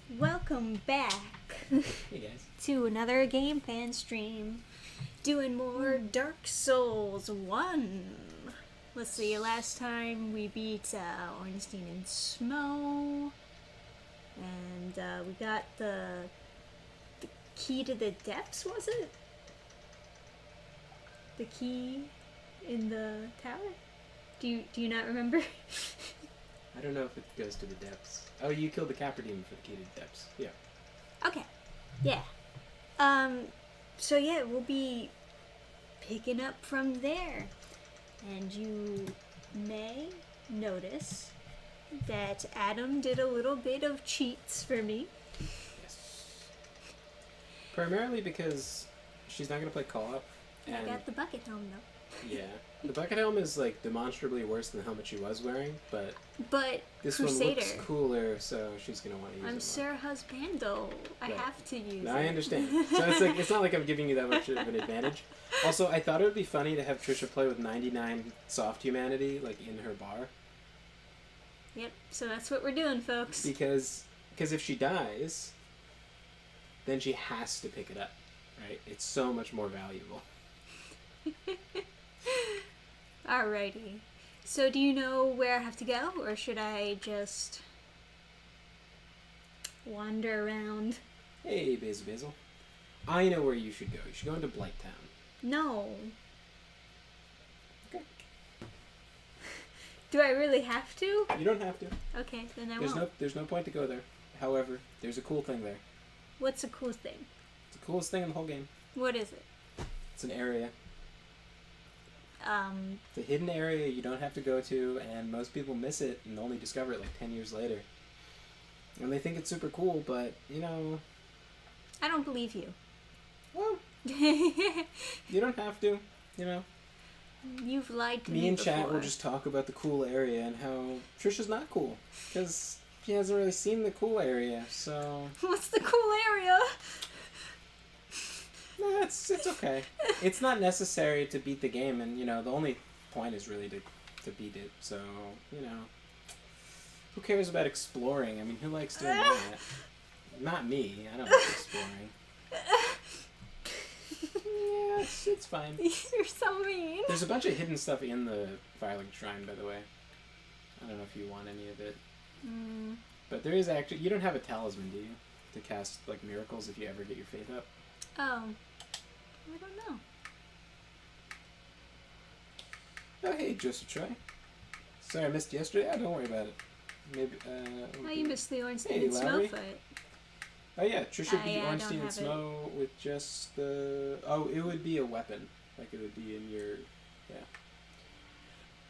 Welcome back Hey guys. to another Dannphan stream. Doing more Dark Souls 1. Let's see, last time we beat Ornstein and Smo. And we got the key to the depths, was it? The key in the tower? Do you not remember? I don't know if it goes to the depths. Oh, you killed the Capra Demon for the key to the depths. Yeah. Okay. Yeah. So yeah, we'll be picking up from there. And you may notice that Adam did a little bit of cheats for me. Yes. Primarily because she's not going to play co-op. I got the bucket helm though. Yeah. The bucket helm is like demonstrably worse than the helmet she was wearing, but this Crusader. one looks cooler, so she's going to want to use it I'm more. Sir Husbando. I Right. have to use it. I understand. So it's not like I'm giving you that much of an advantage. Also, I thought it would be funny to have Trisha play with 99 soft humanity, like in her bar. Yep, so that's what we're doing, folks. Because if she dies, then she has to pick it up, right? It's so much more valuable. Alrighty. So do you know where I have to go, or should I just wander around? Hey, Basil. I know where you should go. You should go into Blighttown. No. Okay. Do I really have to? You don't have to. Okay, then I won't. There's no point to go there. However, there's a cool thing there. What's the cool thing? It's the coolest thing in the whole game. What is it? It's an area. It's a hidden area you don't have to go to, and most people miss it and only discover it like 10 years later. And they think it's super cool, but, you know... I don't believe you. Well, you don't have to, you know. You've lied to me Me and before. chat will just talk about the cool area and how Trisha's not cool. Because she hasn't really seen the cool area, so... What's the cool area? No, it's okay. It's not necessary to beat the game, and, you know, the only point is really to beat it, so, you know. Who cares about exploring? I mean, who likes doing that? Not me. I don't like exploring. Yeah, it's fine. You're so mean. There's a bunch of hidden stuff in the Firelink Shrine, by the way. I don't know if you want any of it. But there is actually... You don't have a talisman, do you? To cast, like, miracles if you ever get your faith up? Oh. I don't know. Oh, hey, Joseph Troy. Sorry I missed yesterday. Oh, don't worry about it. Maybe, Oh, you missed the Ornstein Hey, and Smo Lowry. fight. Oh, yeah, Trisha beat yeah, I Ornstein don't and have it. Smo with just the... Oh, it would be a weapon. Like, it would be in your... Yeah.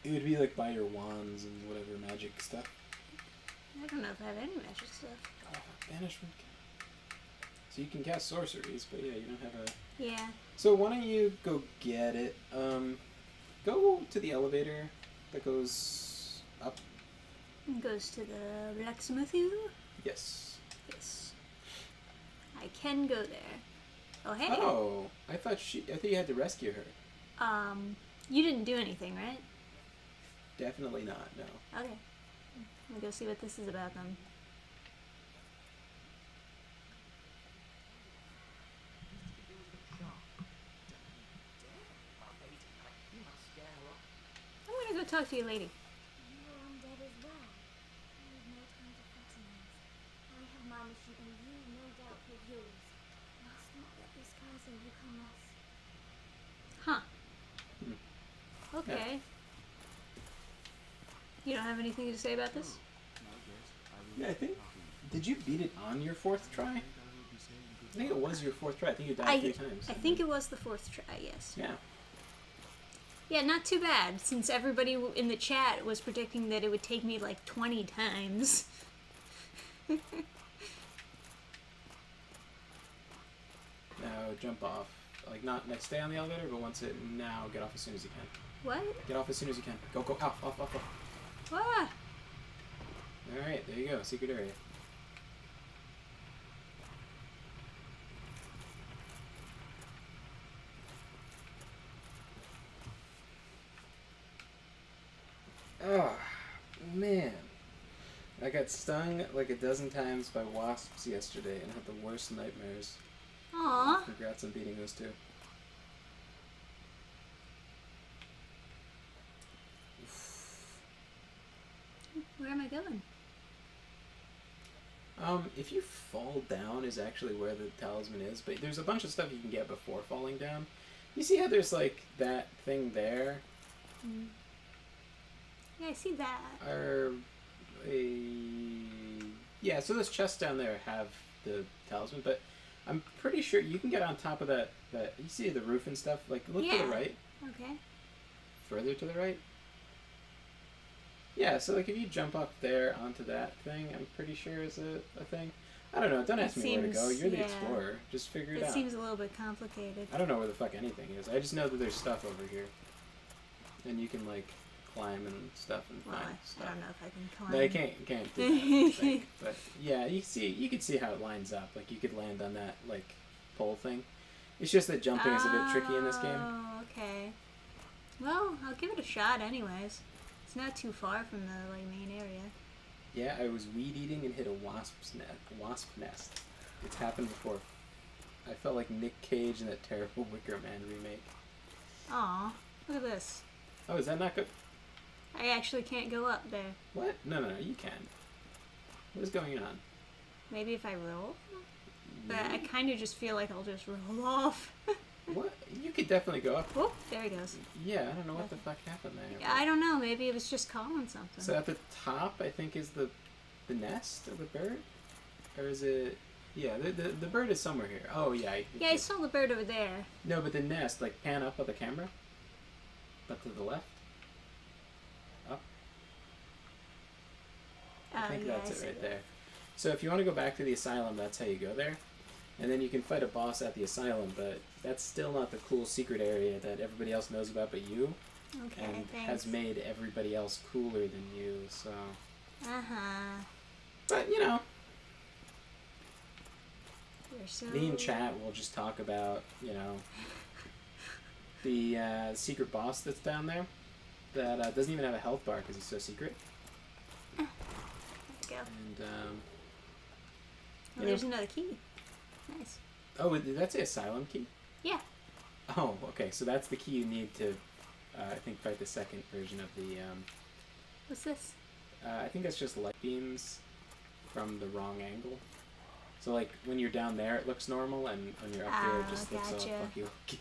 It would be, like, by your wands and whatever magic stuff. I don't know if I have any magic stuff. Oh, banishment. So you can cast sorceries, but yeah, you don't have a... Yeah. So why don't you go get it? Go to the elevator that goes up. It goes to the blacksmith. Yes. Yes. I can go there. Oh, hey. Oh, I thought you had to rescue her. You didn't do anything, right? Definitely not. No. Okay. We'll go see what this is about then. I'm gonna go talk to your lady. You are undead as well. I have no time to fraternize. I have my mission and you no doubt have yours. Must not let this curse overcome us. Huh. Hmm. Okay. You don't have anything to say about this? Yeah, I think... Did you beat it on your fourth try? I think it was your fourth try. I think you died 3 times. I think it was the 4th try, yes. Yeah. Yeah, not too bad, since everybody in the chat was predicting that it would take me like 20 times. Now, jump off. Like, not stay on the elevator, but once it... Now, get off as soon as you can. What? Get off as soon as you can. Go, off. Ah! Alright, there you go. Secret area. Oh, man. I got got stung like a dozen times by wasps yesterday and had the worst nightmares. Aw. Congrats on beating those two. Where am I going? If you fall down is actually where the talisman is, but there's a bunch of stuff you can get before falling down. You see how there's like that thing there? Mm. Yeah, I see that. Or yeah, so those chests down there have the talisman, but I'm pretty sure you can get on top of that you see the roof and stuff, like look to Yeah. the right. Okay. Further to the right. Yeah, so like if you jump up there onto that thing, I'm pretty sure is a thing. I don't know, don't ask me where to go. You're the explorer. Just figure it out. It seems a little bit complicated. I don't know where the fuck anything is. I just know that there's stuff over here. And you can like climb and stuff and Well, find I stuff. don't know if I can climb. No, you can't do that, I think. But yeah, you could see how it lines up. Like you could land on that like pole thing. It's just that jumping is a bit tricky in this game. Oh, okay. Well, I'll give it a shot anyways. It's not too far from the like main area. Yeah, I was weed eating and hit a wasp nest. It's happened before. I felt like Nick Cage in that terrible Wicker Man remake. Aw, look at this. Oh, is that not good? I actually can't go up there. What? No, you can. What is going on? Maybe if I roll? But I kind of just feel like I'll just roll off. What? You could definitely go up. Oh, there he goes. Yeah, I don't know what the fuck happened there. I don't know. Maybe it was just calling something. So at the top, I think is the nest of the bird, or is it? Yeah, the bird is somewhere here. Oh yeah. Yeah, I saw the bird over there. No, but the nest, like pan up with the camera. But to the left. Up. I think yeah, that's I it right see there. So if you want to go back to the asylum, that's how you go there. And then you can fight a boss at the asylum, but that's still not the cool secret area that everybody else knows about but you. Okay, And thanks. has made everybody else cooler than you, so... Uh-huh. But, you know, You're so... me and chat will just talk about, you know, the secret boss that's down there that doesn't even have a health bar because he's so secret. Let's go. And, Oh, there's another key. Nice. oh, did that say asylum key? Yeah. Oh, okay, so that's the key you need to, I think, fight the second version of the, What's this? I think that's just light beams from the wrong angle. So, like, when you're down there, it looks normal, and when you're up there, it just looks all gotcha. fucky.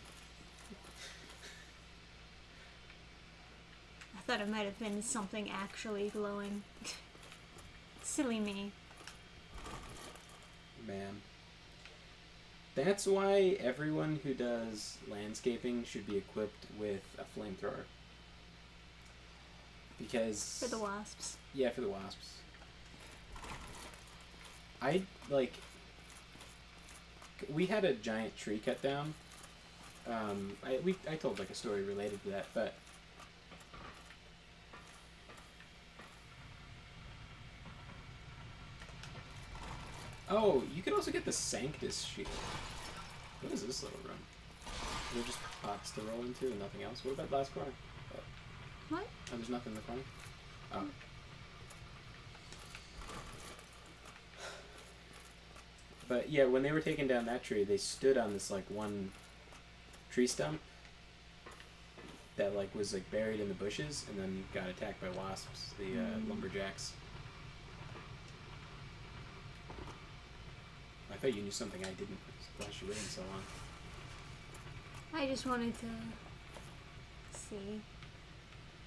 I thought it might have been something actually glowing. Silly me. Man. That's why everyone who does landscaping should be equipped with a flamethrower. Because... For the wasps. Yeah, for the wasps. I, like... We had a giant tree cut down. I told, like, a story related to that, but... Oh, you could also get the Sanctus shield. What is this little room? Are there just pots to roll into and nothing else? What about last corner? Oh, What? there's nothing in the corner? Oh. But yeah, when they were taking down that tree, they stood on this like one tree stump that like was like buried in the bushes and then got attacked by wasps, the lumberjacks. I thought you knew something I didn't. Why was you waiting so long? I just wanted to see.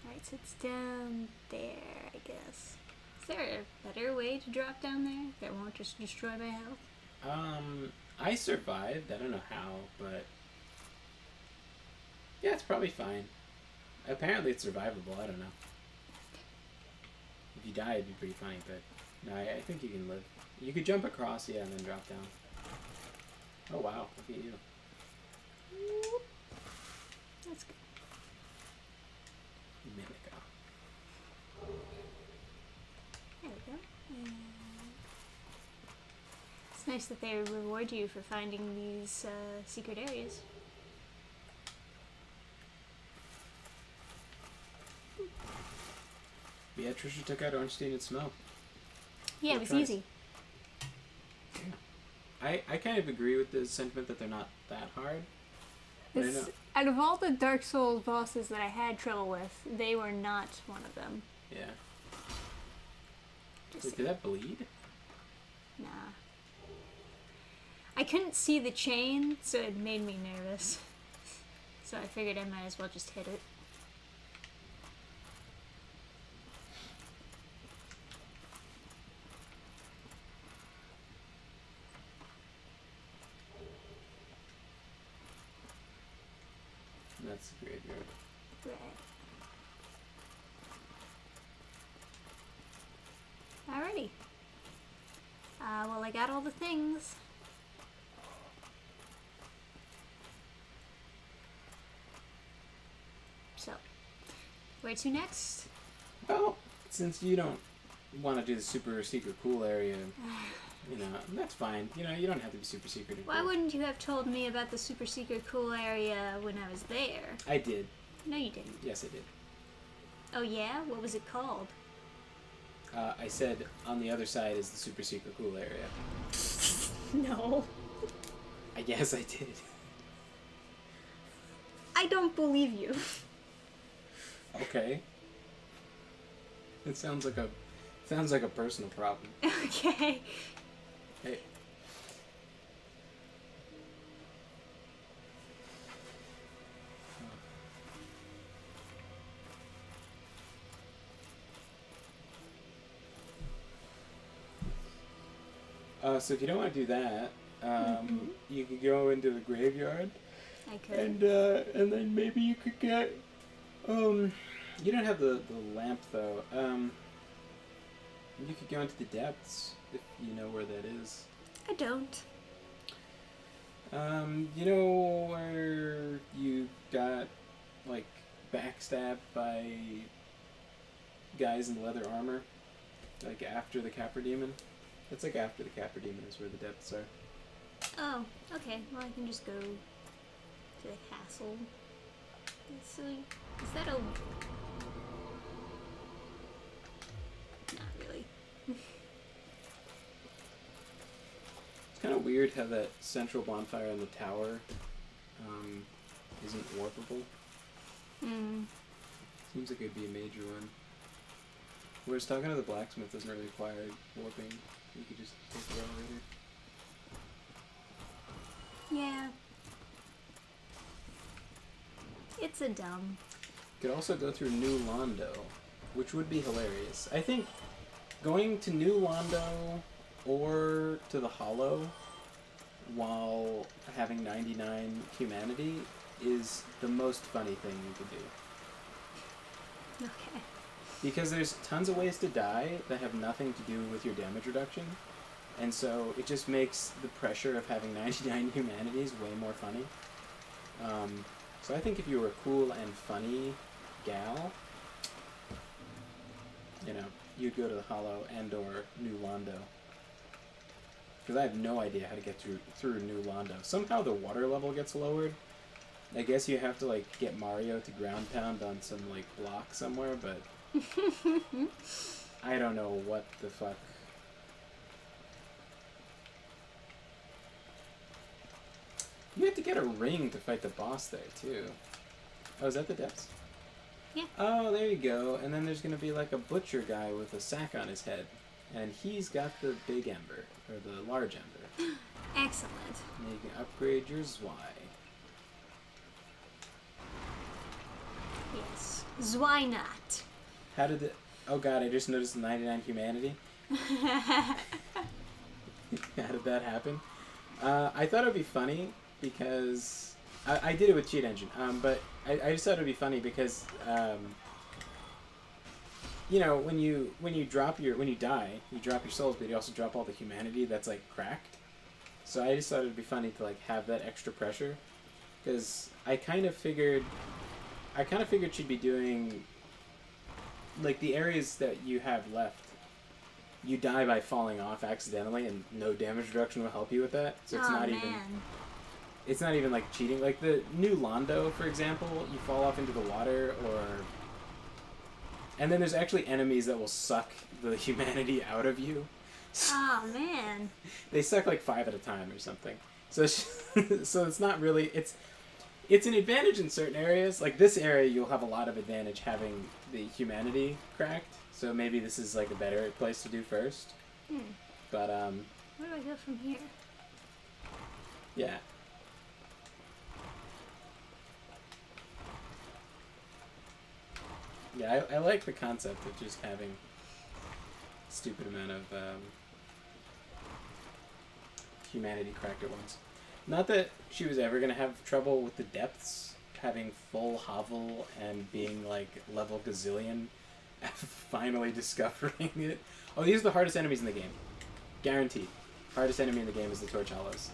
Alright, so it's down there, I guess. Is there a better way to drop down there that won't just destroy my health? I survived. I don't know how, but yeah, it's probably fine. Apparently it's survivable. I don't know. If you die, it'd be pretty funny, but no, I think you can live. You could jump across, yeah, and then drop down. Oh wow, look at you. That's good. Mimico. There we go. And it's nice that they reward you for finding these secret areas. Yeah, Trisha took out Ornstein and Smoke. Yeah, it Good was choice. easy. I kind of agree with the sentiment that they're not that hard. But I know. Out of all the Dark Souls bosses that I had trouble with, they were not one of them. Yeah. Just Wait, did that bleed? Nah. I couldn't see the chain, so it made me nervous. So I figured I might as well just hit it. That's the graveyard. Right. Alrighty. Well, I got all the things. So, where to next? Well, since you don't want to do the super secret cool area, you know, that's fine. You know, you don't have to be super secret. Why wouldn't you have told me about the super secret cool area when I was there? I did. No, you didn't. Yes, I did. Oh yeah? What was it called? I said on the other side is the super secret cool area. No. I guess I did. I don't believe you. Okay. It sounds like a personal problem. Okay. Hey. So if you don't want to do that, you could go into the graveyard, I could. and then maybe you could get, you don't have the lamp though. You could go into the depths if you know where that is. I don't. You know where you got like backstabbed by guys in leather armor, like after the Capra Demon? It's like after the Capra Demon is where the depths are. Oh, okay. Well, I can just go to the castle. So, is that a... Not really. It's kind of weird how that central bonfire in the tower isn't warpable. Seems like it'd be a major one. Whereas talking to the blacksmith doesn't really require warping. You could just take the elevator. Yeah. It's a dumb. You could also go through New Londo, which would be hilarious. I think going to New Londo or to the Hollow while having 99 humanity is the most funny thing you could do. Okay. Because there's tons of ways to die that have nothing to do with your damage reduction. And so it just makes the pressure of having 99 humanities way more funny. So I think if you were a cool and funny gal, you know, you'd go to the Hollow and or New Londo. Because I have no idea how to get through New Londo. Somehow the water level gets lowered. I guess you have to like get Mario to ground pound on some like block somewhere, but I don't know what the fuck. You have to get a ring to fight the boss there too. Oh, is that the depths? Yeah. Oh, there you go. And then there's gonna be like a butcher guy with a sack on his head, and he's got the big ember or the large ember. Excellent. And you can upgrade your Zwei. Yes. Why not? How did it? Oh god, I just noticed the 99 humanity. How did that happen? I thought it would be funny because I did it with Cheat Engine, but I just thought it would be funny because you know when you die, you drop your souls, but you also drop all the humanity that's like cracked. So I just thought it would be funny to like have that extra pressure, because I kind of figured she'd be doing like the areas that you have left. You die by falling off accidentally, and no damage reduction will help you with that. So it's it's not even like cheating. Like the New Londo, for example, you fall off into the water, and then there's actually enemies that will suck the humanity out of you. Oh man. They suck like 5 at a time or something. So so it's not really it's an advantage in certain areas. Like this area, you'll have a lot of advantage having the humanity cracked. So maybe this is like a better place to do first. But Where do I go from here? yeah. Yeah, I like the concept of just having a stupid amount of humanity cracked at once. Not that she was ever going to have trouble with the depths, having full hovel and being like level gazillion, finally discovering it. Oh, these are the hardest enemies in the game. Guaranteed. Hardest enemy in the game is the Torchalos.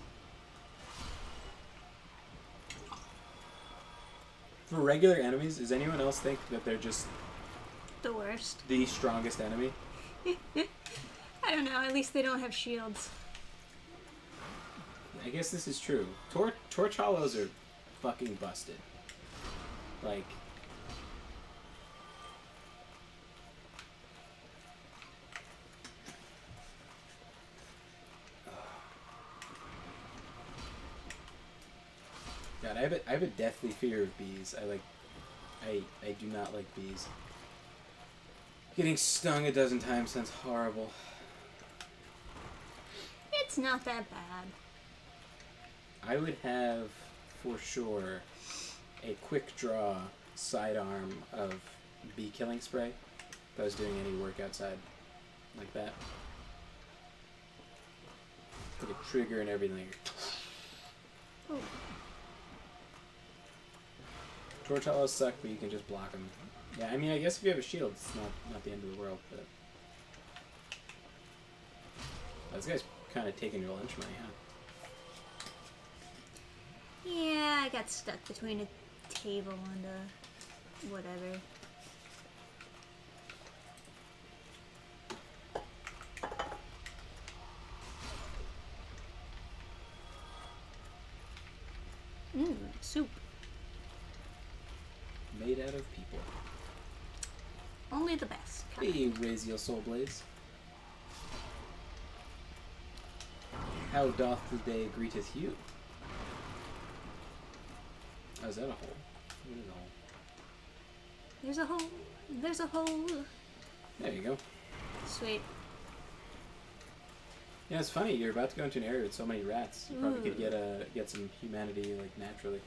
For regular enemies, does anyone else think that they're just The worst. the strongest enemy? I don't know. At least they don't have shields. I guess this is true. Torchalos are fucking busted. Like... God, I have a deathly fear of bees. I do not like bees. Getting stung a dozen times sounds horrible. It's not that bad. I would have, for sure, a quick draw sidearm of bee killing spray if I was doing any work outside like that. Put a trigger and everything. Oh. Torchalos suck, but you can just block them. Yeah, I mean, I guess if you have a shield, it's not the end of the world, but... This guy's kind of taking your lunch money, huh? Yeah, I got stuck between a table and a whatever. Soup. Made out of people. Only the best. Hey, raise your soul blaze. How doth the day greeteth you? Oh, is that a hole? What is a hole? There's a hole. There's a hole. There you go. Sweet. Yeah, it's funny. You're about to go into an area with so many rats. You probably could get some humanity like naturally.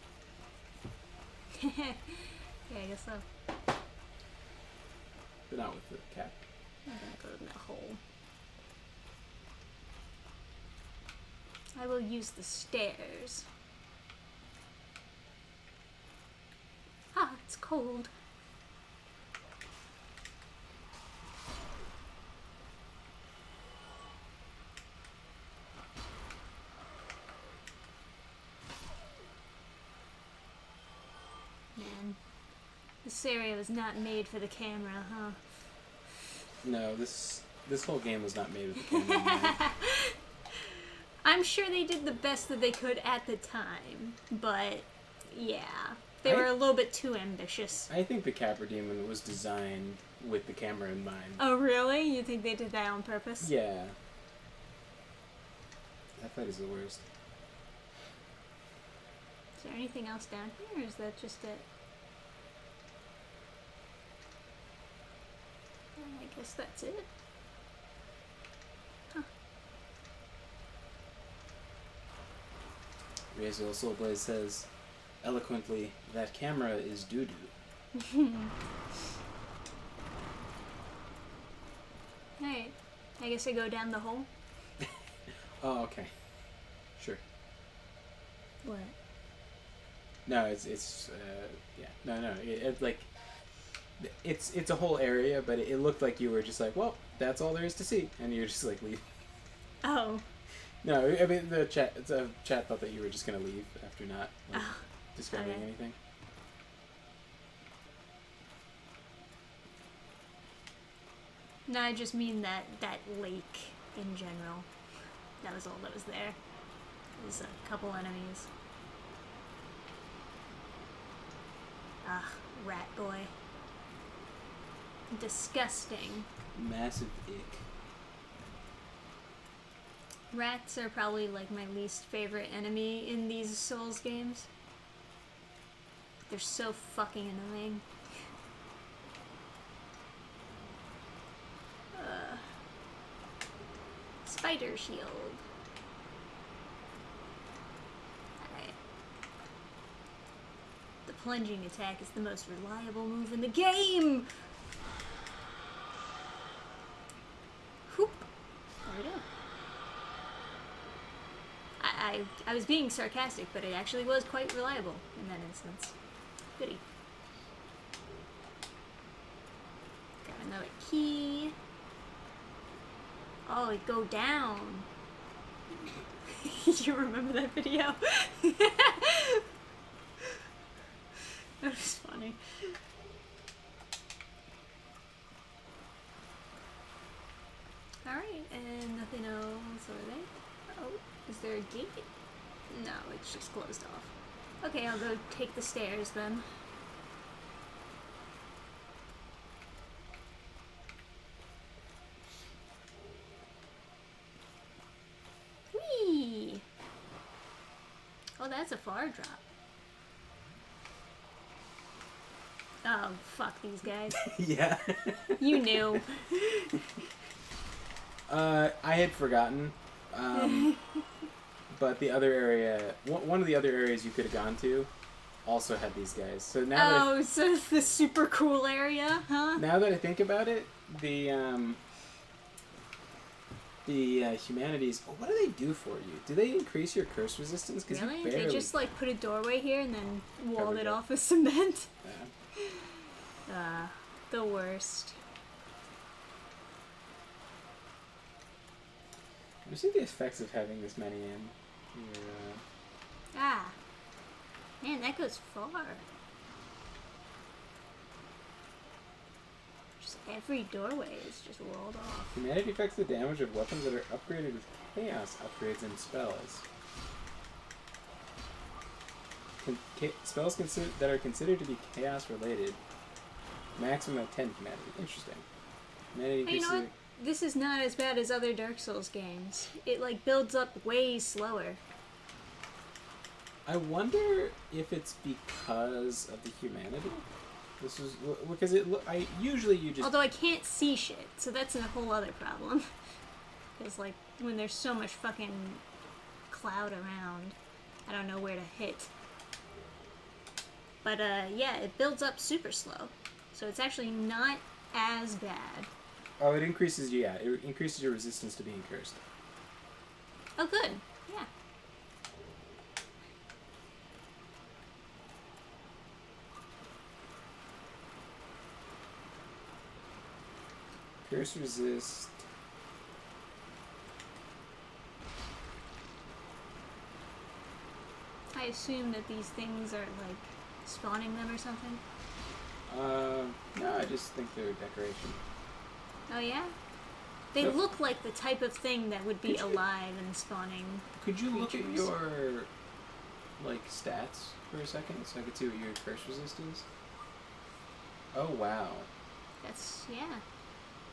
Yeah, I guess so. But not with the cat. I'm gonna go in that hole. I will use the stairs. Ah, it's cold. Man, this area was not made for the camera, huh? No, this whole game was not made with the camera in mind. I'm sure they did the best that they could at the time, but yeah, they were a little bit too ambitious. I think the Capra Demon was designed with the camera in mind. Oh, really? You think they did that on purpose? Yeah. That fight is the worst. Is there anything else down here, or is that just it? I guess that's it. Huh. Raziel Soulblaze says, eloquently, that camera is doo-doo. Alright, I guess I go down the hole. Oh, okay. Sure. What? No, it's yeah. No, it's like, it's a whole area, but it looked like you were just like, well, that's all there is to see, and you're just like, leave. Oh. No, I mean, the chat thought that you were just gonna leave after not like, discovering okay. anything. No, I just mean that lake in general. That was all that was there. There's a couple enemies. Ugh, rat boy. Disgusting. Massive ick. Rats are probably like my least favorite enemy in these Souls games. They're so fucking annoying. Spider shield. Alright. The plunging attack is the most reliable move in the game! Whoop! There we go. I was being sarcastic, but it actually was quite reliable in that instance. Goody. Got another key. Oh, it go down. You remember that video? That was funny. Alright, and nothing else over there. Oh, is there a gate? No, it's just closed off. Okay, I'll go take the stairs then. Whee! Oh, that's a far drop. Oh, fuck these guys. Yeah. You knew. I had forgotten. But the other area, one of the other areas you could have gone to, also had these guys. So now Oh, so it's the super cool area, huh? now that I think about it, the humanities. What do they do for you? Do they increase your curse resistance? 'Cause you Really? barely... They just like put a doorway here and then walled Covered it it. off with cement. Yeah. The worst. What do you think the effects of having this many in your, Ah. Man, that goes far. Just every doorway is just walled off. humanity affects the damage of weapons that are upgraded with chaos upgrades and spells. Spells that are considered to be chaos related. Maximum of 10 humanity. Interesting. Humanity Hey, you know what? increases... This is not as bad as other Dark Souls games. It like builds up way slower. I wonder if it's because of the humanity. This is because I usually you just... Although I can't see shit, so that's a whole other problem. Because like when there's so much fucking cloud around, I don't know where to hit. But yeah, it builds up super slow, so it's actually not as bad. Oh, it increases. Yeah, it increases your resistance to being cursed. Oh, good. Yeah. Curse resist. I assume that these things are like spawning them or something. No, I just think they're decoration. Oh yeah? They So- look like the type of thing that would be Could you- alive and spawning. Could you look at creatures. your like stats for a second so I could see what your curse resist is? Oh wow. That's, yeah.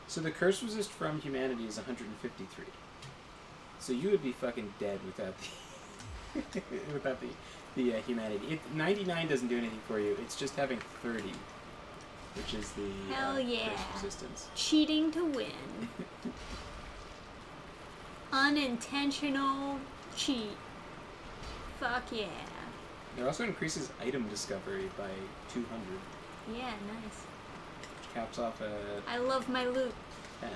So the curse resist from humanity is 153. So you would be fucking dead without the without the humanity. 99 doesn't do anything for you. It's just having 30, which is the Hell yeah. curse resistance. Cheating to win. Unintentional cheat. Fuck yeah. It also increases item discovery by 200, Yeah, nice. which caps off at I love my loot. 10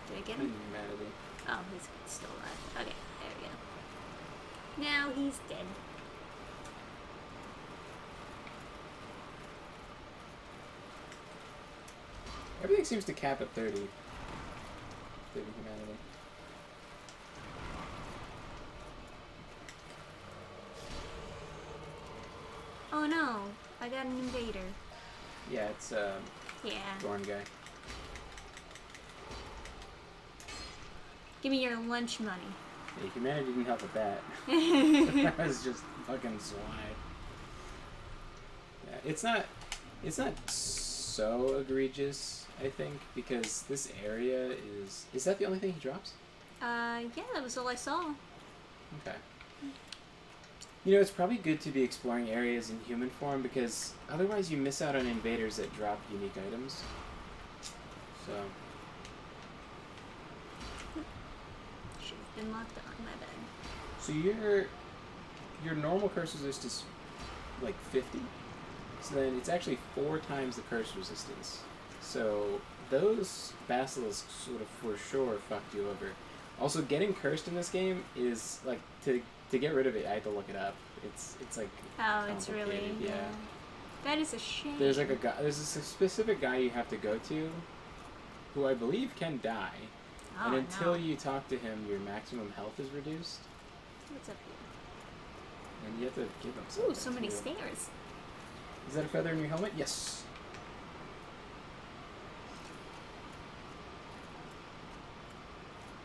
Did I get in him? humanity. Oh, he's still alive. Okay, there we go. Now he's dead. Everything seems to cap at 30. 30 humanity. Oh no, I got an invader. Yeah, it's Yeah. Thorn guy. Give me your lunch money. Yeah, humanity didn't help with that. That was just fucking swine. Yeah, it's not so egregious, I think, because this area is that the only thing he drops? Yeah, that was all I saw. Okay. You know, it's probably good to be exploring areas in human form because otherwise you miss out on invaders that drop unique items. So, Should have been locked on, my bad. so your normal curse resist is like 50. So then it's actually 4 times the curse resistance. So those basilisks sort of for sure fucked you over. Also, getting cursed in this game is like to get rid of it. I had to look it up. It's like Oh, it's really complicated, yeah. That is a shame. There's like a guy. There's a specific guy you have to go to, who I believe can die. Oh, And until no. you talk to him, your maximum health is reduced, What's up here? and you have to give him something. Ooh, so many too. stairs. Is that a feather in your helmet? Yes.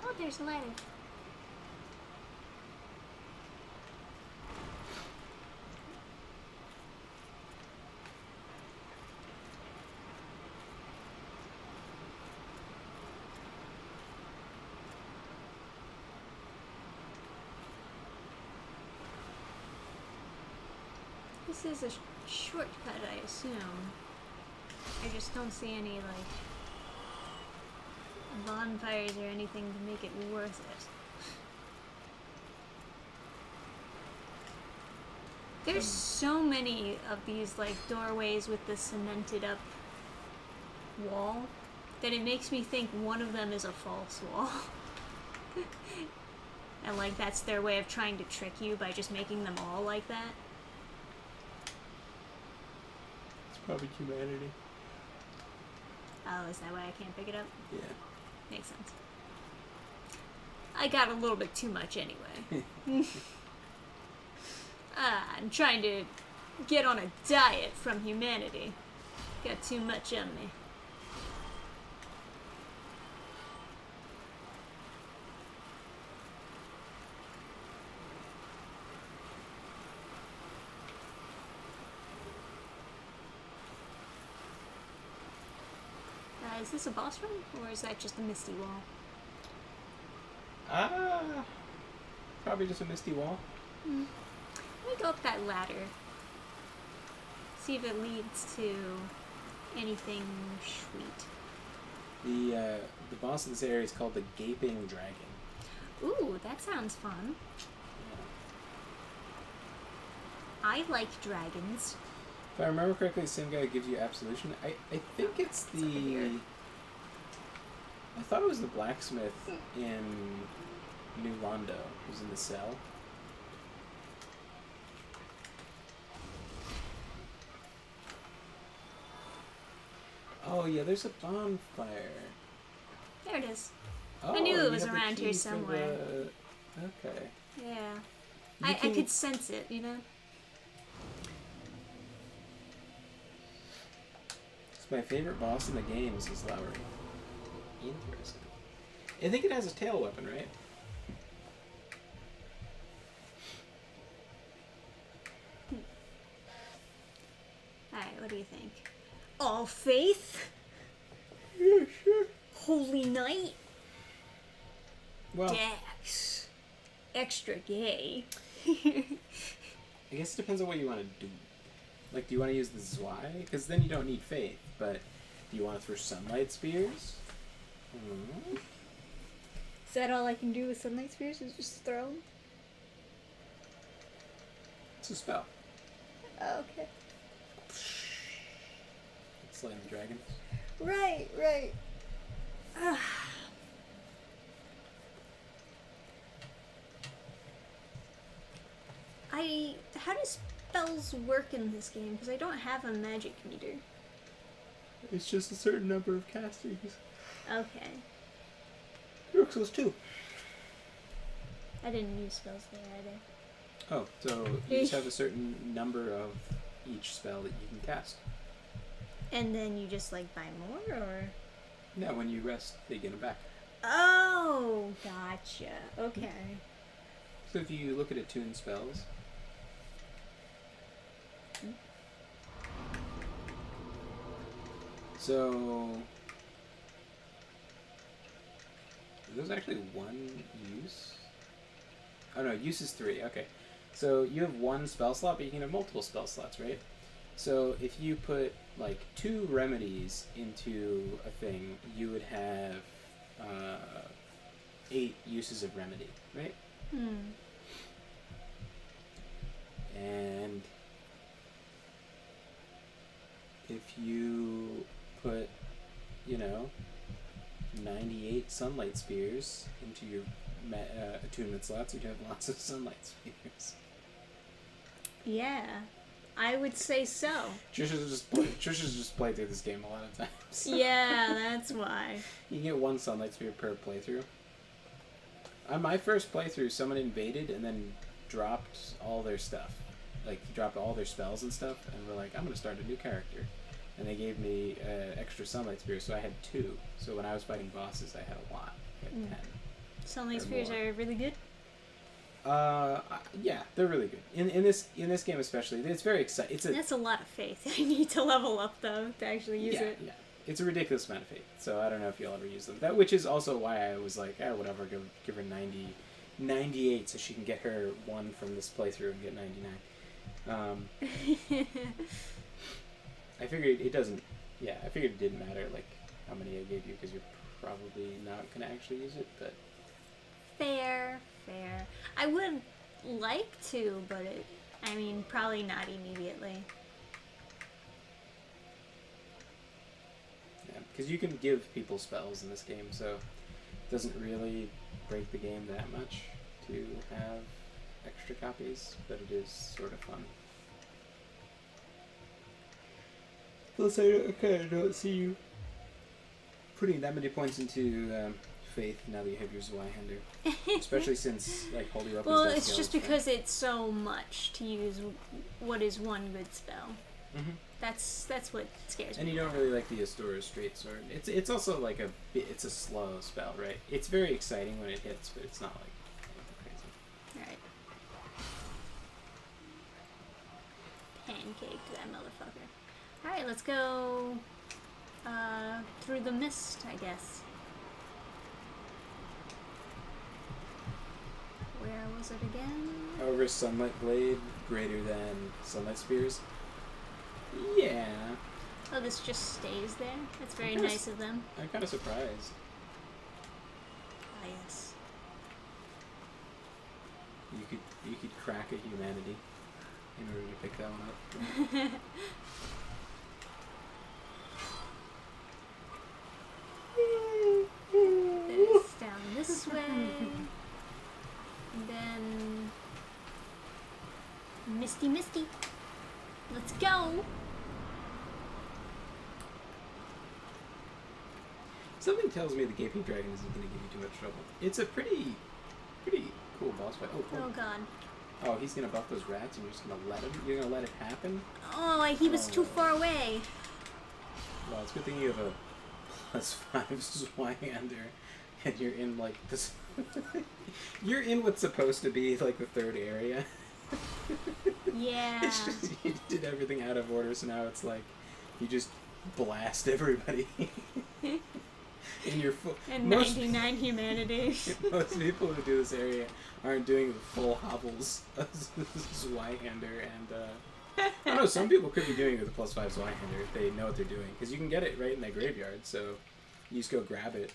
Oh, there's a ladder. This is a shortcut, I assume. I just don't see any, like, bonfires or anything to make it worth it. There's so many of these, like, doorways with the cemented up wall that it makes me think one of them is a false wall. And, like, that's their way of trying to trick you by just making them all like that. It's probably humanity. Oh, is that why I can't pick it up? Yeah. Makes sense. I got a little bit too much anyway. I'm trying to get on a diet from humanity. Got too much on me. Is this a boss room, or is that just a misty wall? Probably just a misty wall. Let me go up that ladder. See if it leads to anything sweet. The boss of this area is called the Gaping Dragon. Ooh, that sounds fun. I like dragons. If I remember correctly, the same guy who gives you absolution. I think it's It's over here. I thought it was the blacksmith in New Londo who's in the cell. Oh yeah, there's a bonfire. There it is. Oh, I knew it you was have the around here key for somewhere. Okay. Yeah. You I can- could sense it, you know? It's my favorite boss in the game is this Lowry. Interesting. I think it has a tail weapon, right? Alright, what do you think? All faith? Yeah, sure. Holy Knight? Well, Dax. Extra gay. I guess it depends on what you want to do. Like, do you want to use the Zwei? Because then you don't need faith. But do you want to throw sunlight spears? Hmm. Is that all I can do with sunlight spears? Is just throw them? It's a spell. Oh, okay. Slaying the dragon. Right, right. How do spells work in this game? Because I don't have a magic meter. It's just a certain number of castings. Okay. York was 2. I didn't use spells there either. Oh, so you just have a certain number of each spell that you can cast. And then you just like buy more, or? Yeah, when you rest, they get them back. Oh, gotcha. Okay. So if you look at attuned spells, so There's actually one use. Oh no, use is 3. Okay. So you have one spell slot, but you can have multiple spell slots, right? So if you put like 2 remedies into a thing, you would have 8 uses of remedy, right? And if you put, 98 sunlight spears into your attunement slots, you'd have lots of sunlight spears. Yeah, I would say so. Trisha's just played through this game a lot of times. Yeah, that's why. You can get 1 sunlight spear per playthrough. On my first playthrough, someone invaded and then dropped all their stuff. Like, dropped all their spells and stuff, and we're like, I'm going to start a new character. And they gave me extra sunlight spears, so I had 2. So when I was fighting bosses, I had a lot. I had 10. Sunlight Or spears more. are really good. Yeah, they're really good. In this game especially, it's very exciting. That's a lot of faith. I need to level up though to actually use it. Yeah. It's a ridiculous amount of faith. So I don't know if you'll ever use them. Which is also why I was like, whatever, give her 98 so she can get her 1 from this playthrough and get 99. I figured it doesn't. Yeah, I figured it didn't matter like how many I gave you because you're probably not gonna actually use it. But Fair. I would like to, but probably not immediately. yeah, because you can give people spells in this game, so it doesn't really break the game that much to have extra copies, but it is sort of fun. Plus, I don't see you putting that many points into faith now that you have your Zweihander. Especially since, like, Holy Weapons. Well, it's just because it's so much to use what is one good spell. Mm-hmm. That's what scares And me. you don't really like the Astora Straight Sword. It's also like it's a slow spell, right? It's very exciting when it hits, but it's not like crazy. Alright. Pancake that motherfucker. Alright, let's go through the mist, I guess. Where was it again? However, Sunlight Blade greater than Sunlight Spears. Yeah. Oh, this just stays there? That's very kinda nice of them. I'm kind of surprised. Ah, yes. You could crack a humanity in order to pick that one up. This down this way. And then... Misty. Let's go! Something tells me the Gaping Dragon isn't going to give you too much trouble. It's a pretty cool boss fight. Oh god. Oh, he's going to buff those rats and you're just going to let him? You're going to let it happen? Oh, he was too far away. Well, it's a good thing you have a +5 Zweihander and you're in, like, this... you're in what's supposed to be, like, the 3rd area. Yeah. It's just, you did everything out of order, so now it's like, you just blast everybody. In your full... And 99 humanity. Most people who do this area aren't doing the full hobbles of Zweihander, and I don't know, some people could be doing it with a +5 Zweihander if they know what they're doing, because you can get it right in the graveyard, so you just go grab it.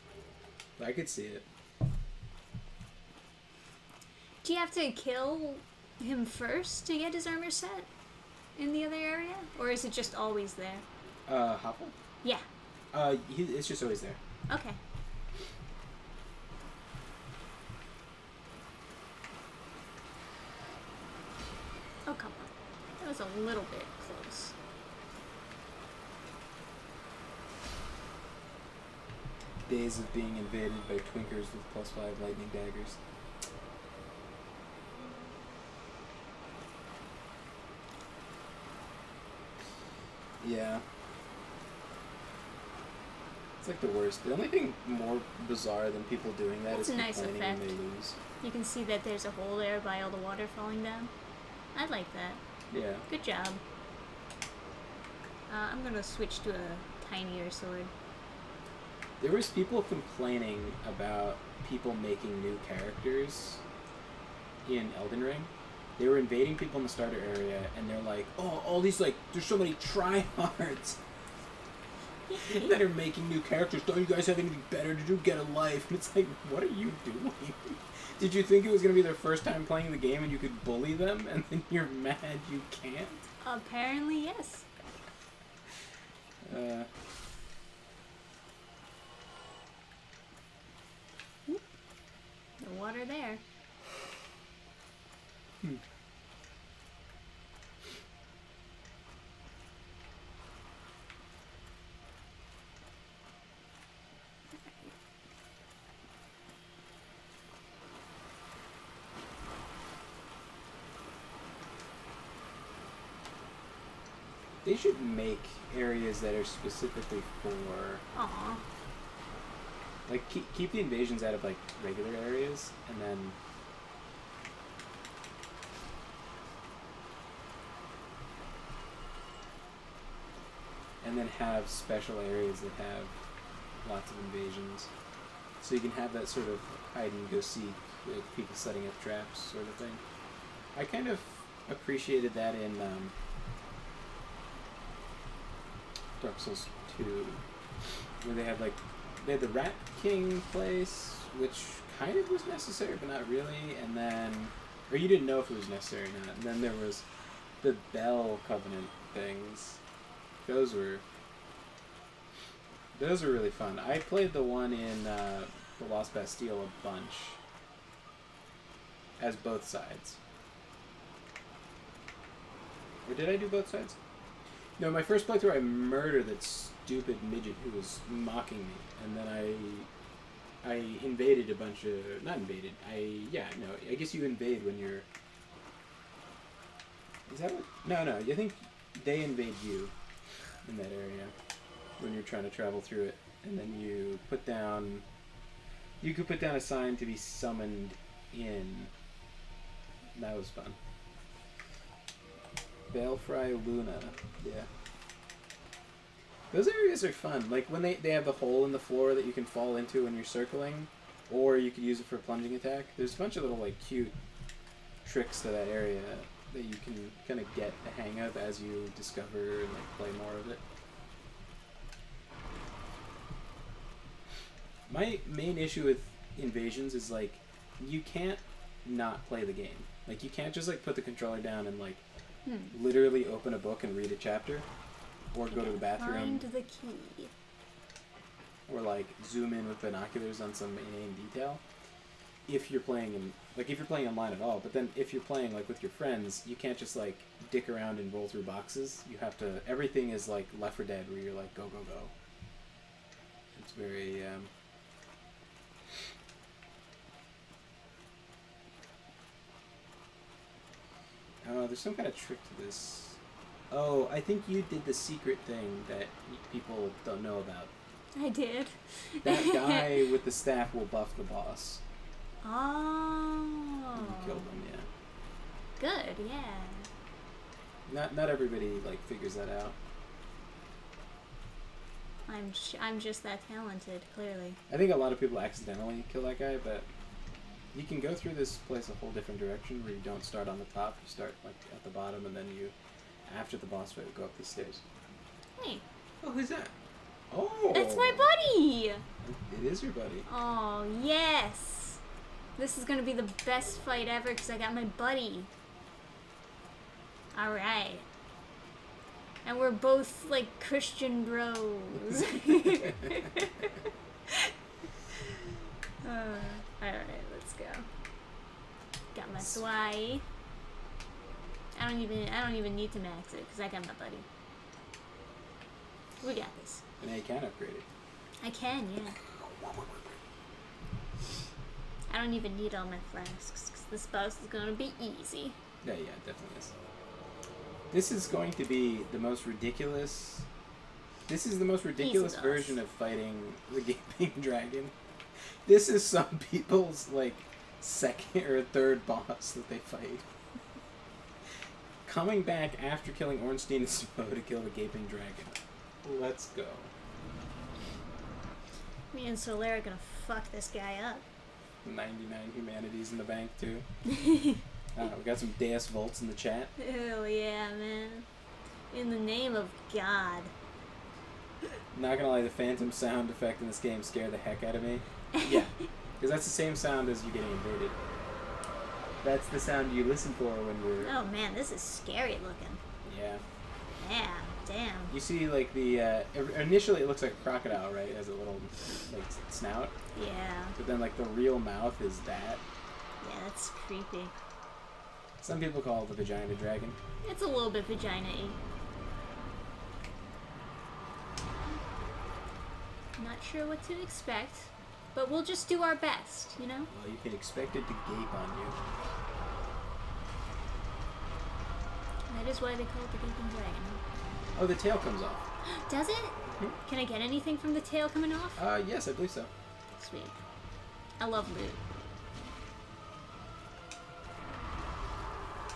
I could see it. Do you have to kill him first to get his armor set in the other area? Or is it just always there? Hobble? Yeah. It's just always there. Okay. Oh, come on. That was a little bit close. Days of being invaded by twinkers with +5 lightning daggers. Yeah. It's like the worst. The only thing more bizarre than people doing that That's is a nice complaining when effect. they lose. You can see that there's a hole there by all the water falling down. I like that. Yeah. Good job. I'm gonna switch to a tinier sword. There was people complaining about people making new characters in Elden Ring. They were invading people in the starter area, and they're like, "Oh, all these like, there's so many tryhards that are making new characters. Don't you guys have anything better to do? Get a life." And it's like, what are you doing? Did you think it was gonna be their first time playing the game and you could bully them, and then you're mad you can't? Apparently, yes. The water there. They should make areas that are specifically for Aw. like keep the invasions out of like regular areas, and then have special areas that have lots of invasions, so you can have that sort of hide and go seek, like people setting up traps sort of thing. I kind of appreciated that in Dark Souls 2, where they had the Rat King place, which kind of was necessary but not really, and then, or you didn't know if it was necessary or not, and then there was the Bell Covenant things. Those were really fun. I played the one in the Lost Bastille a bunch as both sides. Or did I do both sides? No, my first playthrough I murdered that stupid midget who was mocking me, and then I invaded a bunch of, not invaded, I guess you invade when you're, is that what, no, I think they invade you in that area when you're trying to travel through it, and then you could put down a sign to be summoned in. That was fun. Balefry Luna, yeah. Those areas are fun. Like when they have the hole in the floor that you can fall into when you're circling, or you could use it for a plunging attack. There's a bunch of little like cute tricks to that area that you can kind of get the hang of as you discover and like play more of it. My main issue with invasions is like you can't not play the game. Like you can't just like put the controller down and like literally open a book and read a chapter, or go to the bathroom, Find the key. or like zoom in with binoculars on some inane detail. If you're playing online at all, but then if you're playing like with your friends, you can't just like dick around and roll through boxes. You have to. Everything is like Left 4 Dead, where you're like go go go. It's very. Oh, there's some kind of trick to this. Oh, I think you did the secret thing that people don't know about. I did. That guy with the staff will buff the boss. Oh. You killed him, yeah. Good, yeah. Not everybody like figures that out. I'm just that talented, clearly. I think a lot of people accidentally kill that guy, but you can go through this place a whole different direction where you don't start on the top, you start like at the bottom, and then you, after the boss fight, go up these stairs. Hey. Oh, who's that? Oh! It's my buddy! It is your buddy. Oh, yes! This is gonna be the best fight ever because I got my buddy. Alright. And we're both like Christian bros. Alright, let's go. Got my Swai. I don't even need to max it because I got my buddy. We got this. And you can upgrade it. I can, yeah. I don't even need all my flasks because this boss is gonna be easy. Yeah, it definitely is. This is going to be the most ridiculous. This is the most ridiculous version of fighting the Gaping Dragon. This is some people's like second or third boss that they fight. Coming back after killing Ornstein and Smo to kill the Gaping Dragon. Let's go. Me and Solera are gonna fuck this guy up. 99 humanities in the bank, too. We got some Deus Volts in the chat. Hell yeah, man. In the name of God. Not gonna lie, the phantom sound effect in this game scared the heck out of me. Yeah, because that's the same sound as you getting invaded. That's the sound you listen for when you're... Oh man, this is scary looking. Yeah. Yeah, damn. You see, like, the... initially, it looks like a crocodile, right? It has a little, like, snout. Yeah. But then, like, the real mouth is that. Yeah, that's creepy. Some people call it the vagina dragon. It's a little bit vagina-y. Not sure what to expect, but we'll just do our best, you know? Well, you can expect it to gape on you. That is why they call it the Gaping Dragon. Oh, the tail comes off. Does it? Can I get anything from the tail coming off? Yes, I believe so. Sweet. I love loot.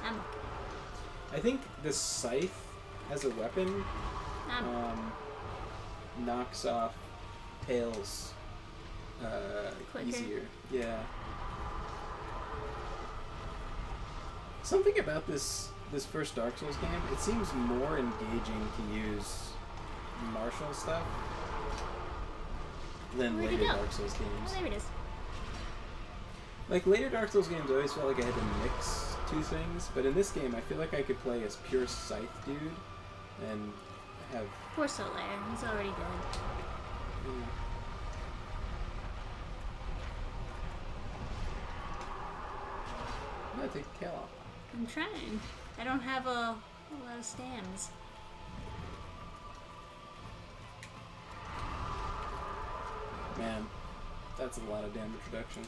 I'm okay. I think the scythe as a weapon knocks off tails Quicker. easier. Yeah. Something about this first Dark Souls game, it seems more engaging to use martial stuff than Where'd it later go? Dark Souls Oh, games. there it is. Like, later Dark Souls games, I always felt like I had to mix two things, but in this game, I feel like I could play as pure scythe dude and have... Poor Solaire. He's already dead. No, take the tail off. I'm trying. I don't have a lot of stands. Man, that's a lot of damage reduction.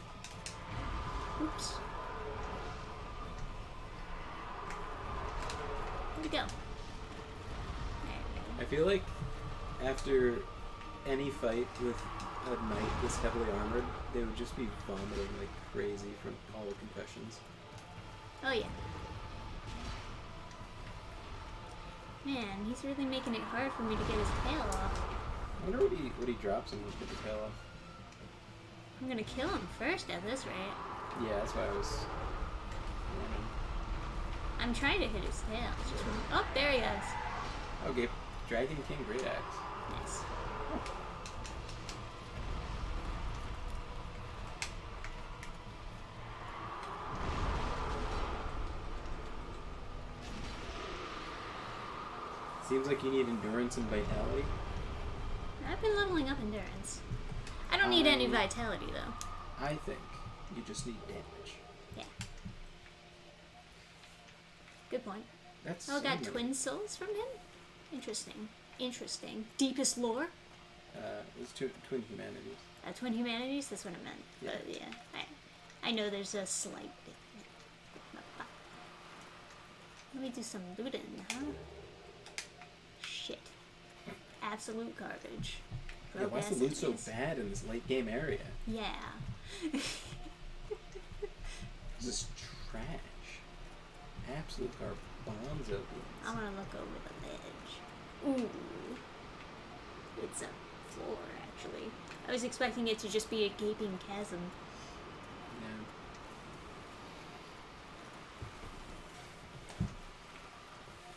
Oops. Where'd it go? There I feel like after any fight with a knight this heavily armored, they would just be vomiting like crazy from all the concussions. we go. Oh yeah. Man, he's really making it hard for me to get his tail off. I wonder what he drops when he gets the tail off. I'm gonna kill him first at this rate. Yeah, that's why I was wondering. I'm trying to hit his tail. Oh, there he is. Okay, Dragon King Great Axe. Nice. Seems like you need endurance and vitality. I've been leveling up endurance. I don't need any vitality though. I think you just need damage. Yeah. Good point. That's Oh, so got many. twin souls from him? Interesting. Interesting. Deepest lore? It's twin humanities. Twin humanities? That's what it meant. Yeah. But yeah, I know there's a slight difference. Let me do some looting, huh? Shit. Absolute garbage. Yeah, why's the Broke-ass loot so enemies. bad in this late game area? Yeah. This is trash. Absolute garbanzo beans. I want to look over the ledge. Ooh. It's a floor, actually. I was expecting it to just be a gaping chasm. Yeah.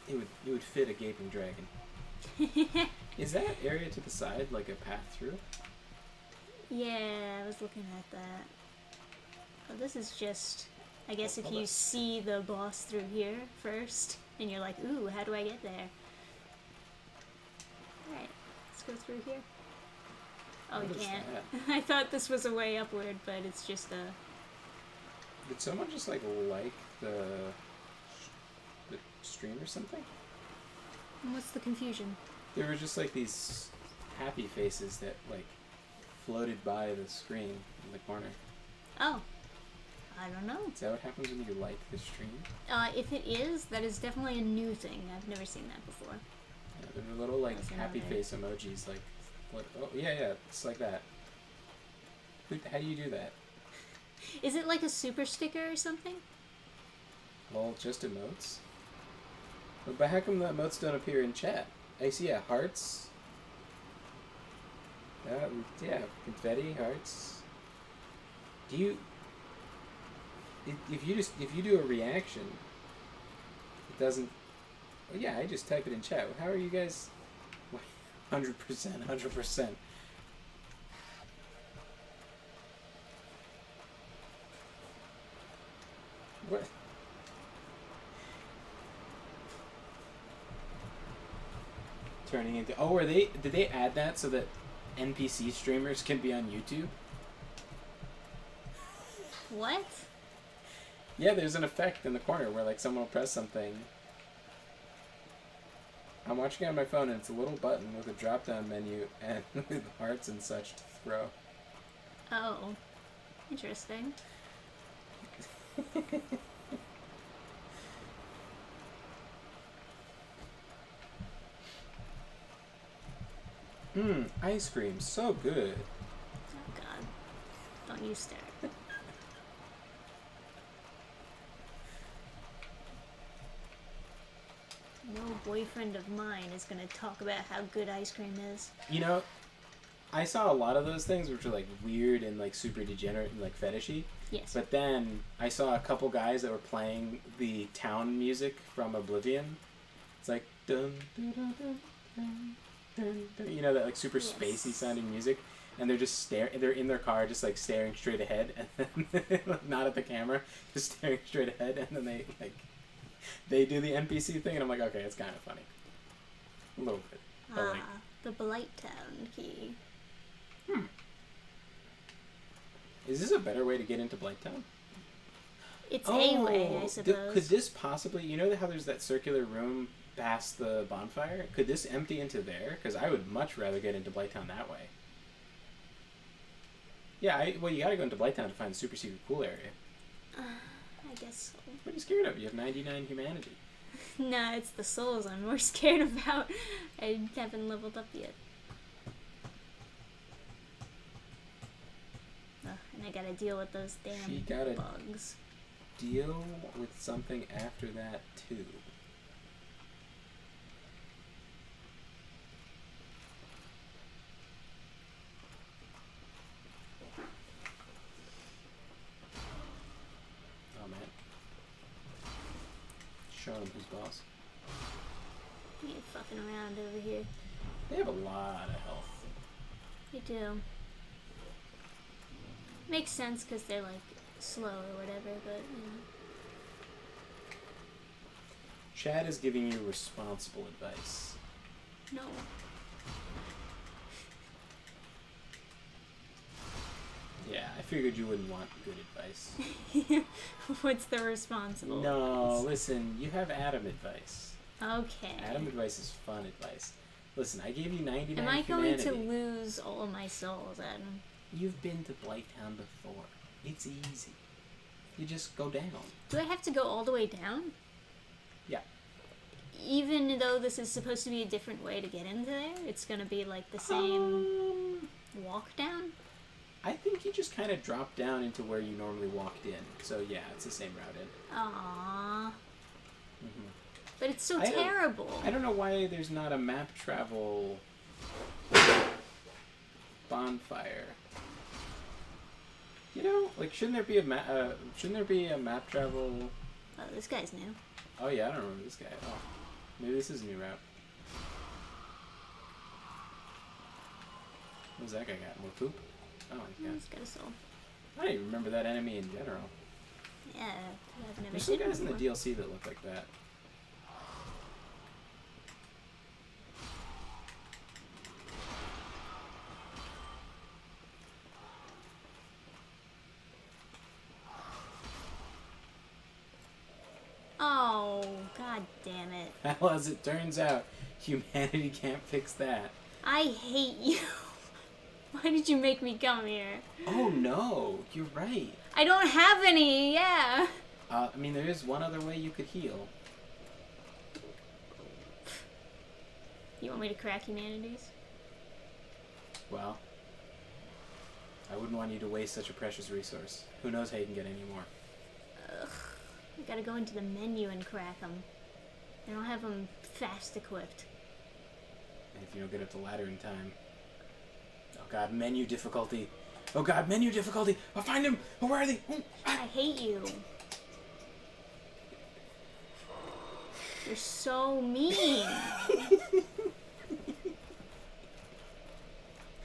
It would fit a gaping dragon. Is that area to the side like a path through? Yeah, I was looking at that. Oh, this is just... I guess if Hold you up. see the boss through here first, and you're like, ooh, how do I get there? Alright, let's go through here. Oh, What we is can't. that? I thought this was a way upward, but it's just a... Did someone just like the stream or something? What's the confusion? There were just like these happy faces that like floated by the screen in the corner. Oh. I don't know. Is that what happens when you like the stream? If it is, that is definitely a new thing. I've never seen that before. Yeah, there were little like That's happy another- face emojis like what? Oh yeah, it's like that. How do you do that? Is it like a super sticker or something? Well, just emotes. But how come the emotes don't appear in chat? I see hearts. Yeah, confetti, hearts. Do you... If you do a reaction, it doesn't... Well, yeah, I just type it in chat. How are you guys... 100%, 100%. What? Turning into... Oh, did they add that so that NPC streamers can be on YouTube? What? Yeah, there's an effect in the corner where like someone will press something. I'm watching it on my phone and it's a little button with a drop down menu and with hearts and such to throw. Oh. Interesting. Ice cream, so good. Oh god. Don't you stare. No boyfriend of mine is gonna talk about how good ice cream is. You know, I saw a lot of those things which are like weird and like super degenerate and like fetishy. Yes. But then I saw a couple guys that were playing the town music from Oblivion. It's like dun dun dun dun dun dun, dun, you know, that like super spacey sounding music, and they're just they're in their car just like staring straight ahead and then not at the camera, just staring straight ahead, and then they do the NPC thing and I'm like, okay, it's kind of funny. A little bit. But like, the Blight Town key. is this a better way to get into Blighttown? It's a way, I suppose. Could this possibly, you know how there's that circular room past the bonfire? Could this empty into there? Because I would much rather get into Blighttown that way. Yeah, well, you gotta go into Blighttown to find the super secret cool area. I guess so. What are you scared of? You have 99 humanity. Nah, it's the souls I'm more scared about. I haven't leveled up yet. And I gotta deal with those damn bugs. Deal with something after that, too. Oh, man. Show them who's boss. You fucking around over here. They have a lot of health. You do. Makes sense because they're like slow or whatever, but you know. Chad is giving you responsible advice. No. Yeah, I figured you wouldn't want good advice. What's the responsible No, advice? listen, you have Adam advice. Okay. Adam advice is fun advice. Listen, I gave you 99 Am I humanity. going to lose all of my souls, Adam? You've been to Blighttown before. It's easy. You just go down. Do I have to go all the way down? Yeah. Even though this is supposed to be a different way to get into there, it's gonna be like the same walk down? I think you just kind of drop down into where you normally walked in. So yeah, it's the same route in. Aww. Mm-hmm. But it's so terrible. I don't know why there's not a map travel bonfire. You know, like shouldn't there be a map travel? Oh, this guy's new. Oh yeah, I don't remember this guy. Oh, maybe this is a new route. What's that guy got? More poop? Oh, yeah. He's got a soul. I don't even remember that enemy in general. Yeah, I've never There's some seen guys in the before. DLC that look like that. Oh, god damn it. Well, as it turns out, humanity can't fix that. I hate you. Why did you make me come here? Oh no, you're right. I don't have any, yeah. I mean, there is one other way you could heal. You want me to crack humanities? Well, I wouldn't want you to waste such a precious resource. Who knows how you can get any more. Ugh. I gotta go into the menu and crack them. I don't have them fast equipped. And if you don't get up the ladder in time... Oh God, menu difficulty. Oh God, menu difficulty. I'll find him. Oh, where are they? Oh, I hate you. You're so mean.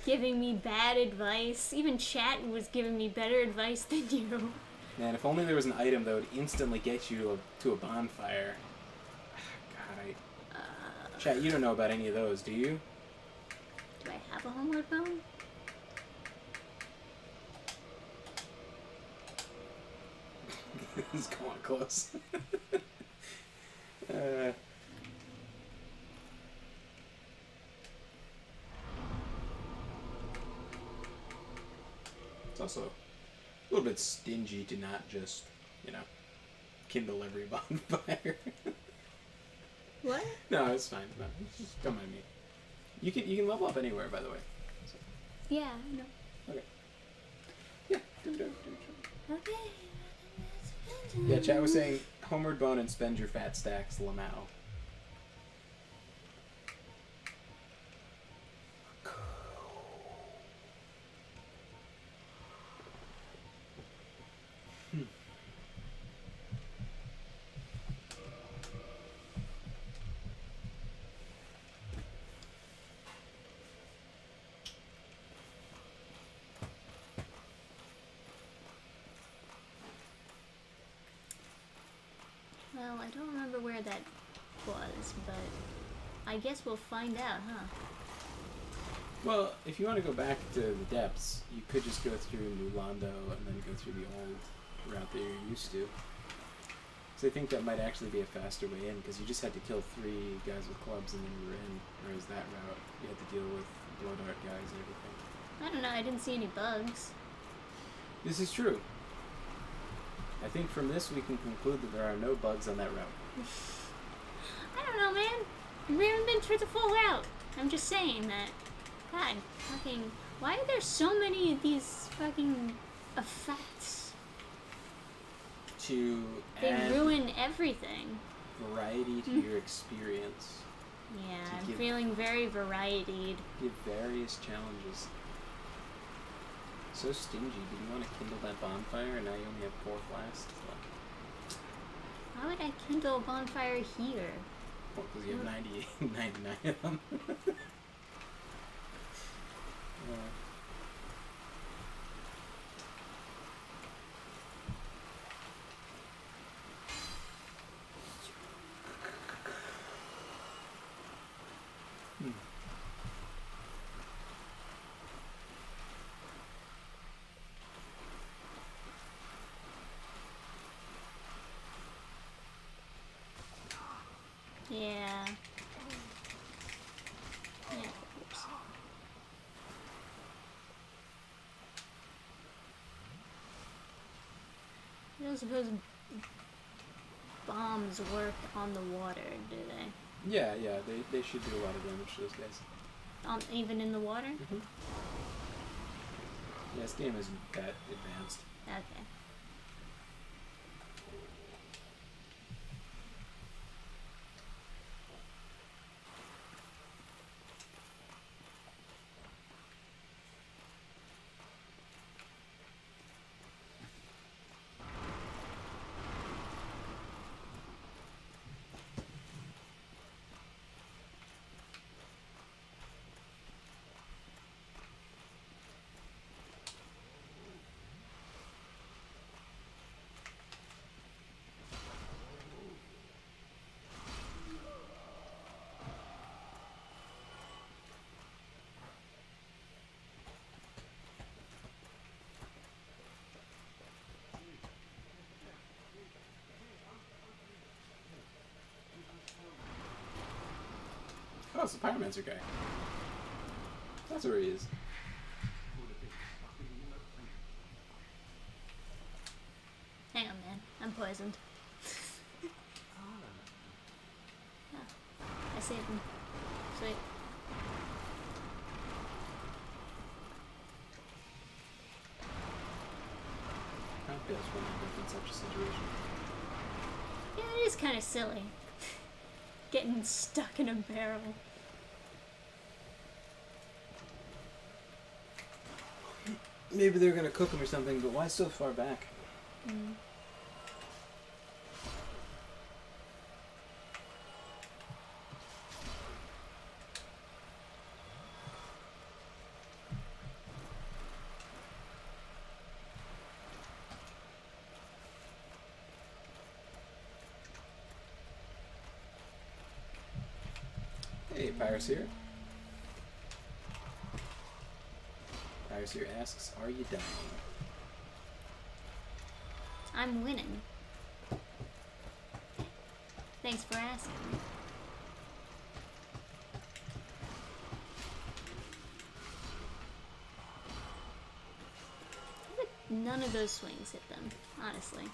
Giving me bad advice. Even chat was giving me better advice than you. Man, if only there was an item that would instantly get you to a bonfire. God, Chat, you don't know about any of those, do you? Do I have a homeward bone? He's going close. It's also a little bit stingy to not just, kindle every bonfire. What? No, it's fine. No, just don't mind me. You can level up anywhere, by the way. So, Yeah, I know. okay. Yeah. Okay. Yeah, chat was saying homeward bone and spend your fat stacks, Lamau. Well, I don't remember where that was, but I guess we'll find out, huh? Well, if you want to go back to the depths, you could just go through New Londo and then go through the old route that you're used to. So I think that might actually be a faster way in, because you just had to kill 3 guys with clubs and then you were in. Whereas that route, you had to deal with blow dart guys and everything. I don't know, I didn't see any bugs. This is true. I think from this we can conclude that there are no bugs on that route. I don't know, man. We haven't been through the full route. I'm just saying that. God, fucking... Why are there so many of these fucking effects? To They add ruin everything. variety to your experience. Yeah, To I'm give- feeling very varietied. Give various challenges. So stingy. Did you want to kindle that bonfire and now you only have 4 flasks left? Why would I kindle a bonfire here? Well, because you have 98, 99 of them. Yeah. Yeah. Oops. I don't suppose bombs work on the water, do they? Yeah, they should do a lot of damage to those guys. Even in the water? Mm-hmm. Yeah, this game isn't that advanced. Okay. Oh, it's the Pyromancer guy. That's where he is. Hang on, man. I'm poisoned. Oh, I saved him. Sweet. How does one end up in such a situation? Yeah, it is kind of silly. Getting stuck in a barrel. maybe they're gonna cook them or something, but why so far back? Mm. Hey, Pyroseer. Pyroseer asks, are you dying? I'm winning. Thanks for asking. I think none of those swings hit them, honestly.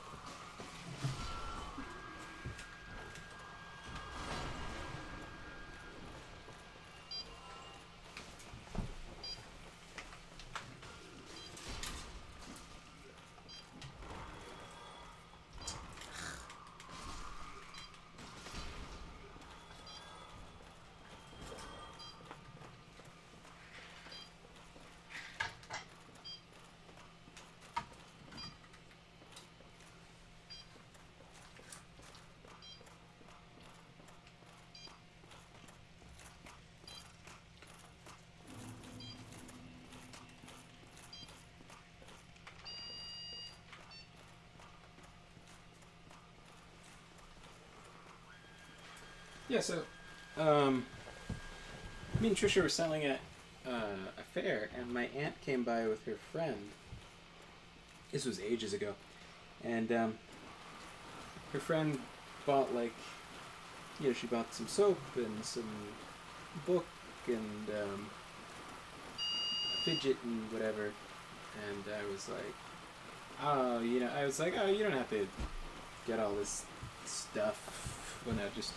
Yeah, so, me and Trisha were selling at a fair, and my aunt came by with her friend. This was ages ago. And her friend bought, like, she bought some soap and some book and a fidget and whatever. And I was like, oh, you don't have to get all this stuff when I just,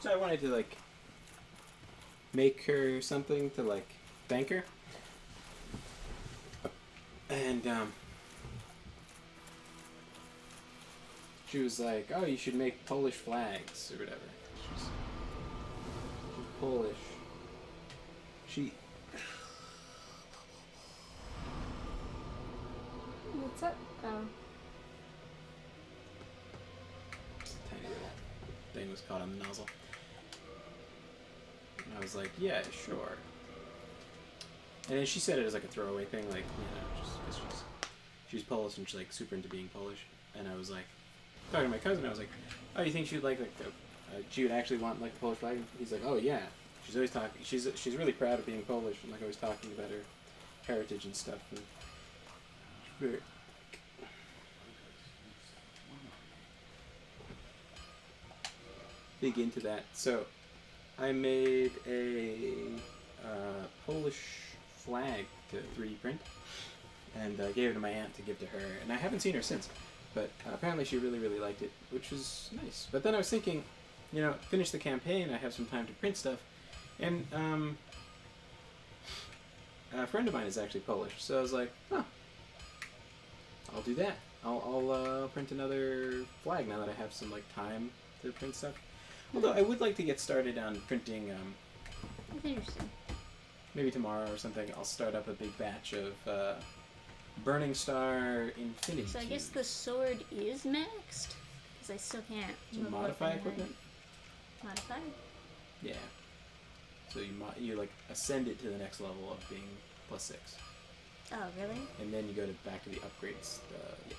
so I wanted to, like, make her something to, like, thank her. And, she was like, oh, you should make Polish flags, or whatever. She's Polish. What's up? Oh. Tiny little thing was caught on the nozzle. And I was like, yeah, sure. And then she said it as like a throwaway thing, like, just because she's Polish and she's like super into being Polish. And I was like, talking to my cousin, I was like, oh, you think she would like she would actually want like the Polish flag? He's like, oh yeah. She's always talking. She's really proud of being Polish and like always talking about her heritage and stuff. And very big into that. So I made a Polish flag to 3D print and gave it to my aunt to give to her. And I haven't seen her since, but apparently she really, really liked it, which was nice. But then I was thinking, finish the campaign, I have some time to print stuff. And a friend of mine is actually Polish, so I was like, oh, I'll do that. I'll print another flag now that I have some like time to print stuff. Although I would like to get started on printing. That's interesting. Maybe tomorrow or something. I'll start up a big batch of Burning Star Infinity. So I guess the sword is maxed because I still can't. So modify equipment. Modify. Yeah. So you like ascend it to the next level of being +6. Oh, really? And then you go back to the upgrades. Yeah.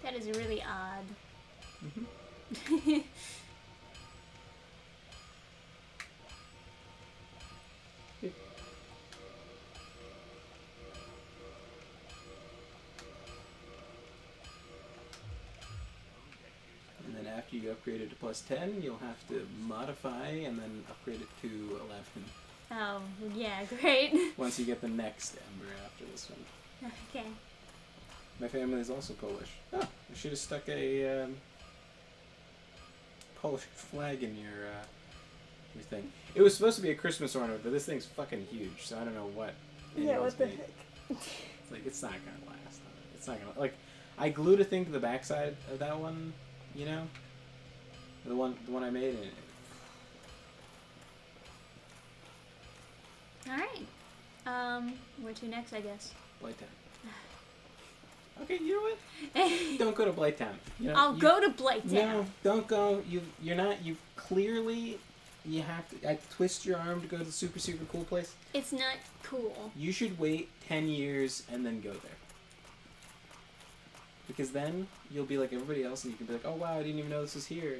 That is really odd. Mm-hmm. And then after you upgrade it to +10, you'll have to modify and then upgrade it to 11. Oh, yeah, great. Once you get the next Ember after this one. Okay. My family is also Polish. Oh, I should have stuck a Polish flag in your thing. It was supposed to be a Christmas ornament, but this thing's fucking huge, so I don't know what. Yeah, what the heck? It's like, it's not gonna last. It's not gonna, like, I glued a thing to the backside of that one, you know? The one I made. And Alright. Where to next, I guess? Blighttown. Okay, you know what? Don't go to Blighttown. You know, I'll go to Blighttown. No, don't go. You're not. You clearly. You have to. I twist your arm to go to the super cool place. It's not cool. You should wait 10 years and then go there. Because then you'll be like everybody else, and you can be like, oh wow, I didn't even know this was here.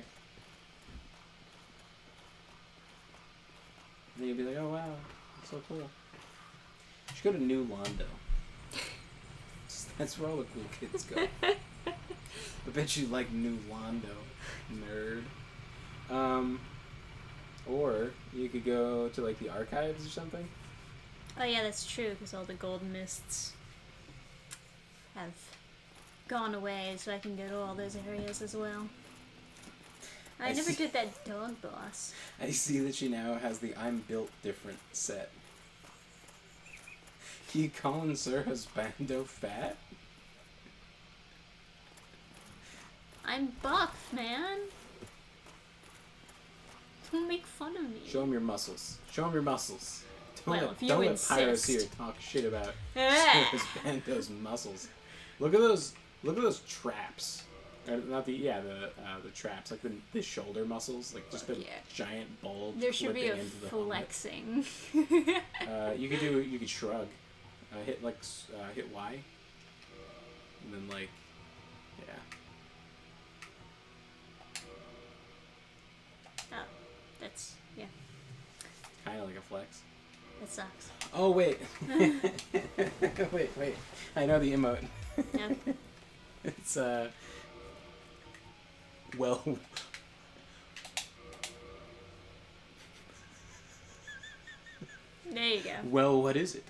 And then you'll be like, oh wow, it's so cool. You should go to New Londo. That's where all the cool kids go. I bet you like New Londo, nerd. Or you could go to like the archives or something. Oh yeah, that's true, because all the golden mists have gone away, so I can go to all those areas as well. I never did that dog boss. I see that she now has the I'm built different set. Can you call in Sir Husbando fat? I'm buff, man. Don't make fun of me. Show him your muscles. Show him your muscles. Well, if you don't let insist. Pyros here talk shit about Sir Husbando's muscles. Look at those traps. Or not the traps, like the shoulder muscles, like just the giant bulge. There should be a into the flexing. you could shrug, hit hit Y, and then like, yeah. Oh, that's Kind of like a flex. that sucks. Oh wait, wait. I know the emote. Yeah. It's well. There you go. Well, what is it?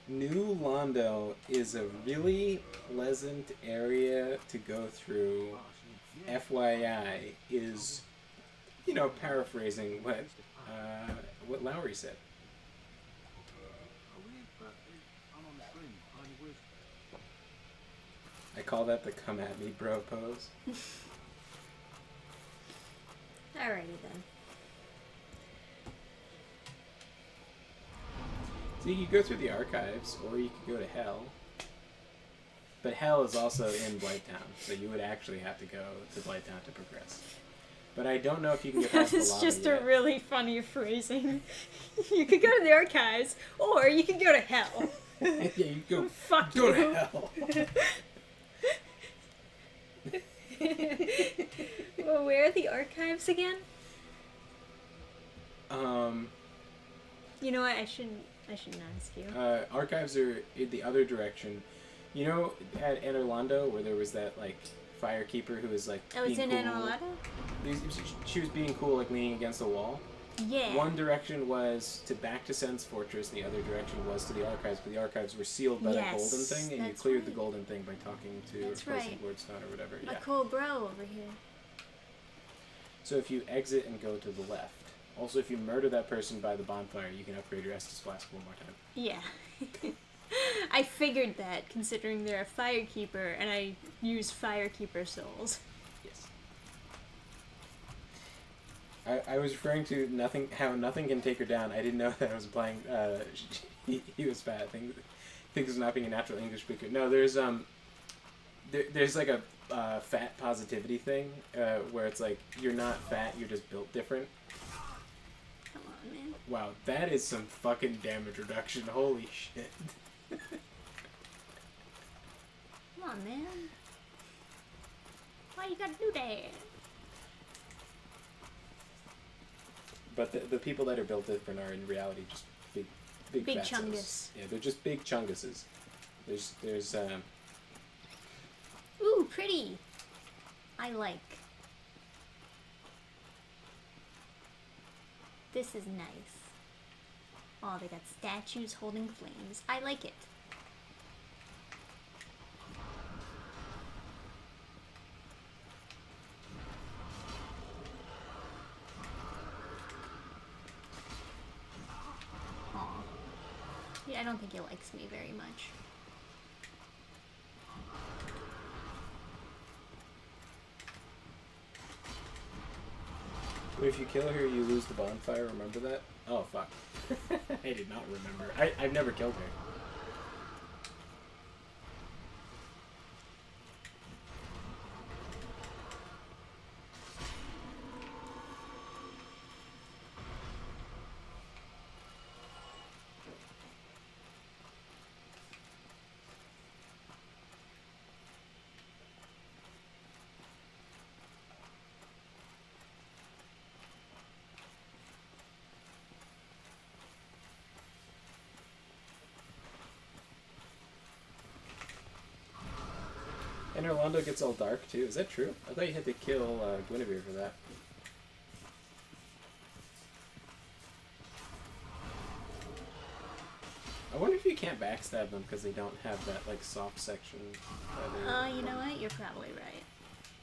New Londo is a really pleasant area to go through. FYI is, paraphrasing what Lowry said. I call that the come at me bro pose. Alrighty then. So you could go through the archives, or you could go to Hell. But Hell is also in Blighttown, so you would actually have to go to Blighttown to progress. But I don't know if you can get past the That lava is just yet. a really funny phrasing. You could go to the archives, or you could go to hell. Yeah, you go. Fuck Go you. to Hell. Well, where are the archives again? You know what? I shouldn't ask you. Archives are in the other direction. You know, at Orlando, where there was that like firekeeper who was like. Oh, it's in being cool. Orlando? She was being cool, like leaning against the wall. Yeah. One direction was back to Sen's Fortress, the other direction was to the archives, but the archives were sealed by that golden thing, and you that's cleared the right. golden thing by talking to That's President right. Lord Stone or whatever. A Yeah. cool bro over here. So if you exit and go to the left, also if you murder that person by the bonfire, you can upgrade your Estus Flask one more time. Yeah. I figured that, considering they're a firekeeper, and I use firekeeper souls. Yes. I was referring to how nothing can take her down. I didn't know that I was implying he was fat. I think he's not being a natural English speaker. No, there's there's like a fat positivity thing where it's like you're not fat, you're just built different. Come on, man. Wow, that is some fucking damage reduction. Holy shit. Come on, man. Why you gotta do that? But the people that are built different are in reality just big Big fatsos. chungus. Yeah, they're just big chunguses. There's Ooh, pretty. I like. This is nice. Oh, they got statues holding flames. I like it. I don't think he likes me very much. But if you kill her, you lose the bonfire. Remember that? Oh, fuck. I did not remember. I've never killed her. And Orlando gets all dark too. Is that true? I thought you had to kill Guinevere for that. I wonder if you can't backstab them because they don't have that like soft section. You know what? You're probably right.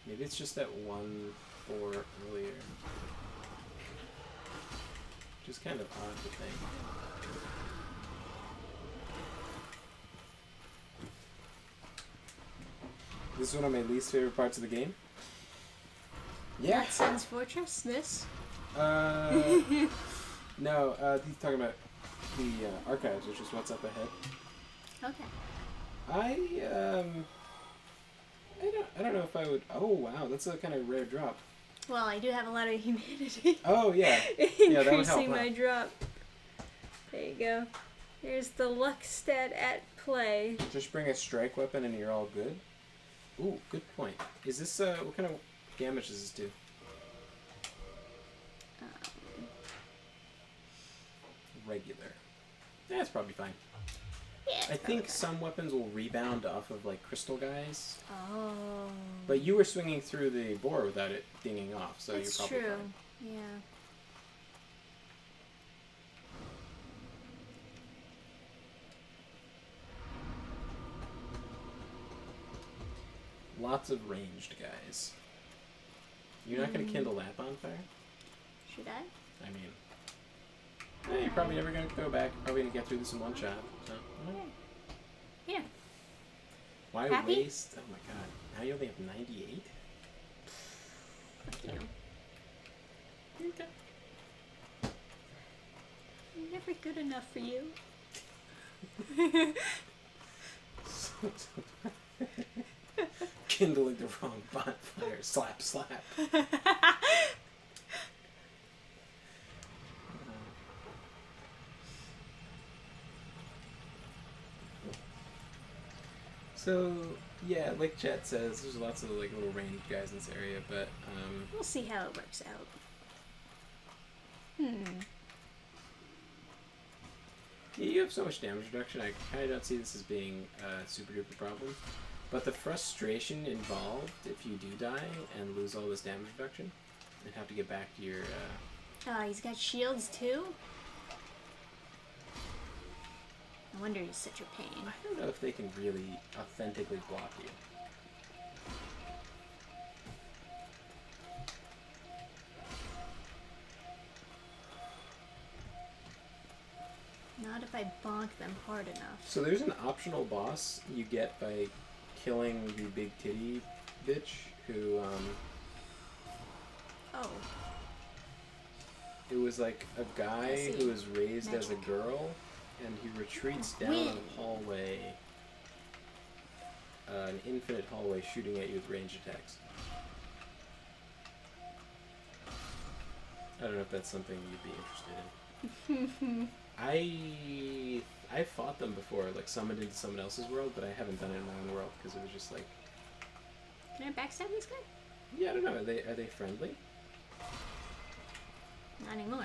Maybe it's just that one four earlier. Which is kind of odd to think. This is one of my least favorite parts of the game. Yeah. Not Sun's Fortress, this? No, he's talking about the archives, which is what's up ahead. Okay. I don't know if I would. Oh wow, that's a kind of rare drop. Well, I do have a lot of humanity. Oh yeah, yeah, that would help. Increasing my drop. There you go. Here's the luck stat at play. Just bring a strike weapon and you're all good. Ooh, good point. Is this what kind of damage does this do? Regular. Yeah, it's probably fine. Yeah, I think some weapons will rebound off of like crystal guys. Oh. But you were swinging through the boar without it dinging off, so That's you're probably true. fine. Yeah. Lots of ranged guys. You're not going to kindle that bonfire? Should I? I mean, you're probably never going to go back. You're probably going to get through this in one shot. So, Yeah. why Happy? waste? Oh my god. Now you only have 98? Fuck you. Okay. I'm never good enough for you. Kindling the wrong bonfire. Slap, slap. So, yeah, like Chet says, there's lots of like little ranged guys in this area, but We'll see how it works out. yeah, you have so much damage reduction, I kind of don't see this as being a super duper problem. But the frustration involved if you do die and lose all this damage reduction and have to get back to your... Oh, he's got shields too? No wonder he's such a pain. I don't know if they can really authentically block you. Not if I bonk them hard enough. So there's an optional boss you get by killing the big titty bitch who, Oh. it was like a I guy see. who was raised as a Magic. girl, and he retreats down Win. a hallway, an infinite hallway, shooting at you with ranged attacks. I don't know if that's something you'd be interested in. I've fought them before, like summoned into someone else's world, but I haven't done it in my own world because it was just like, Can I backstab this guy? yeah, I don't know. Are they friendly? Not anymore.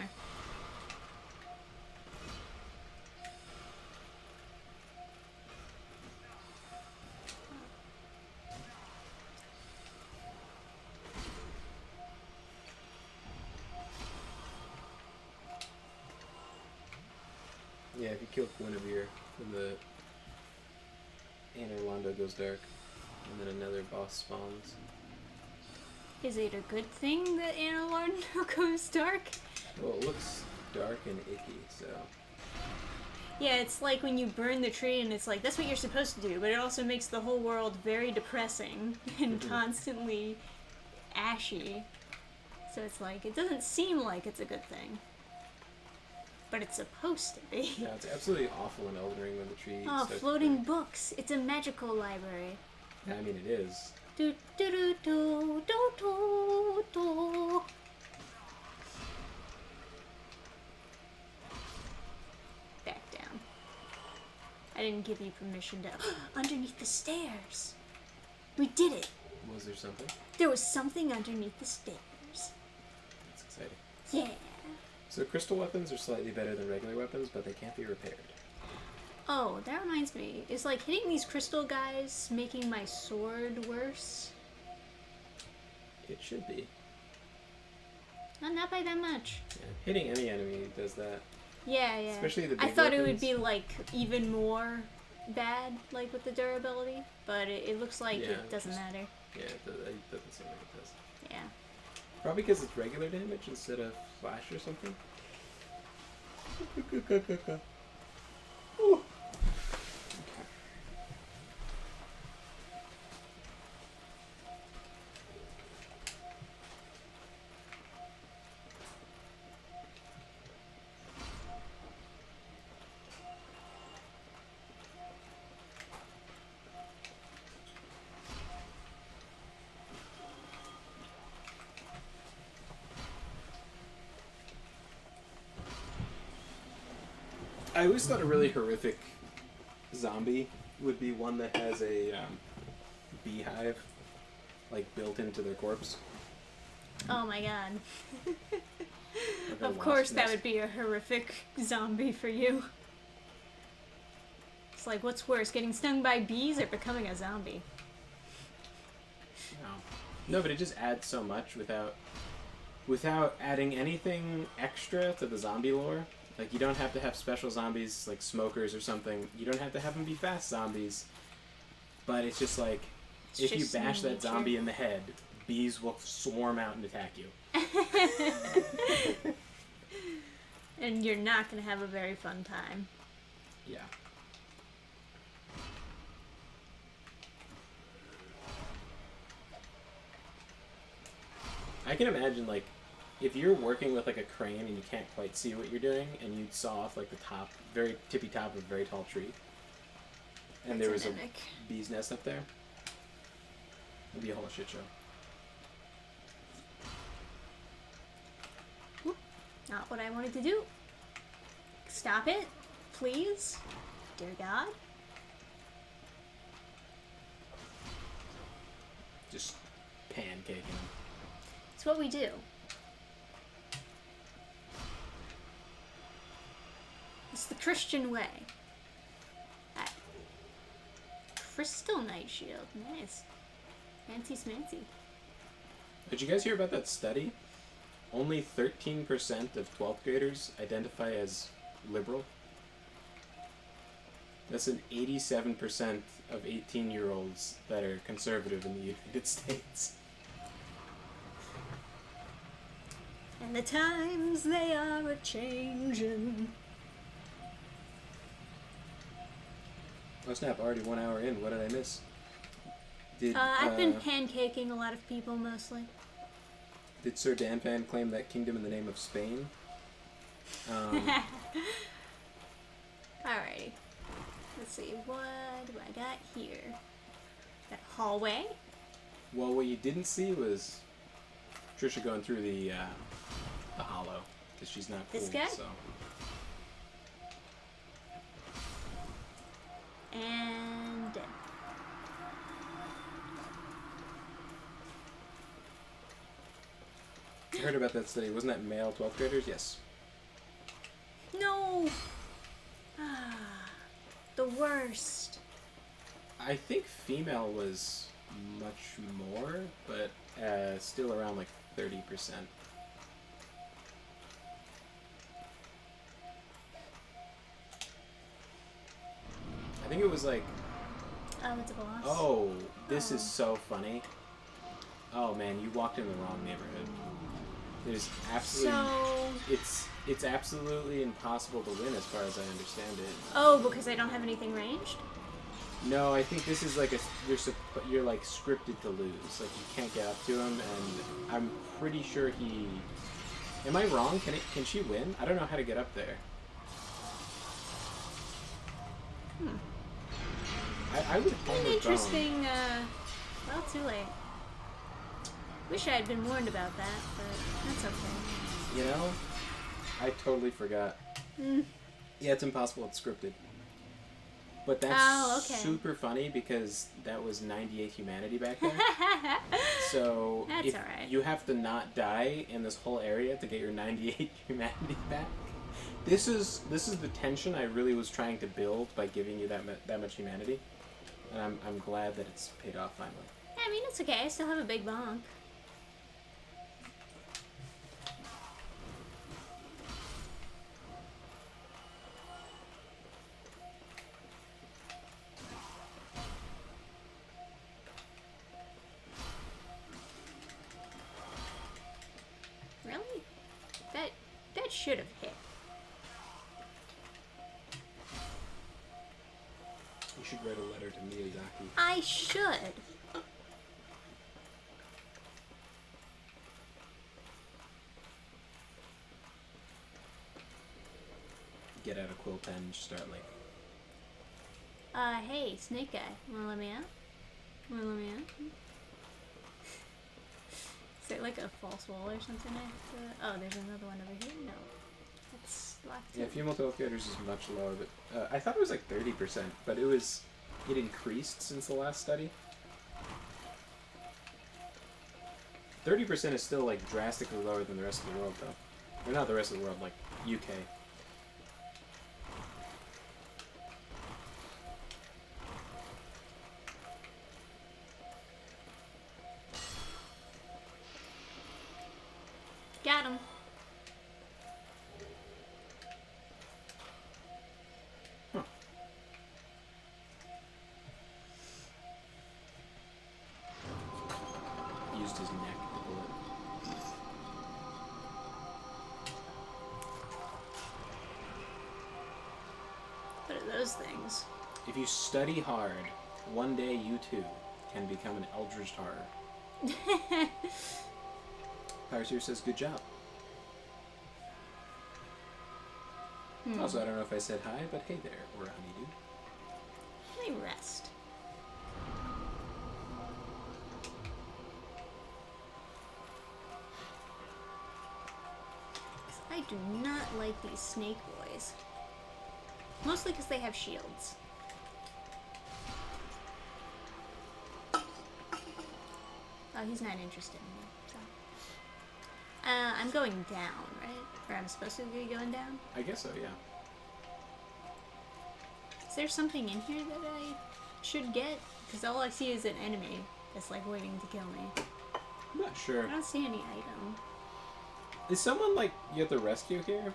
Yeah, if you kill Guinevere, then the Anne Orlando goes dark, and then another boss spawns. Is it a good thing that Anna Lorno goes dark? Well, it looks dark and icky, so Yeah, it's like when you burn the tree and it's like, that's what you're supposed to do, but it also makes the whole world very depressing and constantly ashy. So it's like, it doesn't seem like it's a good thing. But it's supposed to be. Yeah, it's absolutely awful in Elden Ring when the tree Oh, starts floating burning. books. It's a magical library. Yeah, I mean, it is. Do do do do do do do. Back down. I didn't give you permission to. Underneath the stairs. We did it. Was there something? There was something underneath the stairs. That's exciting. Yeah. So crystal weapons are slightly better than regular weapons, but they can't be repaired. Oh, that reminds me. Is like hitting these crystal guys making my sword worse? It should be. Not by that much. Yeah. Hitting any enemy does that. Yeah. Especially the I big thought it would weapons. be like even more bad, like with the durability, but it looks like Yeah, it doesn't just- matter. Yeah, it doesn't seem like it does. Yeah. Probably because it's regular damage instead of flash or something. Ooh. I always thought a really horrific zombie would be one that has a beehive, like, built into their corpse. Oh my god. Like a Of wasp course that nest. would be a horrific zombie for you. It's like, what's worse, getting stung by bees or becoming a zombie? No, but it just adds so much without adding anything extra to the zombie lore. Like, you don't have to have special zombies like smokers or something. You don't have to have them be fast zombies. But it's just like, It's if you just bash that nature. zombie in the head, bees will swarm out and attack you. And you're not gonna have a very fun time. Yeah. I can imagine, like, if you're working with, like, a crane and you can't quite see what you're doing, and you saw off, like, the top, very tippy top of a very tall tree, and there was That's a a mimic. bee's nest up there, it'd be a whole shit show. Not what I wanted to do. Stop it, please. Dear God. Just pancaking them. It's what we do. It's the Christian way. That crystal night shield. Nice. Fancy smancy. Did you guys hear about that study? Only 13% of 12th graders identify as liberal. That's an 87% of 18-year-olds that are conservative in the United States. And the times they are a-changin'. Oh snap, already 1 hour in. What did I miss? Did, I've been pancaking a lot of people mostly. Did Sir Dannphan claim that kingdom in the name of Spain? Alrighty. Let's see, what do I got here? That hallway? Well, what you didn't see was Trisha going through the hollow, because she's not cool, This guy? so... And dead. I heard about that study. Wasn't that male 12th graders? Yes. No! Ah, the worst. I think female was much more, but still around like 30%. I think it was like, Oh, it's a boss. oh, this is Oh. so funny. Oh man, you walked in the wrong neighborhood. It is absolutely. So... It's absolutely impossible to win, as far as I understand it. Oh, because I don't have anything ranged? No, I think this is like you're like scripted to lose. Like you can't get up to him, and I'm pretty sure he. Am I wrong? Can she win? I don't know how to get up there. I would An homeward interesting, well, too late. Wish I had been warned about that, but that's okay. You know, I totally forgot. Yeah, it's impossible. It's scripted. But that's super funny because that was 98 humanity back there. So That's if alright. you have to not die in this whole area to get your 98 humanity back. This is the tension I really was trying to build by giving you that much humanity, and I'm glad that it's paid off finally. Yeah, I mean, it's okay. I still have a big bonk. Really? That should have hit. You should write a letter to Miyazaki. I should. Get out a quill pen and just start like. Hey, Snake Guy. Wanna let me out? Wanna let me out? Is there like a false wall or something next to it? Oh, there's another one over here? No. That's locked. Yeah, female teleporters is much lower, but I thought it was like 30%, but it increased since the last study. 30% is still like drastically lower than the rest of the world, though. Or not the rest of the world, like UK. Got him. Huh. Used his neck to pull it. What are those things? If you study hard, one day you too can become an Eldritch Horror. Parasir says, good job. Also, I don't know if I said hi, but hey there, or honeydew. Let me rest. I do not like these snake boys. Mostly because they have shields. Oh, he's not interested in me. So. I'm going down, right? Or I'm supposed to be going down? I guess so, yeah. Is there something in here that I should get? Because all I see is an enemy that's like waiting to kill me. I'm not sure. I don't see any item. Is someone like you have to rescue here?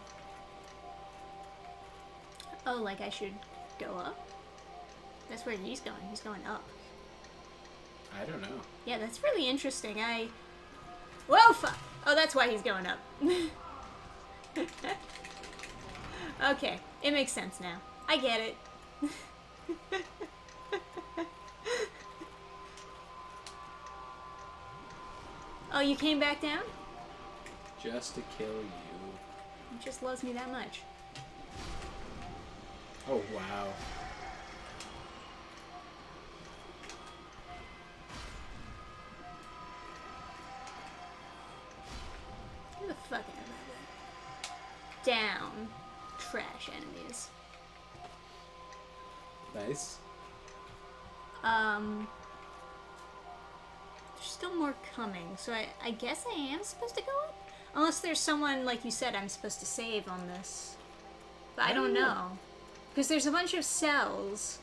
Oh, like I should go up? That's where he's going. He's going up. I don't know. Yeah, that's really interesting. Whoa, fuck! Oh, that's why he's going up. Okay, it makes sense now. I get it. Oh, you came back down? Just to kill you. He just loves me that much. Oh, wow. Get the fuck out of my way. Down. Trash enemies. Nice. There's still more coming, so I guess I am supposed to go up? Unless there's someone, like you said, I'm supposed to save on this. But I don't know. Because there's a bunch of cells.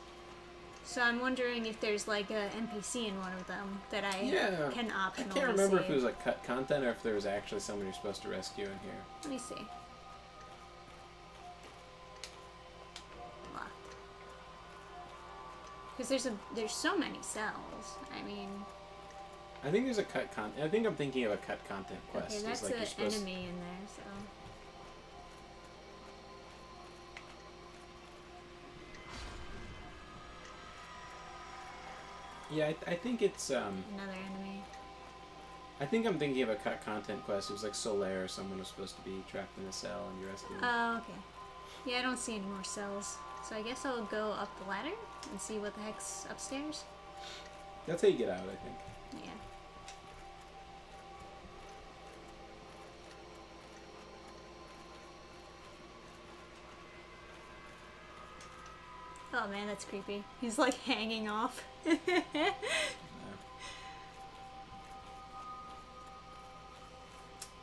So I'm wondering if there's like a NPC in one of them that I can optionally I can't remember save. if it was like cut content or if there was actually someone you're supposed to rescue in here. Let me see. Locked. Because there's so many cells. I mean, I think there's a I think I'm thinking of a cut content quest. Okay, It's that's like an you're supposed enemy in there, so. Yeah, I think it's Another enemy. I think I'm thinking of a cut content quest. It was like Solaire, someone was supposed to be trapped in a cell and you rescue him. Oh, okay. Yeah, I don't see any more cells. So I guess I'll go up the ladder and see what the heck's upstairs. That's how you get out, I think. Yeah. Oh man, that's creepy. He's like hanging off.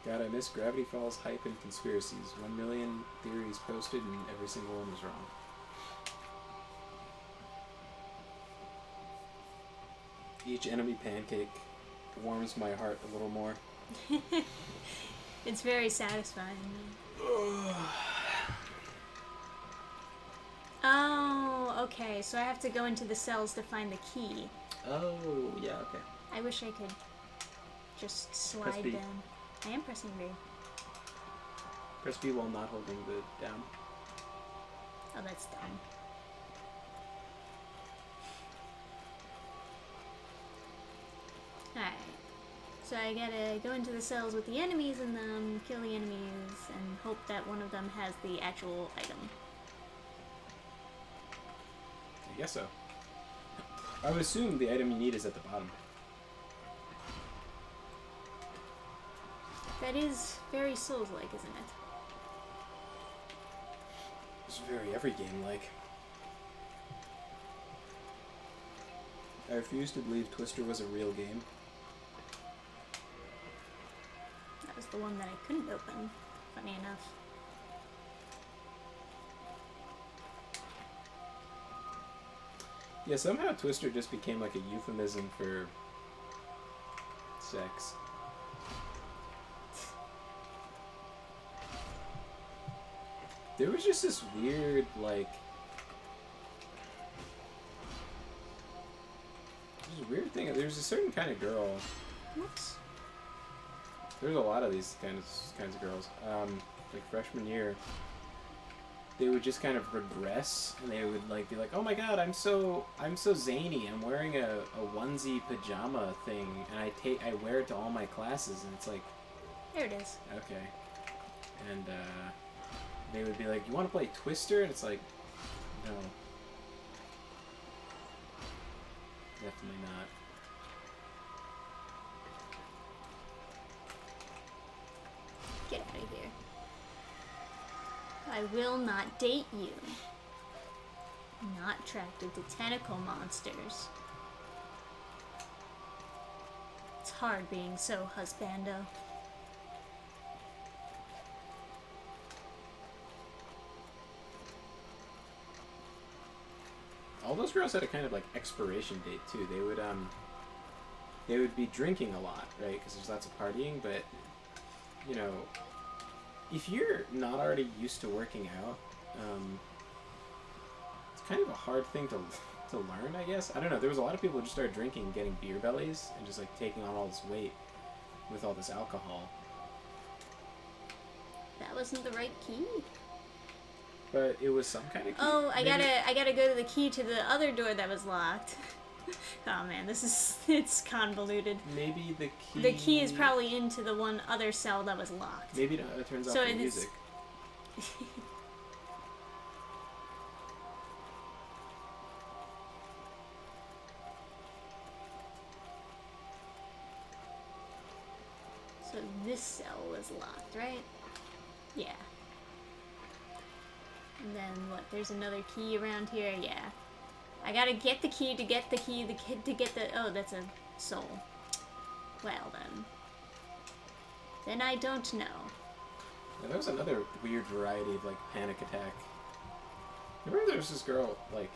God, I miss Gravity Falls hype and conspiracies. 1 million theories posted and every single one was wrong. Each enemy pancake warms my heart a little more. It's very satisfying. Oh, okay. So I have to go into the cells to find the key. Oh, yeah, okay. I wish I could just slide B. down. I am pressing B. Press B while not holding the down. Oh, that's dumb. Alright. So I gotta go into the cells with the enemies in them, kill the enemies, and hope that one of them has the actual item. I guess so. I would assume the item you need is at the bottom. That is very Souls-like, isn't it? It's very every game like. I refuse to believe Twister was a real game. That was the one that I couldn't open, funny enough. Yeah, somehow Twister just became like a euphemism for sex. There was just this weird, like... There's a weird thing. There's a certain kind of girl. Whoops. There's a lot of these kinds of girls. Like freshman year, they would just kind of regress, and they would like be like, "Oh my God, I'm so zany. I'm wearing a onesie pajama thing, and I wear it to all my classes." And it's like, There it is. okay. And they would be like, "You want to play Twister?" And it's like, no, definitely not. Get out of here. I will not date you. Not attracted to tentacle monsters. It's hard being so husbando. All those girls had a kind of like expiration date too. They would be drinking a lot, right? Because there's lots of partying. But you know, if you're not already used to working out, it's kind of a hard thing to learn, I guess. I don't know. There was a lot of people who just started drinking, and getting beer bellies, and just like taking on all this weight with all this alcohol. That wasn't the right key. But it was some kind of key. Oh, I Maybe- gotta go to the key to the other door that was locked. Oh man, it's convoluted. Maybe the key. The key is probably into the one other cell that was locked. Maybe it turns off So the it is- music. So this cell was locked, right? Yeah. And then what? There's another key around here. Yeah. I gotta get the key to get the key. The kid to get the. Oh, that's a soul. Well then. Then I don't know. Yeah, there was another weird variety of like panic attack. Remember there was this girl like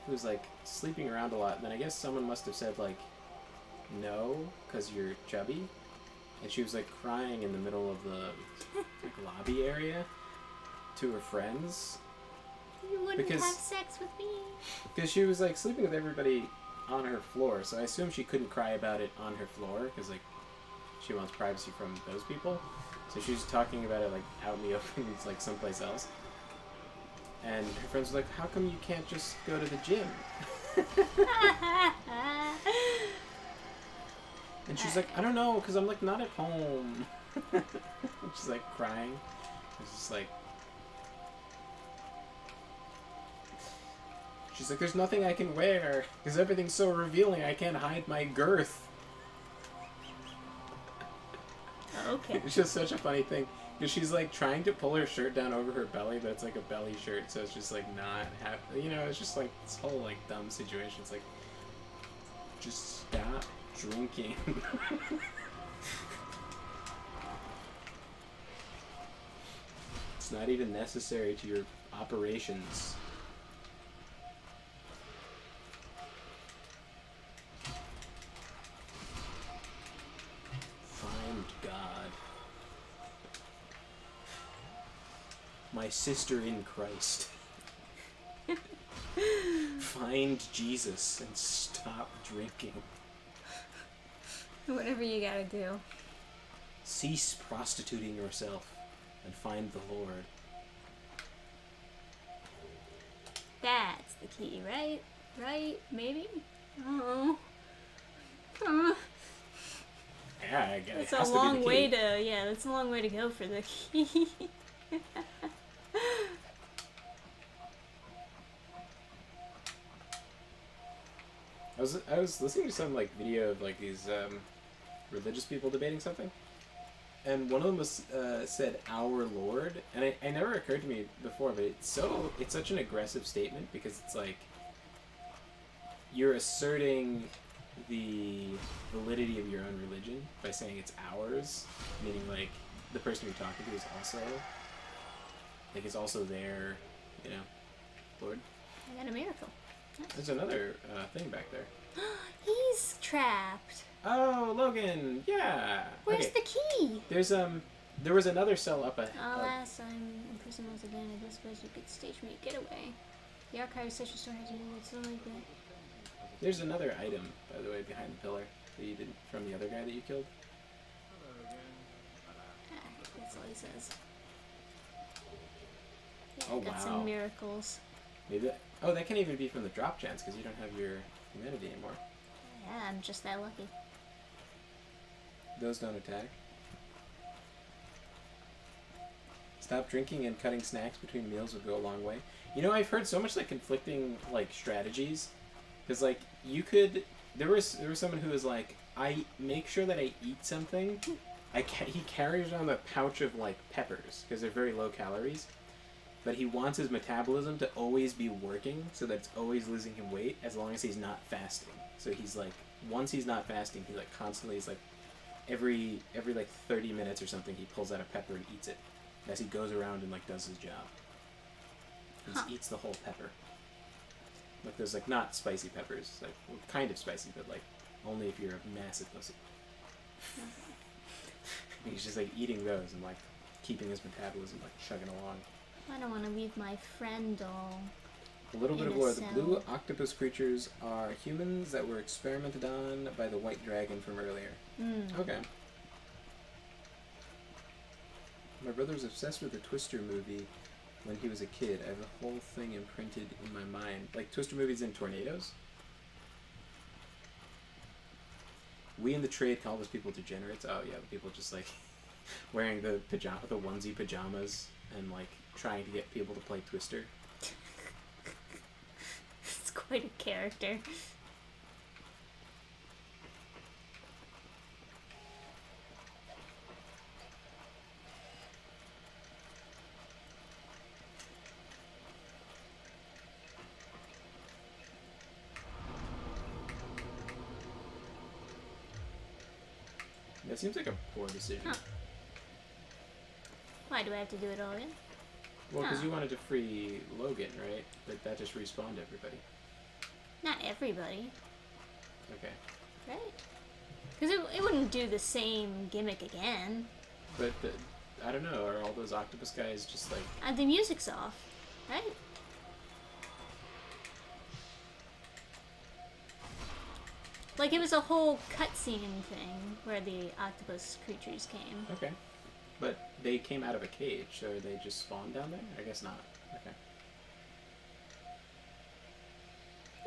who was like sleeping around a lot, and then I guess someone must have said like no because you're chubby, and she was like crying in the middle of the like, lobby area to her friends You wouldn't Because- have sex with me. because she was like sleeping with everybody on her floor, so I assume she couldn't cry about it on her floor because like she wants privacy from those people. So she's talking about it like out in the open, it's like someplace else. And her friends were like, "How come you can't just go to the gym?" And she's like, "I don't know, because I'm like not at home." And she's like crying. It's just like, she's like, "There's nothing I can wear because everything's so revealing. I can't hide my girth." Okay. It's just such a funny thing because she's like trying to pull her shirt down over her belly, but it's like a belly shirt, so it's just like not it's just like this whole like dumb situation. It's like, just stop drinking. It's not even necessary to your operations. Find God. My sister in Christ. Find Jesus and stop drinking. Whatever you gotta do. Cease prostituting yourself and find the Lord. That's the key, right? Right? Maybe? Oh. Yeah, I guess That's it has a to be long the key. way to, yeah, that's a long way to go for the key. I was listening to some like video of like these religious people debating something, and one of them was said "Our Lord," and it never occurred to me before, but it's such an aggressive statement because it's like you're asserting the validity of your own religion by saying it's ours, meaning like the person you're talking to is also their, Lord. I got a miracle. There's another thing back there. He's trapped. Oh, Logan! Yeah. Where's Okay. the key? There was another cell up ahead. Alas, I'm in prison once again. I don't suppose you could stage me a getaway. The archive social store has something like that. There's another item, by the way, behind the pillar that you didn't from the other guy that you killed. That's all he says. Yeah, Oh, I got wow. some miracles. Maybe that can't even be from the drop chance because you don't have your humanity anymore. Yeah, I'm just that lucky. Those don't attack. Stop drinking and cutting snacks between meals would go a long way. I've heard so much like conflicting like strategies, because like there was someone who was like, I make sure that I eat something. He carries around a pouch of like peppers because they're very low calories, but he wants his metabolism to always be working so that it's always losing him weight as long as he's not fasting. So he's like, once he's not fasting, he like constantly is like every like 30 minutes or something he pulls out a pepper and eats it as he goes around and like does his job. He just eats the whole pepper. Like there's like not spicy peppers, like kind of spicy, but like only if you're a massive pussy. He's just like eating those and like keeping his metabolism like chugging along. I don't want to leave my friend all. A little bit In of a lore. The cell. blue octopus creatures are humans that were experimented on by the white dragon from earlier. Okay. My brother was obsessed with the Twister movie when he was a kid. I have the whole thing imprinted in my mind. Like Twister movies in tornadoes. We in the trade call those people degenerates. Oh yeah, the people just like wearing the onesie pajamas and like trying to get people to play Twister. It's quite a character. That seems like a poor decision. Huh. Why do I have to do it all again? Well, because Huh. you wanted to free Logan, right? But that just respawned everybody. Not everybody, Okay. right? Because it wouldn't do the same gimmick again. But I don't know. Are all those octopus guys just like? The music's off, right? Like, it was a whole cutscene thing where the octopus creatures came. Okay. But they came out of a cage, so they just spawned down there? I guess not. Okay.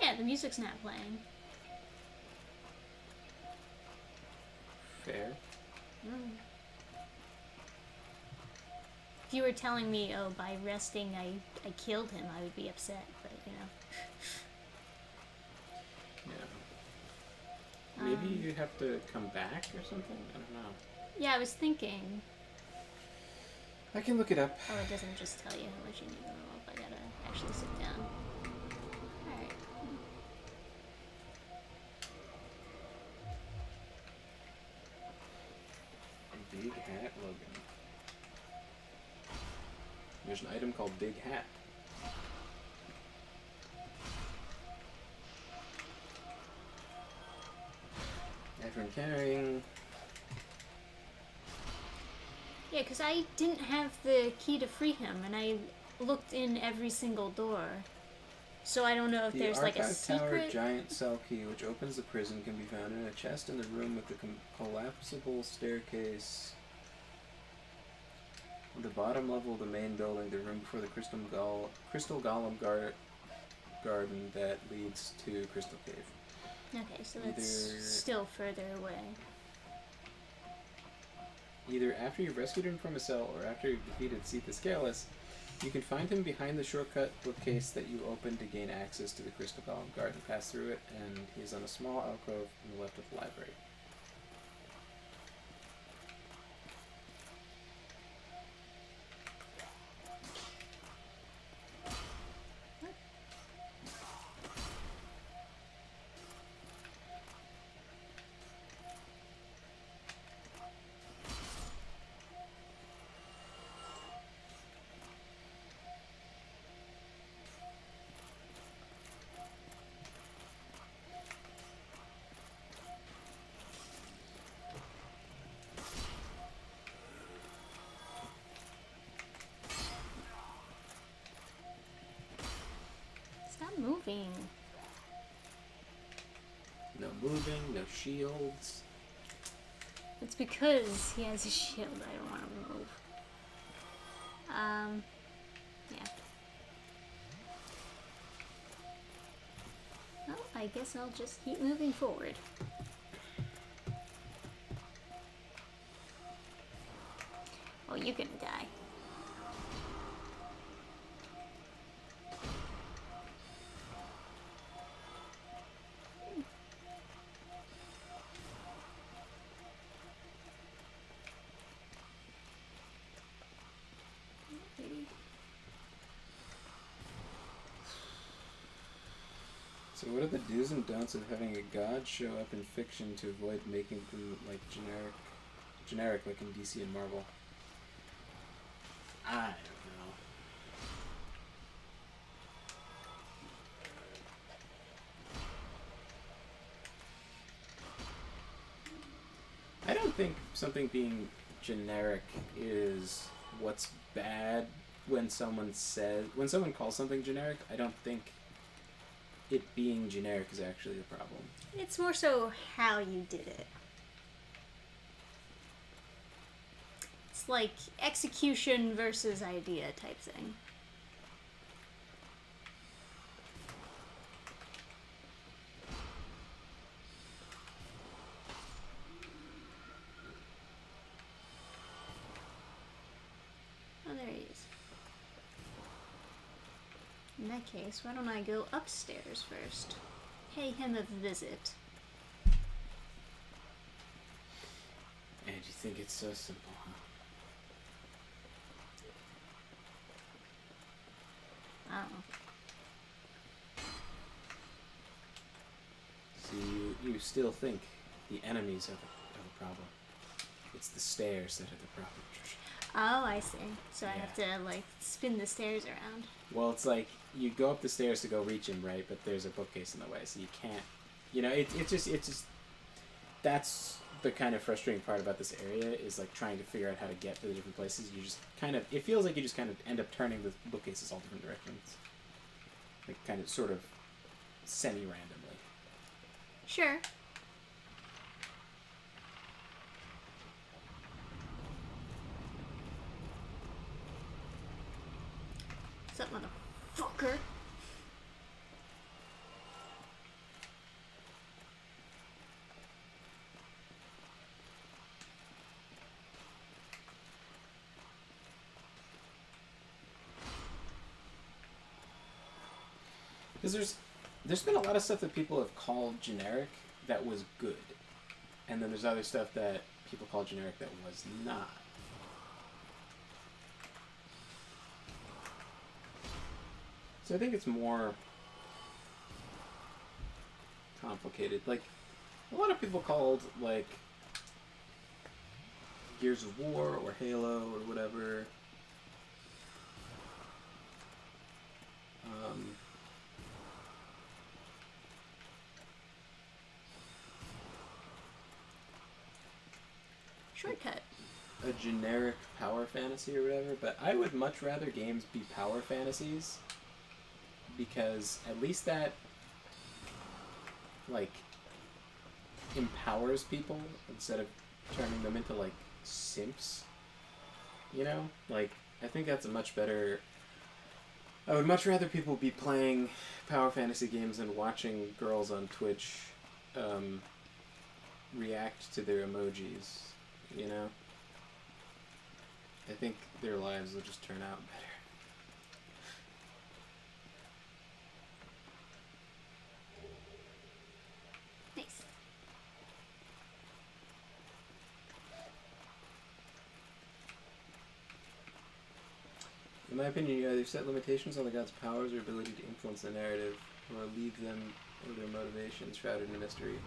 Yeah, the music's not playing. Fair. If you were telling me, oh, by resting I killed him, I would be upset, but, you know. Yeah. Maybe you have to come back or something? I don't know. Yeah, I was thinking. I can look it up. Oh, it doesn't just tell you how much you need to level up. I gotta actually sit down. Alright. Big Hat Logan. There's an item called Big Hat. After encountering... Yeah, because I didn't have the key to free him, and I looked in every single door. So I don't know if there's like a Archive Tower secret. giant cell key, which opens the prison, can be found in a chest in the room with the collapsible staircase. On the bottom level of the main building, the room before the Crystal Golem garden that leads to Crystal Cave. Okay, so that's still further away. Either after you've rescued him from a cell or after you've defeated Cephas Scalus, you can find him behind the shortcut bookcase that you opened to gain access to the Crystal Golem garden. Pass through it, and he's on a small alcove on the left of the library. Stop moving. No moving, no shields. It's because he has a shield. I don't want to move. Yeah. Well, I guess I'll just keep moving forward. Oh, you're gonna die. So what are the do's and don'ts of having a god show up in fiction to avoid making them like generic like in DC and Marvel? I don't know. I don't think something being generic is what's bad when someone calls something generic. I don't think it being generic is actually the problem. It's more so how you did it. It's like execution versus idea type thing. Oh, there he is. In that case, why don't I go upstairs first? Pay him a visit. And you think it's so simple, huh? I don't know. So you still think the enemies are the problem. It's the stairs that are the problem, Trisha. Oh, I see. So I Yeah. have to, like, spin the stairs around. Well, it's like you go up the stairs to go reach him, right? But there's a bookcase in the way, so you can't. You know, it's just that's the kind of frustrating part about this area is like trying to figure out how to get to the different places. You just kind of it feels like you just kind of end up turning the bookcases all different directions, like kind of sort of semi-randomly. Sure. Fucker. Because there's been a lot of stuff that people have called generic that was good, and then there's other stuff that people call generic that was not. So I think it's more complicated. Like, a lot of people called, like, Gears of War or Halo or whatever. Shortcut. A generic power fantasy or whatever, but I would much rather games be power fantasies, because at least that, like, empowers people instead of turning them into, like, simps, you know? Like, I think that's a much better... I would much rather people be playing power fantasy games than watching girls on Twitch react to their emojis, you know? I think their lives will just turn out better. Nice. In my opinion, you either set limitations on the gods' powers or ability to influence the narrative, or leave them or their motivations shrouded in mystery,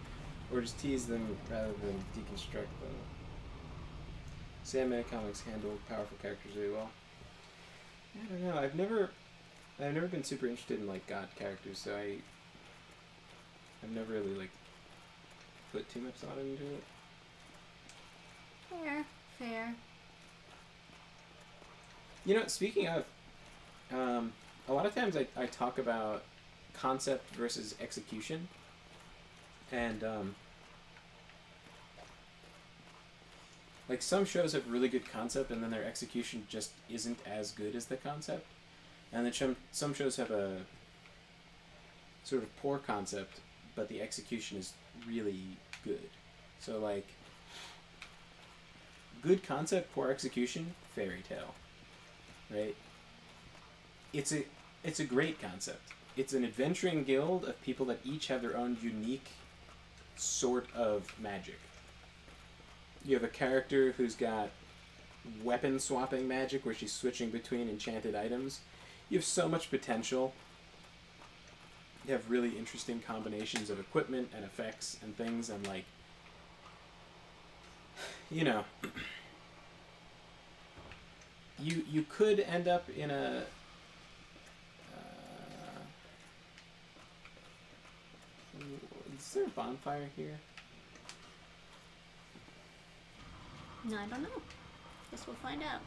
or just tease them rather than deconstruct them. Sandman comics handle powerful characters really well. I don't know. I've never been super interested in, like, god characters, so I've never really, like, put too much thought into it. Fair. You know, speaking of, a lot of times I talk about concept versus execution, and like, some shows have really good concept and then their execution just isn't as good as the concept, and then some shows have a sort of poor concept but the execution is really good. So, like, good concept, poor execution, fairy tale, right? It's a great concept. It's an adventuring guild of people that each have their own unique sort of magic. You have a character who's got weapon swapping magic where she's switching between enchanted items. You have so much potential. You have really interesting combinations of equipment and effects and things, and, like, you know, you could end up in a is there a bonfire here? No, I don't know. Guess we'll find out.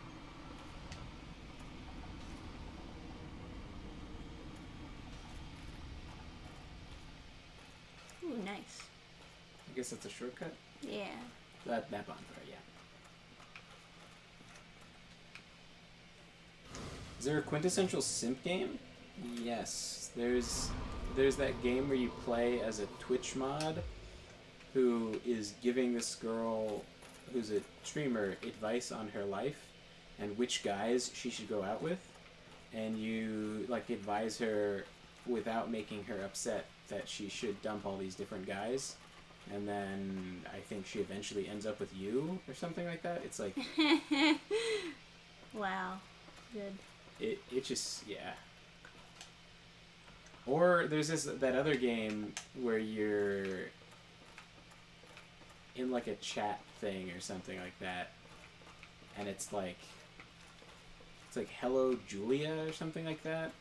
Ooh, nice. I guess that's a shortcut. Yeah. That bonfire, yeah. Is there a quintessential simp game? Yes. There's that game where you play as a Twitch mod who is giving this girl who's a streamer advice on her life and which guys she should go out with, and you, like, advise her without making her upset that she should dump all these different guys, and then I think she eventually ends up with you or something like that. It's like Wow. Good. it just, yeah. Or there's that other game where you're in, like, a chat thing or something like that, and it's like Hello Julia or something like that.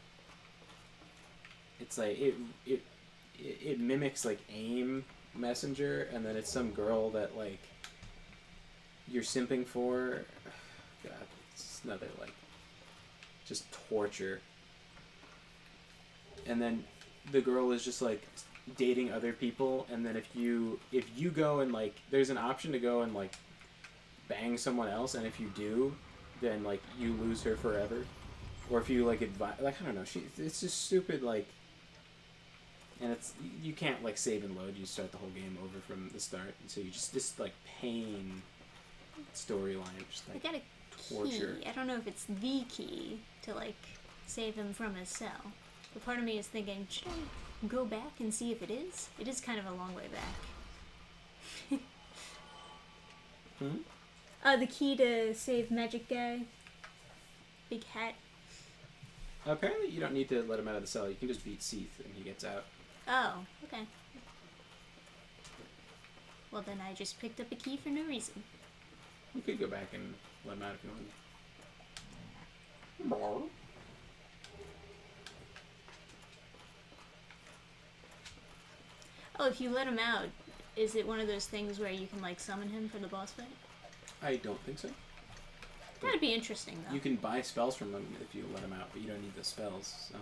It's like it mimics, like, AIM Messenger, and then it's some girl that, like, you're simping for. God, it's another, like, just torture. And then the girl is just, like, dating other people, and then if you go and, like, there's an option to go and, like, bang someone else, and if you do, then, like, you lose her forever. Or if you like advise, like I don't know, it's just stupid like, and it's you can't like save and load. You start the whole game over from the start, and so you just this like pain storyline, just I like got a torture. key. I don't know if it's the key to like save him from his cell. But part of me is thinking, should I go back and see if it is? It is kind of a long way back. The key to save Magic Guy. Big hat. Apparently, you don't need to let him out of the cell. You can just beat Seath, and he gets out. Oh, okay. Well, then I just picked up a key for no reason. You could go back and let him out if you want. Oh, if you let him out, is it one of those things where you can like summon him for the boss fight? I don't think so. That'd be interesting, though. You can buy spells from him if you let him out, but you don't need the spells, so...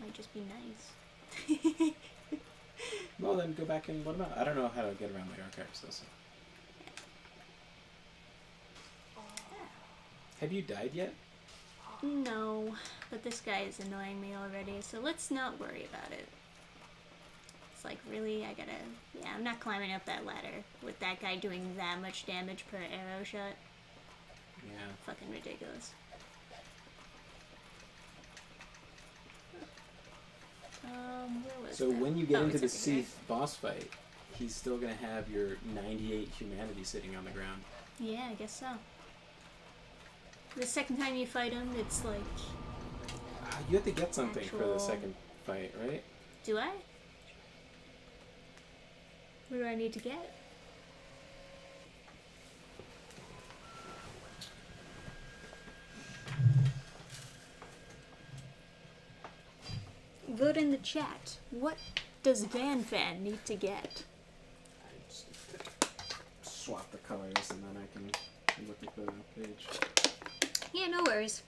Might just be nice. Well, then go back and let him out. I don't know how to get around the archives, though, so... Have you died yet? No, but this guy is annoying me already, so let's not worry about it. It's like, really? I gotta... Yeah, I'm not climbing up that ladder with that guy doing that much damage per arrow shot. Yeah. Fucking ridiculous. Where was So that? when you get into the it's over here. Seath boss fight, he's still gonna have your 98 humanity sitting on the ground. Yeah, I guess so. The second time you fight him, it's like... You have to get something for the Actual- second fight, right? Do I? What do I need to get? Vote in the chat. What does Dannphan need to get? I just swap the colors and then I can look at the page. Yeah, no worries.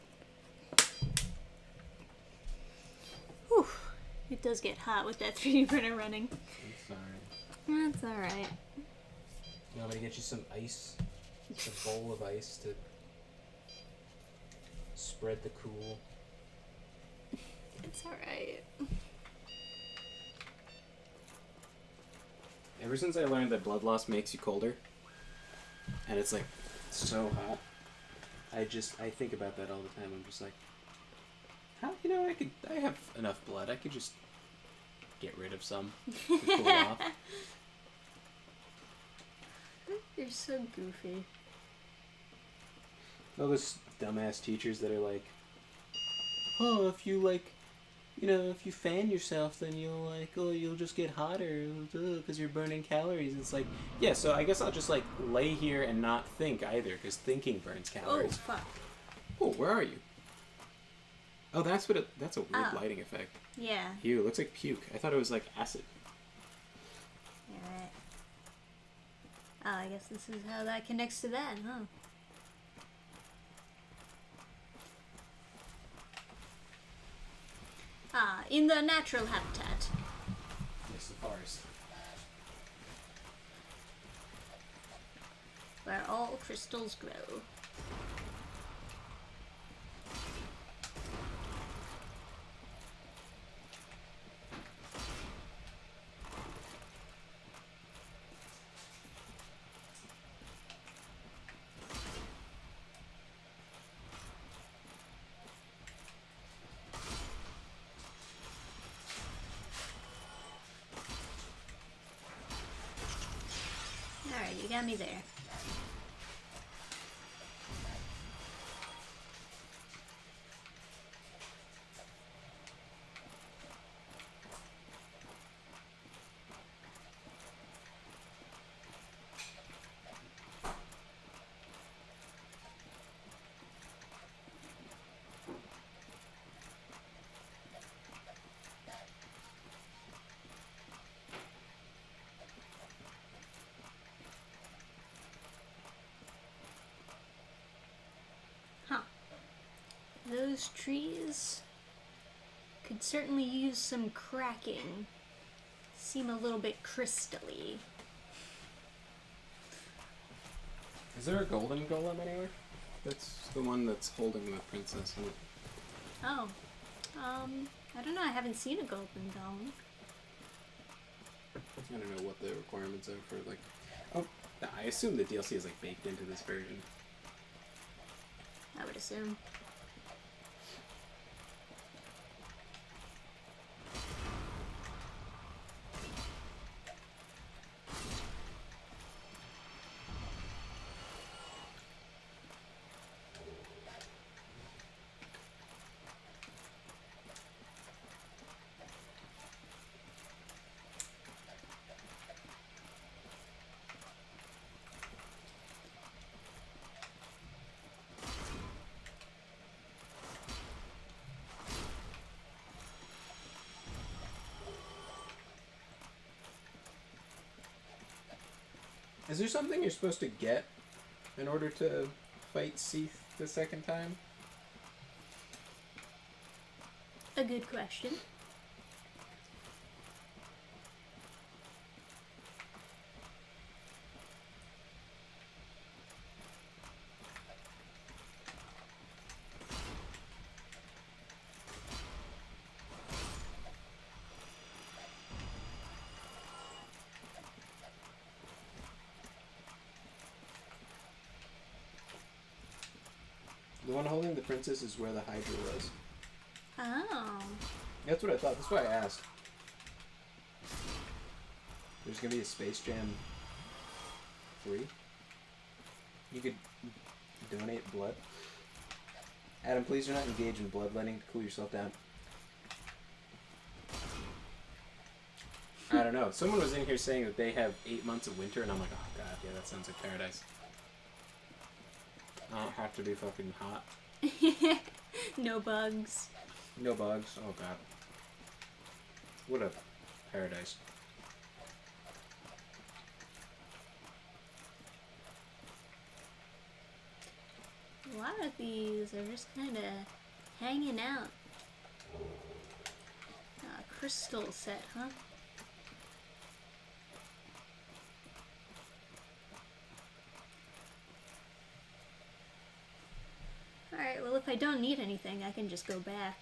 Whew. It does get hot with that 3D printer running. I'm sorry. That's alright. You want me to get you some ice? Just a bowl of ice to spread the cool. It's alright. Ever since I learned that blood loss makes you colder, and it's like so hot, I think about that all the time. I'm just like, how, I have enough blood. I could just get rid of some to cool off. You're so goofy. All those dumbass teachers that are like, oh, if you like, if you fan yourself, then you'll just get hotter because you're burning calories. It's like, yeah, so I guess I'll just like lay here and not think either because thinking burns Oh, calories. fuck. Oh, where are you? Oh, that's a weird Oh. lighting effect. Yeah. Ew, it looks like puke. I thought it was like acid. Alright. Oh, I guess this is how that connects to that, huh? Ah, in the natural habitat. Yes, the forest. Where all crystals grow. Alright, you got me there. Huh. Those trees could certainly use some cracking. Seem a little bit crystally. Is there a golden golem anywhere? That's the one that's holding the princess in it. Oh. I don't know. I haven't seen a golden dome. I don't know what the requirements are for, like... Oh, I assume the DLC is, like, baked into this version. I would assume. Is there something you're supposed to get in order to fight Seath the second time? A good question. The one holding the princess is where the Hydra was. Oh. That's what I thought. That's why I asked. There's gonna be a Space Jam 3. You could donate blood. Adam, please do not engage in bloodletting to cool yourself down. I don't know. Someone was in here saying that they have 8 months of winter, and I'm like, oh god, yeah, that sounds like paradise. I don't have to be fucking hot. No bugs. No bugs. Oh god. What a paradise. A lot of these are just kind of hanging out. Crystal set, huh? Alright, well if I don't need anything, I can just go back.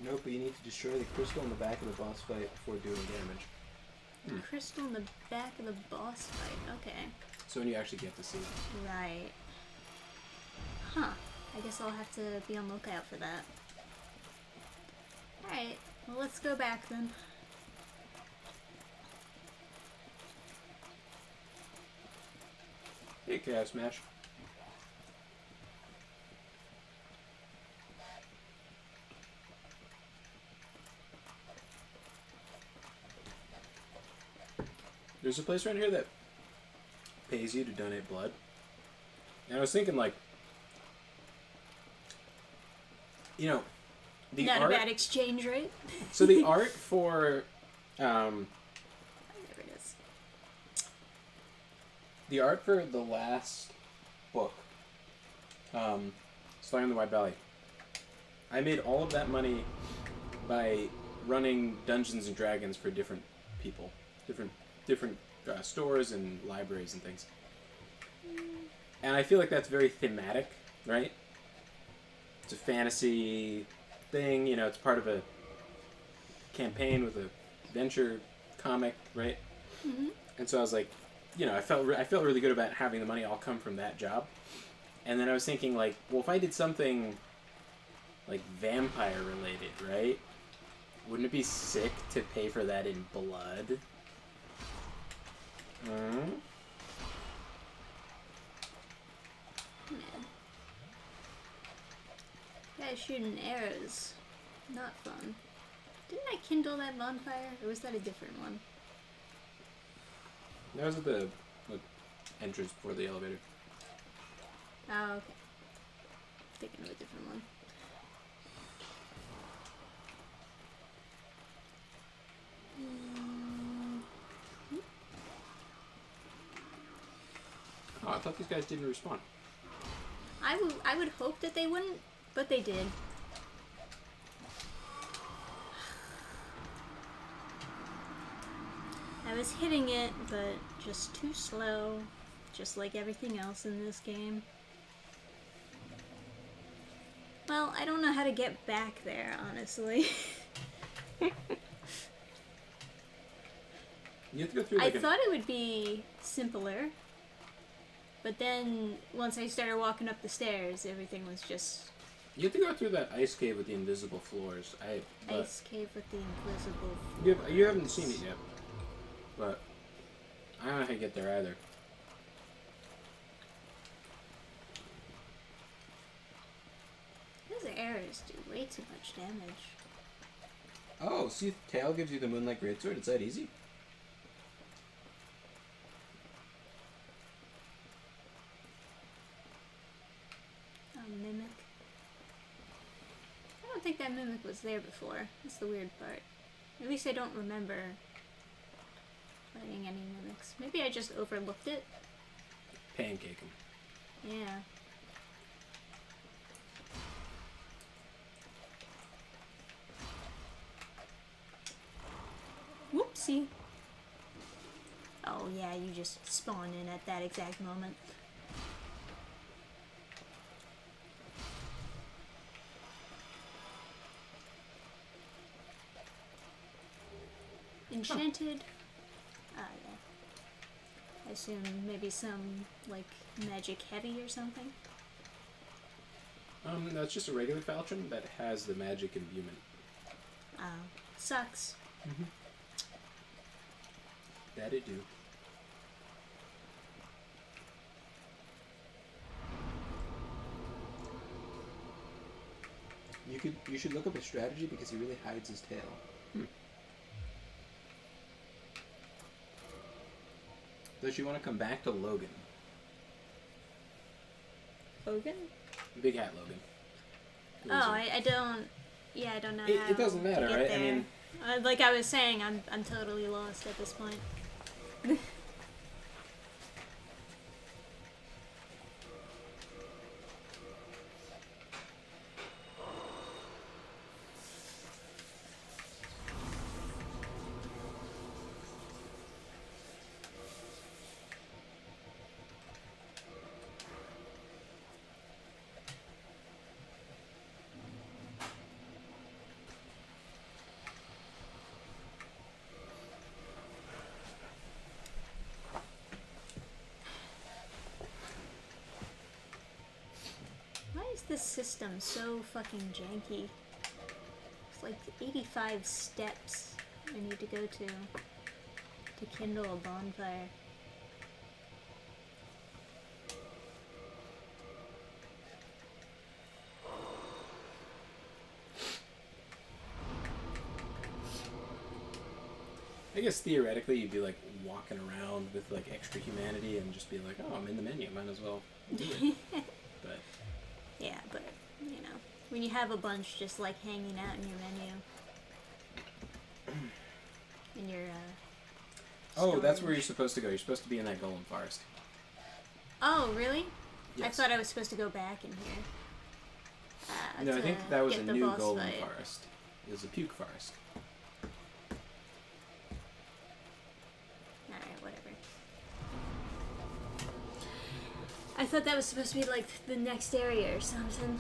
Nope, but you need to destroy the crystal in the back of the boss fight before doing damage. The crystal in the back of the boss fight, okay. So when you actually get to see it. Right. Huh. I guess I'll have to be on lookout for that. Alright, well let's go back then. Hey, Chaos Smash. There's a place around here that pays you to donate blood. And I was thinking, like, you know, the Not art... a bad exchange rate. So the art for... There it is. The art for the last book, Starting in the White Valley, I made all of that money by running Dungeons and Dragons for different people, different stores and libraries and things. And I feel like that's very thematic, right? It's a fantasy thing, you know, it's part of a campaign with a adventure comic, right? Mm-hmm. And so I was like, you know, I felt really good about having the money all come from that job. And then I was thinking, like, well, if I did something like vampire related, right? Wouldn't it be sick to pay for that in blood? Man. Guys shooting arrows. Not fun. Didn't I kindle that bonfire? Or was that a different one? That was at the entrance before the elevator. Oh, okay. Thinking of a different one. Oh, I thought these guys didn't respawn. I would hope that they wouldn't, but they did. I was hitting it, but just too slow, just like everything else in this game. Well, I don't know how to get back there, honestly. You have to go through I like thought it would be simpler, but then once I started walking up the stairs, everything was just you have to go through that ice cave with the invisible floors. ice cave with the invisible. You haven't seen it yet, but I don't know how to get there either. Those arrows do way too much damage. Oh, see, Tail gives you the Moonlight Greatsword. It's that easy. Mimic. I don't think that mimic was there before. That's the weird part. At least I don't remember fighting any mimics. Maybe I just overlooked it. Pancake him. Yeah. Whoopsie. Oh yeah, you just spawn in at that exact moment. Enchanted. Ah, yeah. I assume maybe some, like, magic heavy or something. That's just a regular falchion that has the magic imbuement. Oh, sucks. That it do. You should look up his strategy because he really hides his tail. Does you want to come back to Logan? Logan? Big Hat Logan. Oh, I don't. Yeah, I don't know. It doesn't matter, to get right? there. I mean, like I was saying, I'm totally lost at this point. Why is this system so fucking janky? It's like 85 steps I need to go to kindle a bonfire. I guess theoretically you'd be like walking around with like extra humanity and just be like, oh, I'm in the menu, might as well do it. But Yeah, but, you know, when you have a bunch just like hanging out in your menu. In your, oh, that's where storage. you're supposed to go. You're supposed to be in that golem forest. Oh, really? I Yes. thought I was supposed to go back in here. No, I to think that was a get the new boss golem fight. forest. It was a puke forest. Alright, whatever. I thought that was supposed to be like the next area or something.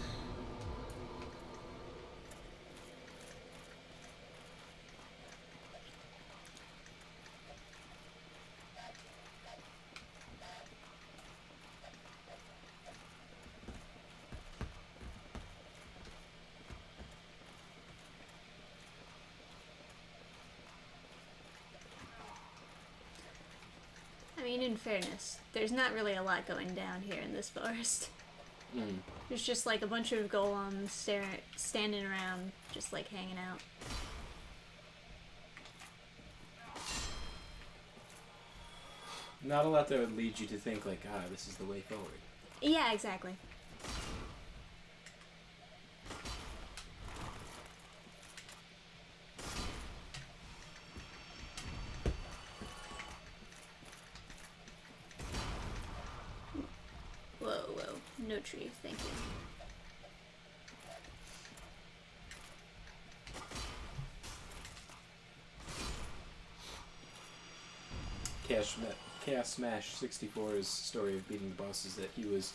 I mean, in fairness, there's not really a lot going down here in this forest. There's just like a bunch of golems standing around, just like hanging out. Not a lot that would lead you to think like, ah, this is the way forward. Yeah, exactly. Whoa, whoa. No tree, thank you. Chaos Smash 64's story of beating the boss is that he was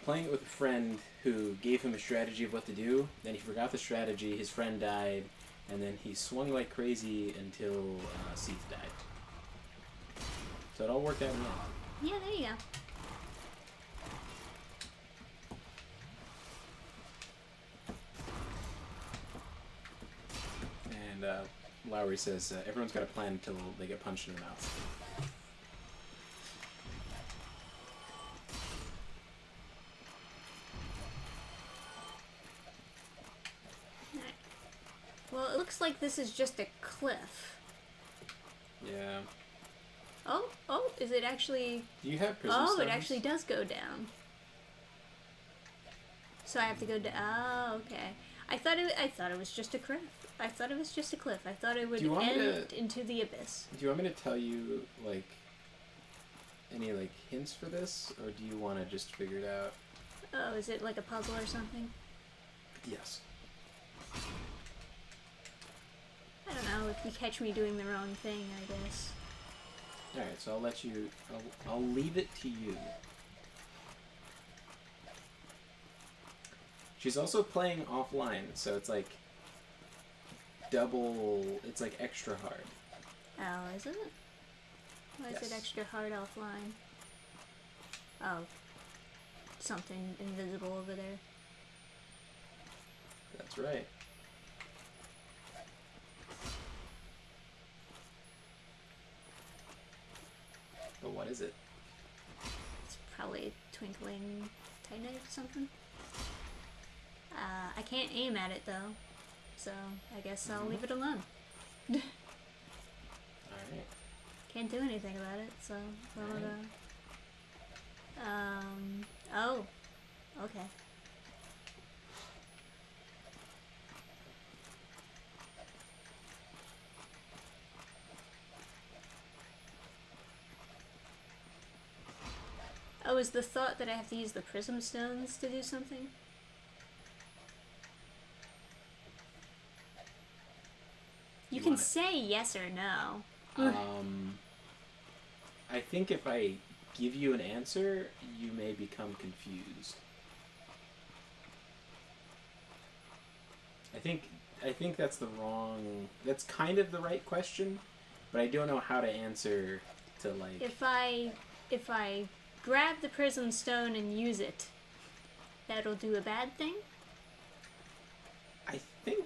playing it with a friend who gave him a strategy of what to do. Then he forgot the strategy, his friend died, and then he swung like crazy until Seath died. So it all worked out in the end. Yeah, there you go. And Lowry says everyone's got a plan until they get punched in the mouth. Well, it looks like this is just a cliff. Yeah. Oh, is it actually... Do you have prism Oh, stones? it actually does go down. So I have to go down. Oh, okay. I thought it was just a cliff. I thought it was just a cliff. I thought it would Do you want me end to- into the abyss. Do you want me to tell you, like, any, like, hints for this? Or do you want to just figure it out? Oh, is it like a puzzle or something? Yes. I don't know. If you catch me doing the wrong thing, I guess. Alright, so I'll let you... I'll leave it to you. She's also playing offline, so it's like... double... It's like extra hard. Oh, is it? Why is it Yes. extra hard offline? Oh. Something invisible over there. That's right. But what is it? It's probably a twinkling titanite or something. I can't aim at it though, so I guess I'll leave it alone. Alright. Can't do anything about it, so Right. oh, okay. Oh, is the thought that I have to use the prism stones to do something? You can want it? say yes or no. I think if I give you an answer, you may become confused. I think that's the wrong... That's kind of the right question, but I don't know how to answer to, like... If I grab the prism stone and use it, that'll do a bad thing? I think...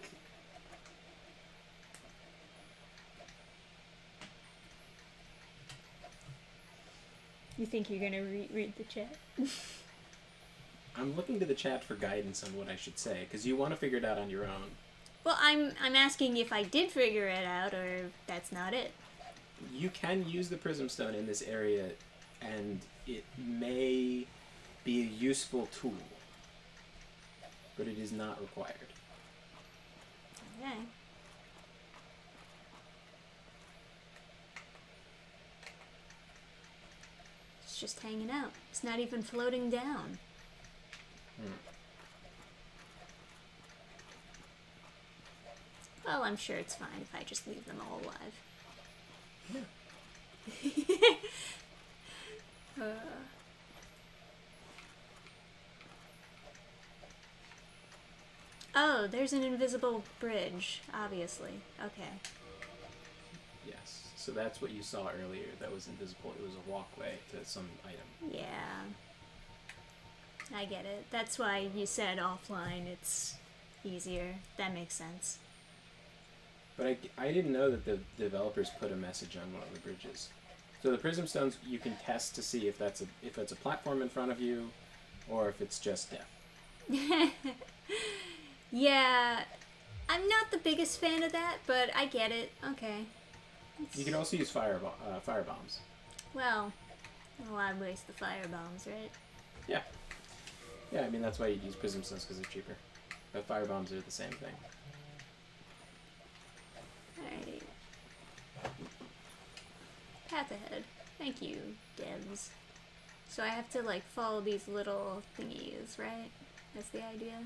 You think you're gonna read the chat? I'm looking to the chat for guidance on what I should say, because you want to figure it out on your own. Well, I'm asking if I did figure it out or if that's not it. You can use the prism stone in this area, and it may be a useful tool, but it is not required. Okay. It's just hanging out. It's not even floating down. Well, I'm sure it's fine if I just leave them all alive. Yeah. Oh, there's an invisible bridge, obviously. Okay. Yes. So that's what you saw earlier that was invisible. It was a walkway to some item. Yeah. I get it. That's why you said offline, it's easier. That makes sense. But I didn't know that the developers put a message on one of the bridges. So the prism stones you can test to see if that's a platform in front of you, or if it's just death. Yeah, I'm not the biggest fan of that, but I get it. Okay. You can also use fire bombs. Well, why waste the fire bombs, right? Yeah. Yeah, I mean that's why you'd use prism stones because they're cheaper. But fire bombs are the same thing. Alright. Path ahead. Thank you, devs. So I have to like follow these little thingies, right? That's the idea.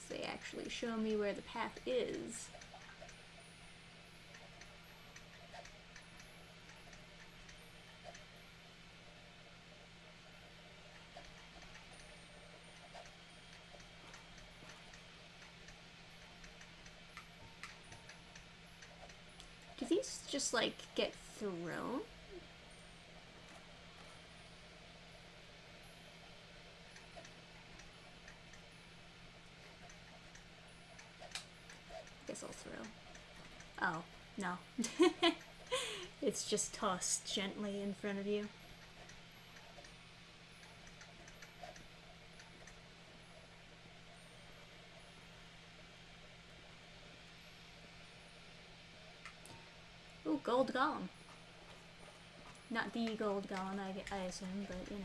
So they actually show me where the path is. just like get thrown? Guess I'll throw. Oh, no. It's just tossed gently in front of you. Ooh, gold golem. Not the gold golem, I assume, but you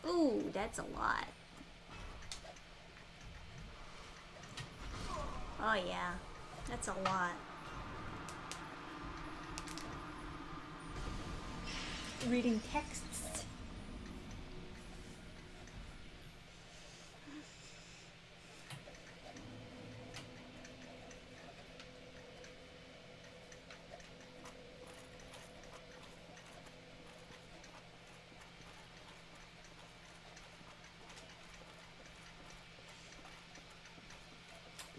know. Ooh, that's a lot. Oh yeah, that's a lot. Reading texts.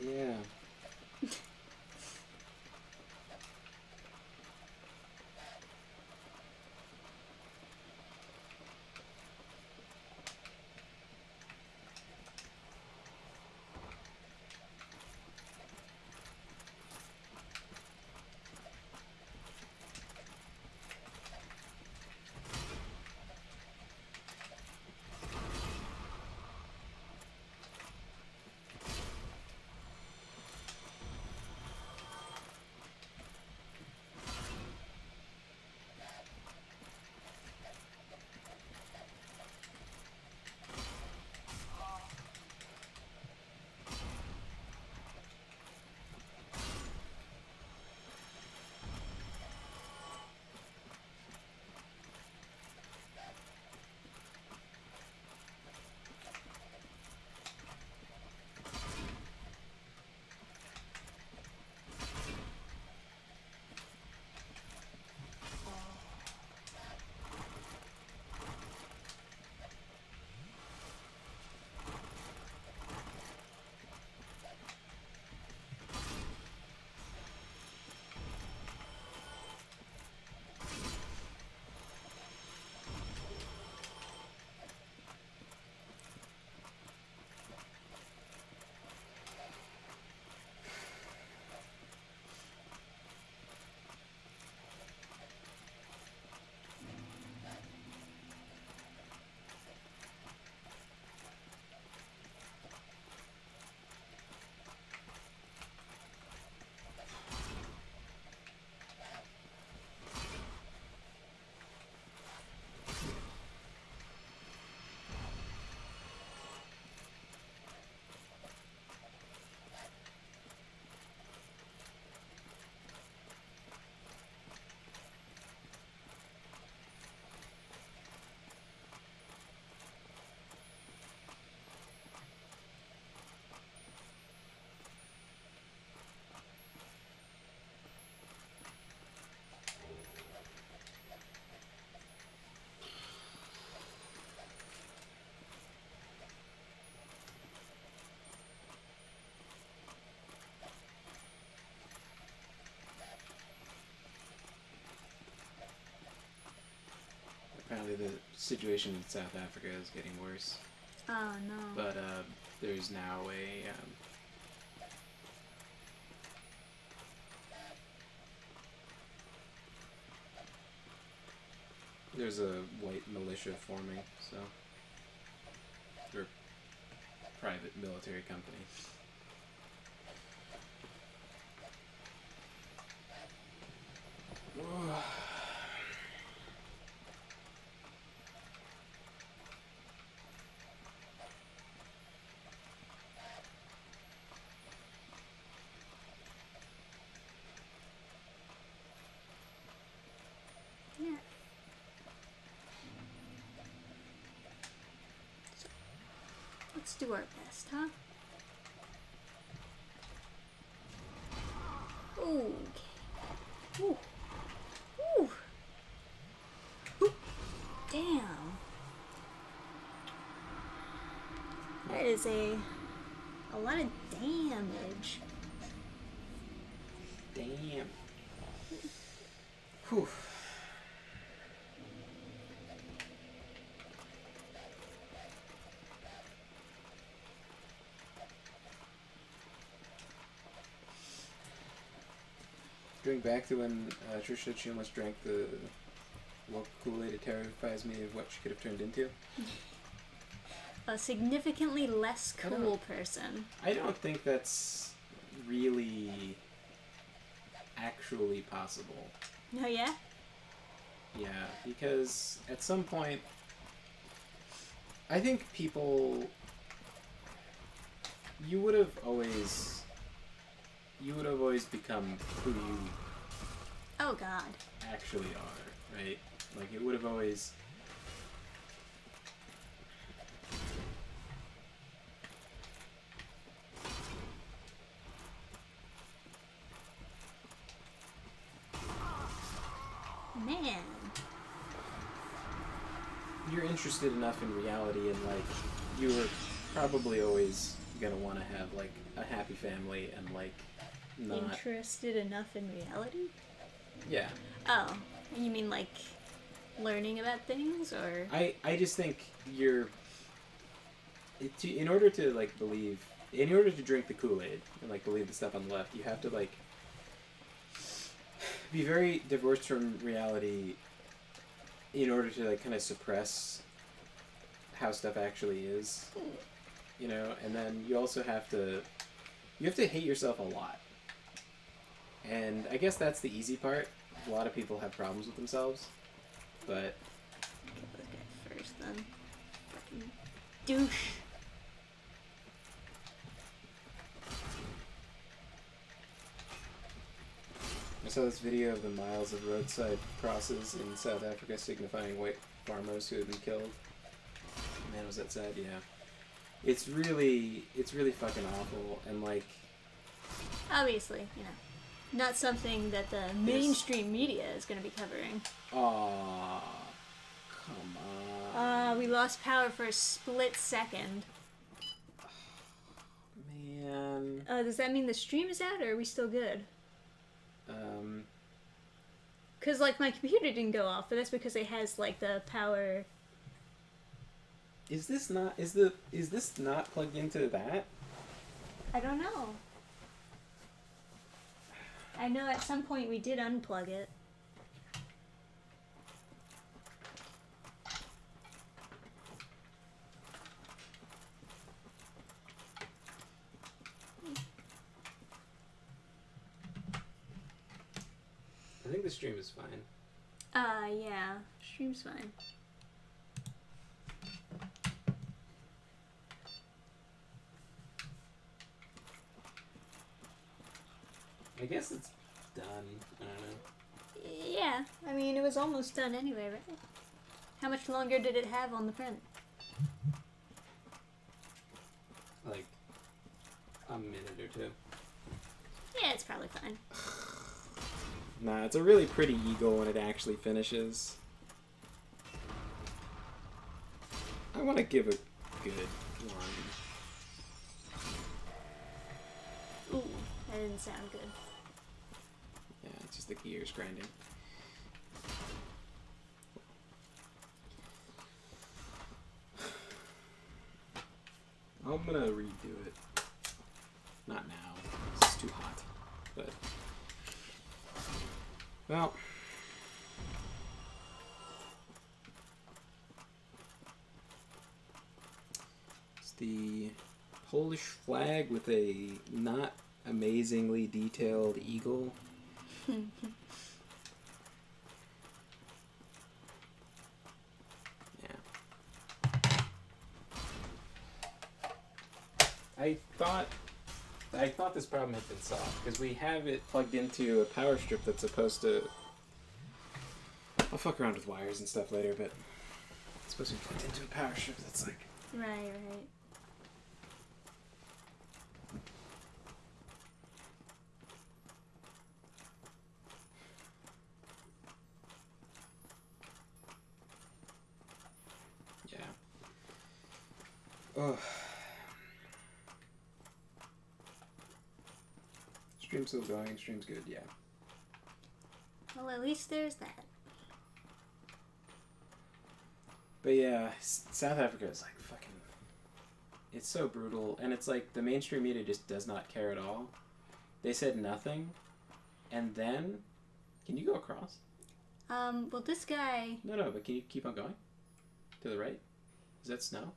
Yeah. Apparently the situation in South Africa is getting worse. Oh no. But there's now there's a white militia forming, so they're a private military company. Yeah. Let's do our best, huh? Okay. Ooh. Ooh. Ooh. Damn. That is a lot of damage. Damn. Whew. Going back to when Trish said she almost drank the Kool-Aid, it terrifies me of what she could have turned into. A significantly less I don't- cool person. I don't think that's really actually possible. Oh yeah? Yeah, because at some point, I think people, you would have always become who you Oh god. actually are, right? Like it would have always. Man. You're interested enough in reality, and like you were probably always gonna want to have like a happy family and like not. Interested enough in reality? Yeah. Oh. You mean like learning about things or I just think in order to like believe, in order to drink the Kool-Aid and like believe the stuff on the left, you have to like be very divorced from reality in order to like kind of suppress how stuff actually is, you know. And then you also have to hate yourself a lot, and I guess that's the easy part. A lot of people have problems with themselves, but kill this guy first then. Fucking douche. I saw this video of the miles of roadside crosses in South Africa signifying white farmers who had been killed. Man, was that sad? Yeah. It's really fucking awful, and like, Obviously, you know. Not something that the mainstream media is going to be covering. aw, come on. We lost power for a split second. Man. Does that mean the stream is out, or are we still good? Because, like, my computer didn't go off, but that's because it has, like, the power... Is this not plugged into that? I don't know. I know at some point we did unplug it. I think the stream is fine. Yeah. Stream's fine. I guess it's done. I don't know. Yeah. I mean, it was almost done anyway, right? How much longer did it have on the print? Like a minute or two. Yeah, it's probably fine. Nah, it's a really pretty eagle when it actually finishes. I want to give a good one. Ooh, that didn't sound good. Yeah, it's just the gears grinding. I'm gonna redo it. Not now. It's too hot. But well, it's the Polish flag with a not amazingly detailed eagle. I thought this problem had been solved because we have it plugged into a power strip that's supposed to. I'll fuck around with wires and stuff later, but it's supposed to be plugged into a power strip that's like. Right. Yeah. Oh. Stream's still going. Stream's good, yeah. Well, at least there's that. But yeah, South Africa is like fucking... It's so brutal. And it's like the mainstream media just does not care at all. They said nothing. And then... Can you go across? Well, this guy... No, but can you keep on going? To the right? Is that snow?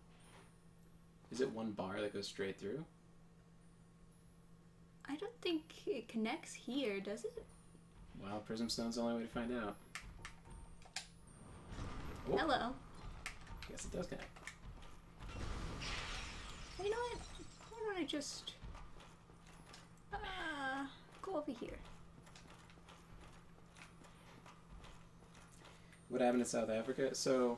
Is it one bar that goes straight through? I don't think it connects here, does it? Well, Prism Stone's the only way to find out. Oh, Hello. guess it does connect. You know what? Why don't I just... go over here. What happened in South Africa? So,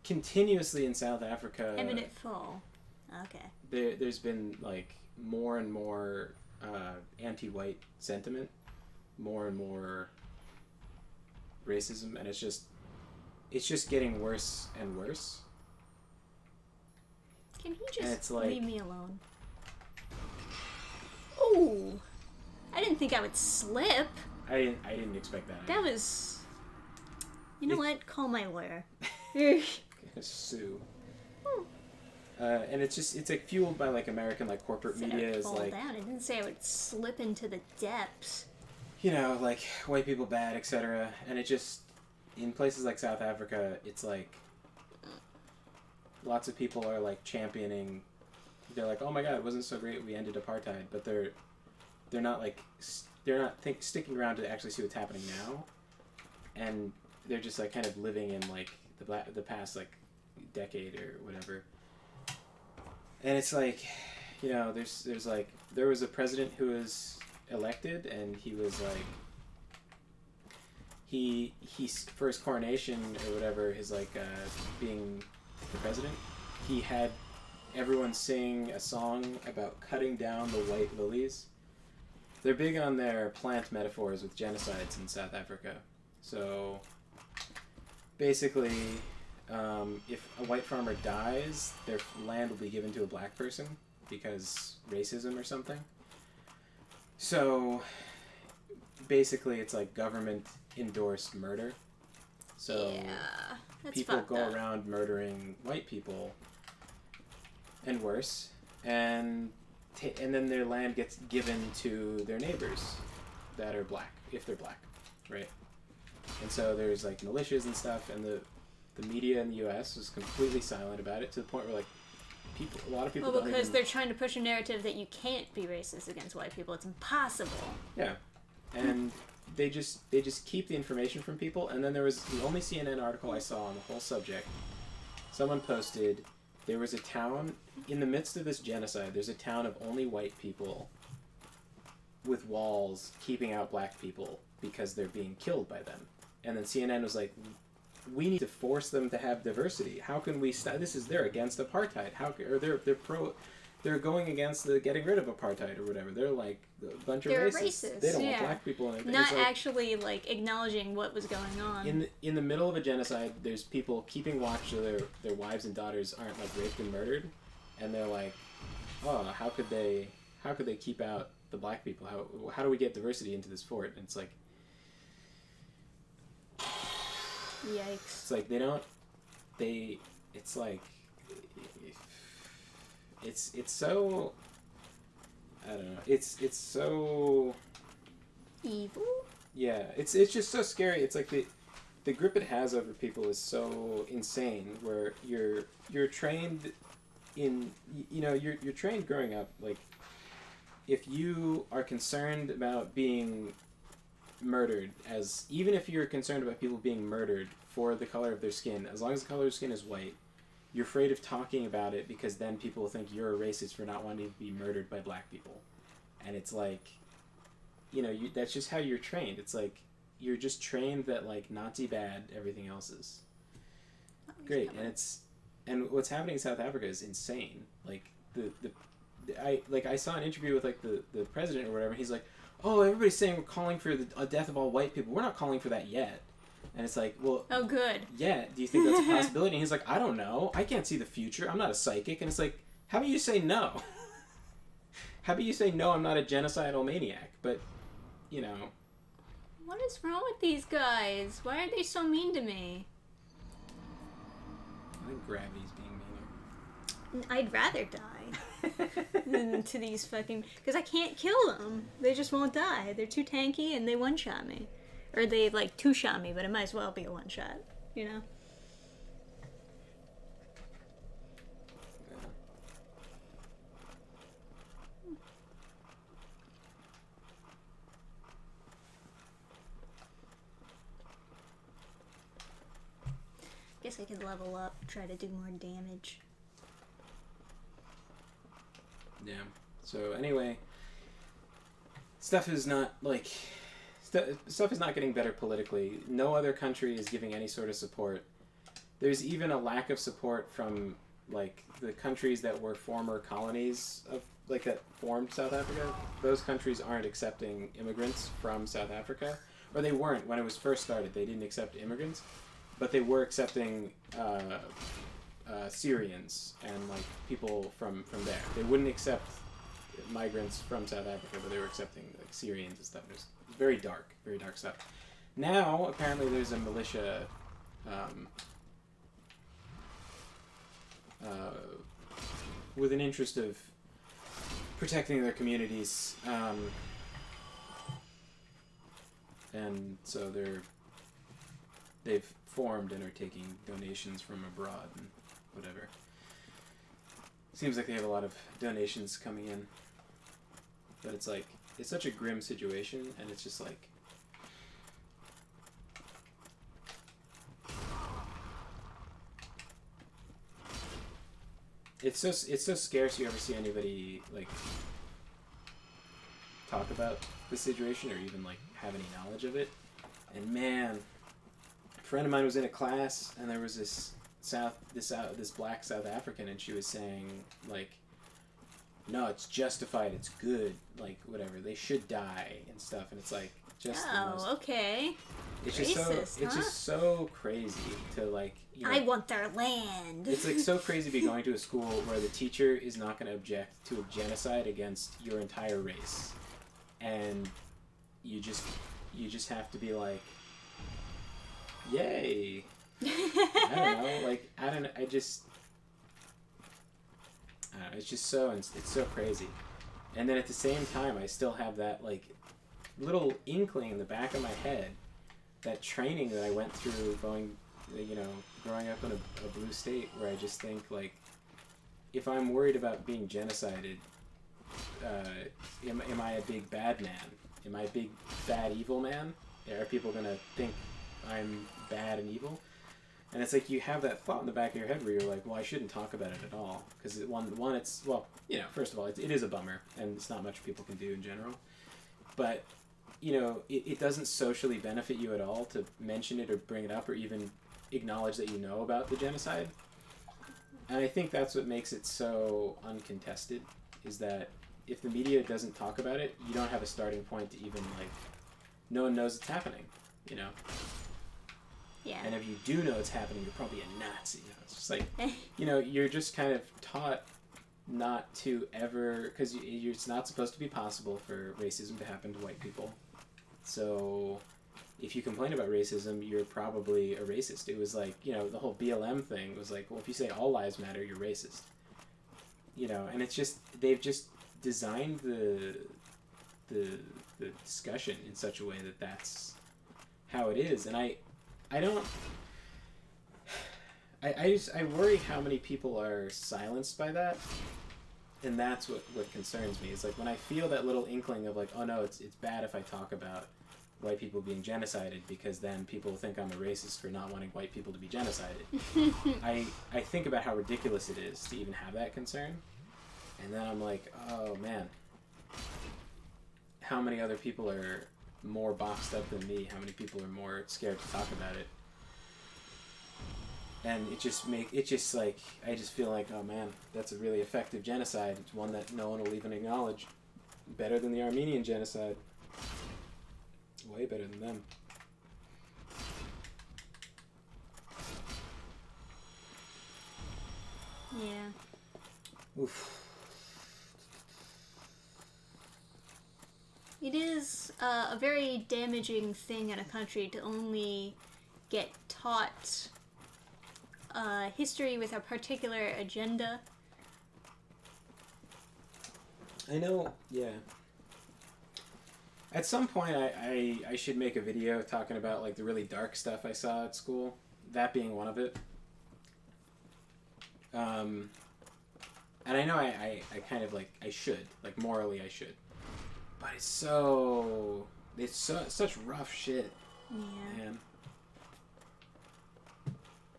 continuously in South Africa... Eminent fall. Okay. There's been, like, more and more anti-white sentiment. More and more racism. And it's just getting worse and worse. Can he And just it's like- leave me alone? Oh! I didn't think I would slip. I didn't expect that. That was... You know what? Call my lawyer. Sue. And it's like fueled by like American like corporate Said media I'd is fall like, down. I didn't say I would slip into the depths. you know, like white people bad, etc. And it just in places like South Africa, it's like lots of people are like championing. They're like, oh my god, it wasn't so great we ended apartheid, but they're not like sticking around to actually see what's happening now, and they're just like kind of living in like the past like decade or whatever. And it's like, you know, there's like there was a president who was elected, and he was like he for his coronation or whatever, his like being the president, he had everyone sing a song about cutting down the white lilies. They're big on their plant metaphors with genocides in South Africa. So basically, if a white farmer dies, their land will be given to a black person because racism or something. So basically, it's like government endorsed murder. So Yeah, that's people fucked go up. around murdering white people and worse, and then their land gets given to their neighbors that are black, if they're black, right? And so there's like militias and stuff, and the media in the U.S. was completely silent about it, to the point where like a lot of people Well, don't because even... they're trying to push a narrative that you can't be racist against white people. It's impossible. Yeah, and they just keep the information from people. And then there was the only CNN article I saw on the whole subject. Someone posted there was a town in the midst of this genocide. There's a town of only white people with walls keeping out black people because they're being killed by them. And then CNN was like, we need to force them to have diversity. How can we they're against apartheid. They're going against the getting rid of apartheid or whatever. They're like a bunch of They're racists. racist, They don't want yeah. black people in it. Not It's like, actually like acknowledging what was going on. in the middle of a genocide, there's people keeping watch so their wives and daughters aren't like raped and murdered, and they're like, oh, how could they keep out the black people? How do we get diversity into this fort? And it's like, Yikes. it's like it's so, I don't know, it's so, Evil? yeah, it's just so scary. It's like the grip it has over people is so insane, where you're trained in, you're trained growing up, like, if you are concerned about being murdered, even if you're concerned about people being murdered for the color of their skin, as long as the color of their skin is white, you're afraid of talking about it, because then people will think you're a racist for not wanting to be murdered by black people. And it's like, that's just how you're trained. It's like, you're just trained that, like, Nazi bad, everything else is great. And what's happening in South Africa is insane. Like, I saw an interview with, like, the president or whatever, and he's like, oh, everybody's saying we're calling for the death of all white people. We're not calling for that yet. And it's like, well... Oh, good. Yeah, do you think that's a possibility? And he's like, I don't know. I can't see the future. I'm not a psychic. And it's like, how about you say no? How about you say, no, I'm not a genocidal maniac, but, you know... What is wrong with these guys? Why are they so mean to me? I think gravity's being meaner. I'd rather die than to these fucking... Because I can't kill them. They just won't die. They're too tanky and they one-shot me. Or they, like, two-shot me, but it might as well be a one-shot, you know? Guess I could level up, try to do more damage. Yeah. So anyway, stuff is not like stuff is not getting better politically. No other country is giving any sort of support. There's even a lack of support from like the countries that were former colonies of like that formed South Africa. Those countries aren't accepting immigrants from South Africa, or they weren't when it was first started. They didn't accept immigrants, but they were accepting Syrians and like people from there. They wouldn't accept migrants from South Africa, but they were accepting like Syrians and stuff. It was very dark stuff. Now apparently there's a militia with an interest of protecting their communities, and so they've formed and are taking donations from abroad and whatever. Seems like they have a lot of donations coming in, but it's like it's such a grim situation, and it's just like it's so scarce you ever see anybody like talk about the situation or even like have any knowledge of it. And man, a friend of mine was in a class and there was this black South African, and she was saying like, no, it's justified, it's good, like whatever, they should die and stuff, and it's like just okay. It's Racist, just so it's just so crazy to like, you know, I want their land. it's like so crazy to be going to a school where the teacher is not going to object to a genocide against your entire race, and you just have to be like, yay. I don't know, like it's just so crazy. And then at the same time I still have that like little inkling in the back of my head, that training that I went through growing up in a blue state, where I just think like, if I'm worried about being genocided, am I a big bad man? Am I a big bad evil man? Are people gonna think I'm bad and evil? And it's like you have that thought in the back of your head where you're like, well, I shouldn't talk about it at all, because one, it's, well, you know, first of all, it is a bummer, and it's not much people can do in general. But you know, it doesn't socially benefit you at all to mention it or bring it up or even acknowledge that you know about the genocide. And I think that's what makes it so uncontested, is that if the media doesn't talk about it, you don't have a starting point to even like, no one knows it's happening, you know? Yeah. And if you do know it's happening, you're probably a Nazi. You know? It's just like, you know, you're just kind of taught not to ever, because it's not supposed to be possible for racism to happen to white people. So if you complain about racism, you're probably a racist. It was like, you know, the whole BLM thing was like, well, if you say all lives matter, you're racist. You know, and it's just, they've just designed the discussion in such a way that that's how it is. And I worry how many people are silenced by that, and that's what concerns me. Is like when I feel that little inkling of like, oh no, it's bad if I talk about white people being genocided, because then people think I'm a racist for not wanting white people to be genocided. I think about how ridiculous it is to even have that concern, and then I'm like, oh man, how many other people are more boxed up than me? How many people are more scared to talk about it? And I just feel like, oh man, that's a really effective genocide. It's one that no one will even acknowledge. Better than the Armenian genocide. Way better than them. Yeah. Oof. It is a very damaging thing in a country to only get taught history with a particular agenda. I know, yeah. At some point, I should make a video talking about, like, the really dark stuff I saw at school. That being one of it. And I know I kind of, like, I should. Like, morally I should. But it's such rough shit. Yeah. Man.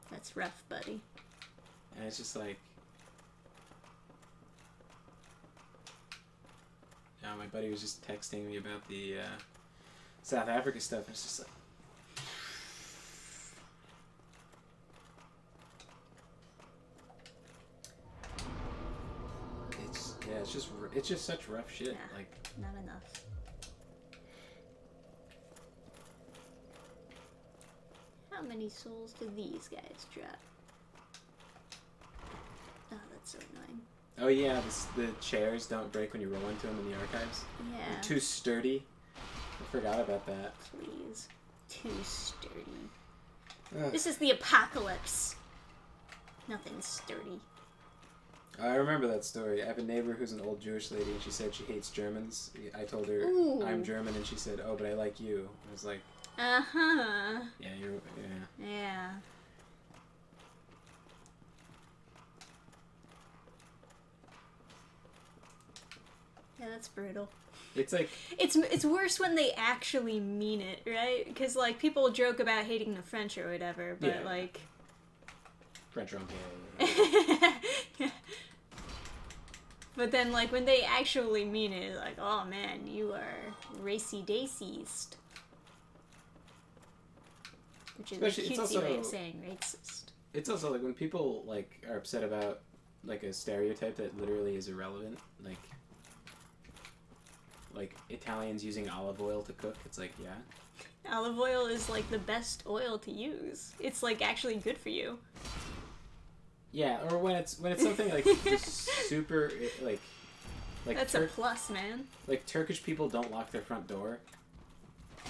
That's rough, buddy. And it's just like... my buddy was just texting me about the South Africa stuff, and it's just like... It's just such rough shit. Yeah, Like, not enough. How many souls do these guys drop? Oh, that's so annoying. oh yeah, the chairs don't break when you roll into them in the archives. Yeah. They're too sturdy. I forgot about that. Please. Too sturdy. Ugh. This is the apocalypse. Nothing's sturdy. I remember that story. I have a neighbor who's an old Jewish lady, and she said she hates Germans. I told her Ooh. I'm German, and she said, "Oh, but I like you." I was like, Uh-huh. "Yeah, yeah." Yeah. Yeah, that's brutal. It's like, It's worse when they actually mean it, right? Because, like, people joke about hating the French or whatever, but, Yeah. like... French rompe. But then, like, when they actually mean it, like, oh man, you are racy-dacist. Which is Especially- a it's cutesy way of also- saying racist. It's also like when people like are upset about like a stereotype that literally is irrelevant, like Italians using olive oil to cook. It's like, yeah, Olive oil is, like, the best oil to use. It's, like, actually good for you. yeah. Or when it's something like just super like That's a plus, man. like Turkish people don't lock their front door.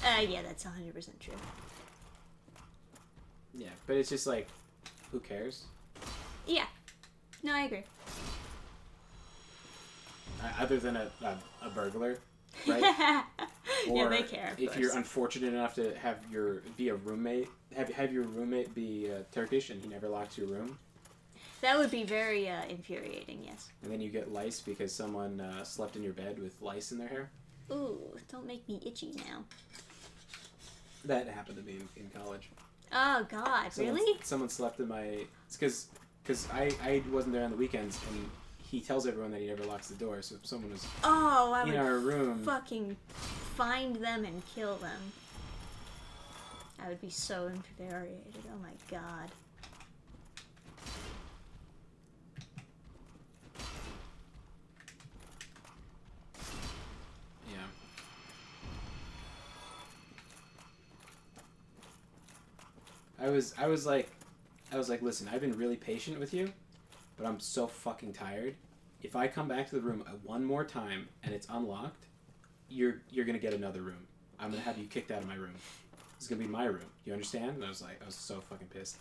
Yeah, that's 100% true. Yeah, but it's just like, who cares? Yeah. No, I agree. Other than a burglar, right? Yeah, they care, of if course. you're unfortunate enough to have be a roommate, have your roommate be Turkish and he never locks your room, That would be very infuriating, yes. and then you get lice because someone slept in your bed with lice in their hair. Ooh, don't make me itchy now. That happened to me in college. Oh, God, really? Someone slept in my... It's because I wasn't there on the weekends, and he tells everyone that he never locks the door, so if someone was Oh, I in would our room... fucking find them and kill them. I would be so infuriated. Oh, my God. Yeah. I was like, listen, I've been really patient with you, but I'm so fucking tired. If I come back to the room one more time and it's unlocked, you're gonna get another room. I'm gonna have you kicked out of my room. It's gonna be my room. You understand? And I was so fucking pissed.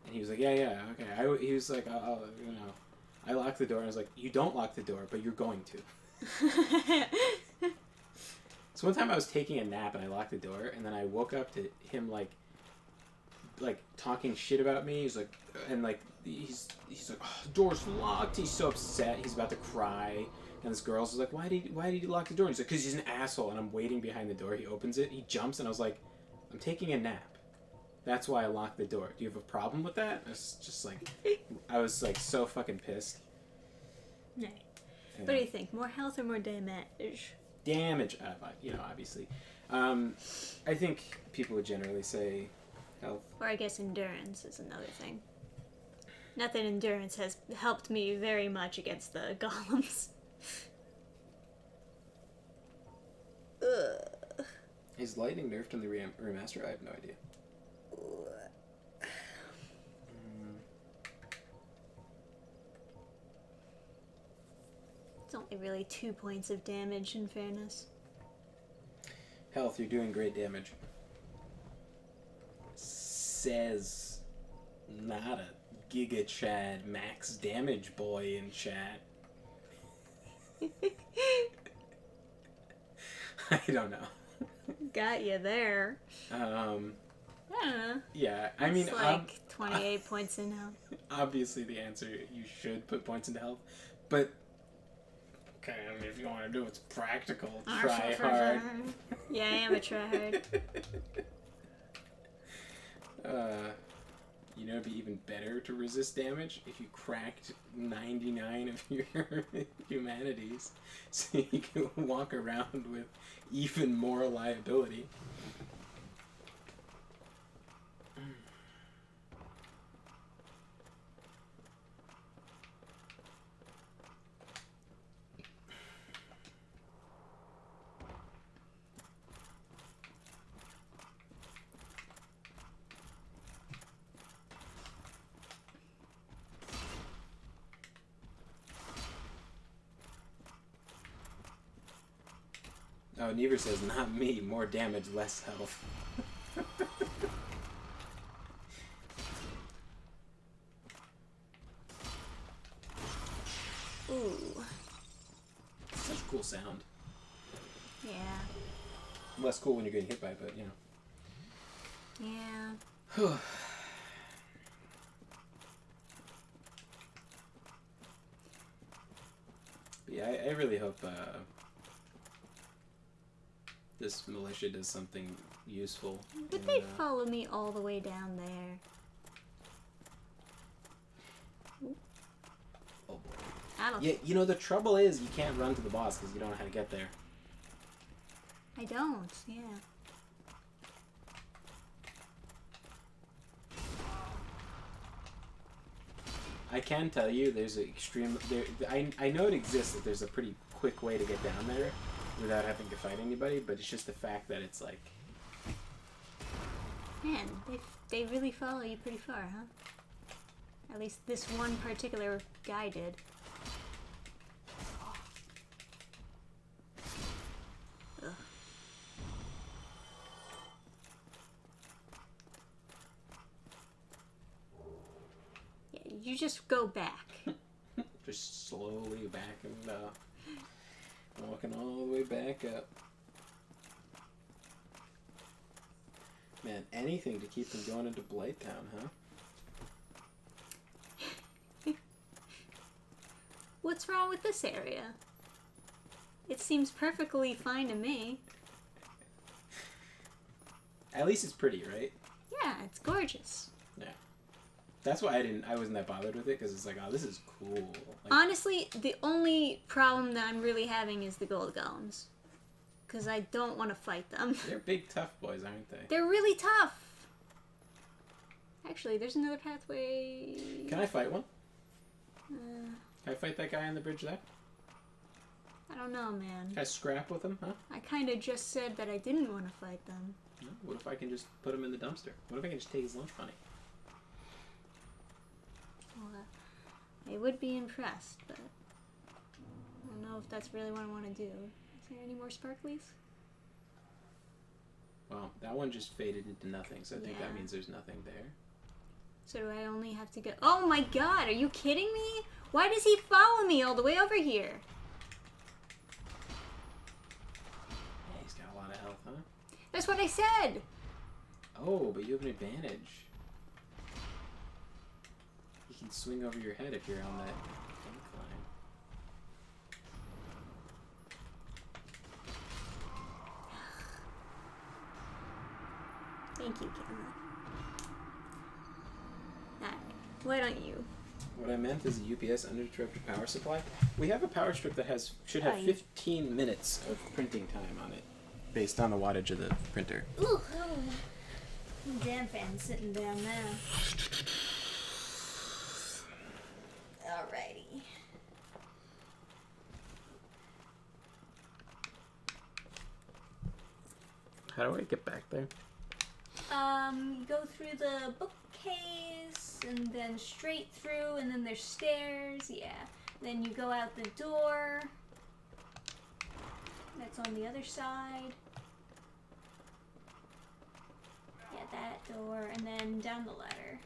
And he was like, yeah, okay. He was like, I locked the door. And I was like, you don't lock the door, but you're going to. So one time I was taking a nap and I locked the door, and then I woke up to him like talking shit about me. He's like, and like he's like, oh, the door's locked. He's so upset. He's about to cry. And this girl's like, why did you lock the door? And he's like, because he's an asshole. And I'm waiting behind the door. He opens it. He jumps, and I was like, I'm taking a nap. That's why I locked the door. Do you have a problem with that? It's just like, I was like so fucking pissed. No. Yeah. What do you think? More health or more damage? Damage, obviously. I think people would generally say health. Or I guess endurance is another thing. Not that endurance has helped me very much against the golems. Ugh. Is lightning nerfed in the remaster? I have no idea. It's only really 2 points of damage, in fairness. Health, you're doing great damage. Says not a Giga Chad max damage boy in chat. I don't know. Got you there. I don't know. Yeah, I mean, It's like 28 points in health. obviously the answer, you should put points into health, but okay, I mean, if you want to do what's practical, try hard. Yeah, I am a tryhard. You know, it'd be even better to resist damage if you cracked 99 of your humanities, so you can walk around with even more liability. Oh, Never says, not me. More damage, less health. Ooh. Such a cool sound. Yeah. Less cool when you're getting hit by it, but, you know. Yeah. But yeah, I really hope this militia does something useful. Would and, they follow me all the way down there? Oh boy. I don't. Yeah, you know, the trouble is you can't run to the boss because you don't know how to get there. I don't. Yeah. I can tell you there's an extreme... I know it exists, that there's a pretty quick way to get down there without having to fight anybody, but it's just the fact that it's like... Man, they really follow you pretty far, huh? At least this one particular guy did. Ugh. Yeah, you just go back. Just slowly back and walking all the way back up. Man, anything to keep them going into Blighttown, huh? What's wrong with this area? It seems perfectly fine to me. At least it's pretty, right? Yeah, it's gorgeous. Yeah. That's why I wasn't that bothered with it, because it's like, oh, this is cool. Like, Honestly, the only problem that I'm really having is the gold golems. Because I don't want to fight them. they're big, tough boys, aren't they? They're really tough. Actually, there's another pathway. Can I fight one? Uh, Can I fight that guy on the bridge there? I don't know, man. Can I scrap with him, huh? I kind of just said that I didn't want to fight them. No? What if I can just put him in the dumpster? What if I can just take his lunch money? Well, I would be impressed, but I don't know if that's really what I want to do. Is there any more sparklies? Well, that one just faded into nothing, so I think that Yeah. means there's nothing there. So do I only have to go... Oh my god, are you kidding me? Why does he follow me all the way over here? Yeah, he's got a lot of health, huh? That's what I said! Oh, but you have an advantage. He can swing over your head if you're on that incline. Thank you, camera. Alright, why don't you? What I meant is a UPS uninterrupted power supply. We have a power strip that should have Right. 15 minutes of printing time on it, based on the wattage of the printer. Ooh, Dannphan sitting down now. Alrighty. How do I get back there? You go through the bookcase, and then straight through, and then there's stairs, yeah. Then you go out the door. That's on the other side. then down the ladder.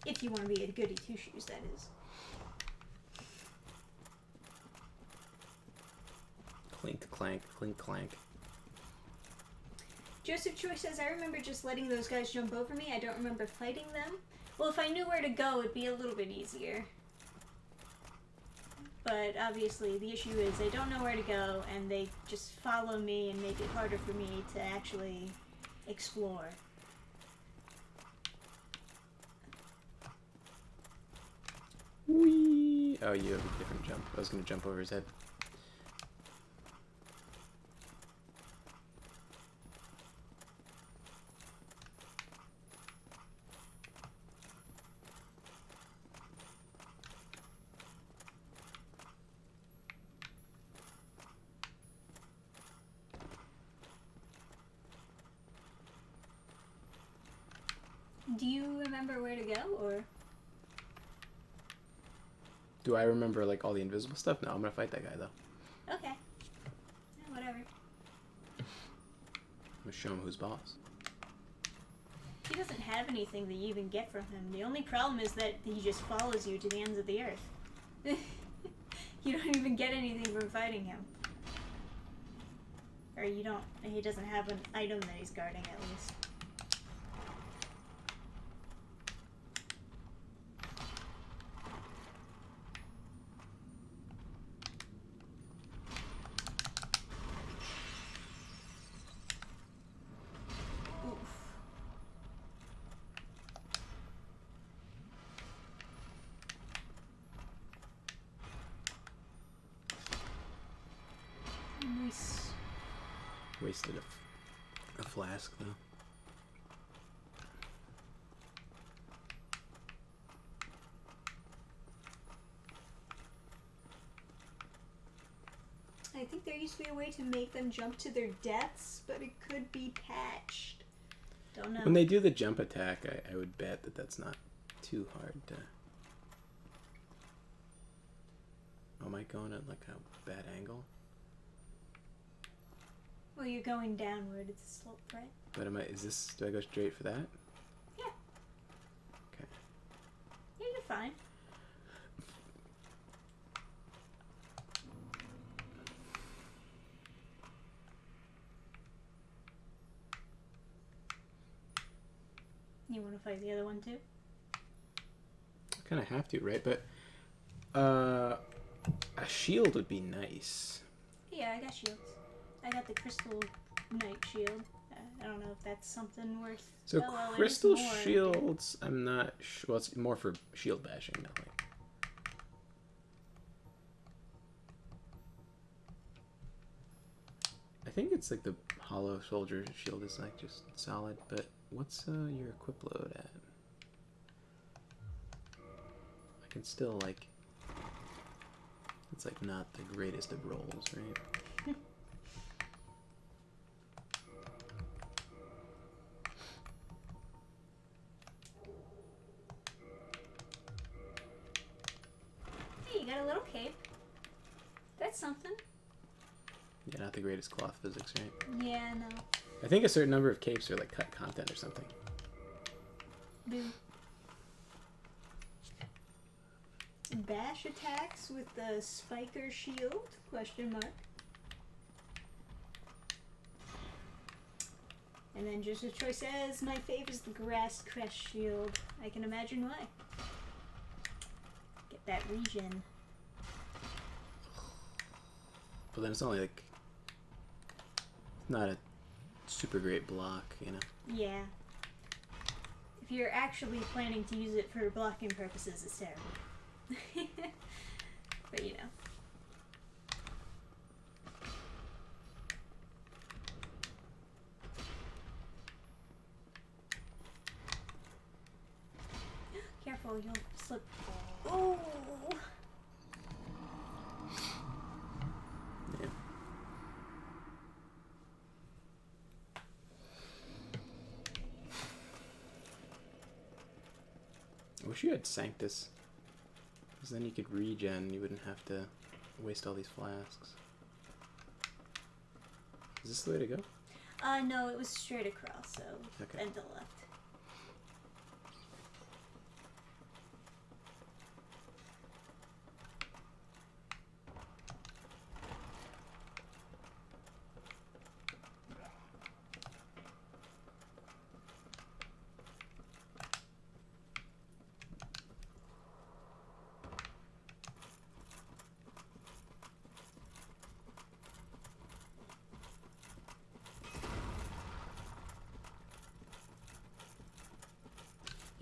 If you want to be a goody two-shoes, that is. Clink, clank, clink, clank. Joseph Choi says, I remember just letting those guys jump over me. I don't remember fighting them. Well, if I knew where to go, it'd be a little bit easier. But obviously, the issue is they don't know where to go, and they just follow me and make it harder for me to actually explore. Whee! Oh, you have a different jump. I was going to jump over his head. Do you remember where to go, or? Do I remember, like, all the invisible stuff? No, I'm going to fight that guy, though. Okay. Yeah, whatever. I'm going to show him who's boss. He doesn't have anything that you even get from him. The only problem is that he just follows you to the ends of the earth. You don't even get anything from fighting him. Or you don't, he doesn't have an item that he's guarding, at least. Nice. Wasted a flask, though. I think there used to be a way to make them jump to their deaths, but it could be patched. Don't know. When they do the jump attack, I would bet that that's not too hard to... Oh, am I going at, like, a bad angle? Well, you're going downward. It's a slope, right? But do I go straight for that? Yeah. Okay. Yeah, you're fine. You want to fight the other one too? I kind of have to, right? But a shield would be nice. Yeah, I got shields. I got the crystal knight shield. I don't know if that's something worth. So Oh, well, it is crystal more. shields, I'm not sure. Well, it's more for shield bashing, definitely. I think it's like the hollow soldier shield is like just solid, but what's your equip load at? I can still like, it's like not the greatest of rolls, right? Hey, you got a little cape. That's something. Yeah, not the greatest cloth physics, right? Yeah, no. I think a certain number of capes are like cut content or something. Boo. Bash attacks with the spiker shield? Question mark. And then Joseph Choi says, my fave is the grass crest shield. I can imagine why. Get that regen. But then it's only like, it's not a super great block, you know? Yeah. If you're actually planning to use it for blocking purposes, it's terrible. But you know. Careful, you'll slip. Oh! Yeah. I wish you had Sanctus. Because then you could regen, you wouldn't have to waste all these flasks. Is this the way to go? No, it was straight across, so Okay. and to the left.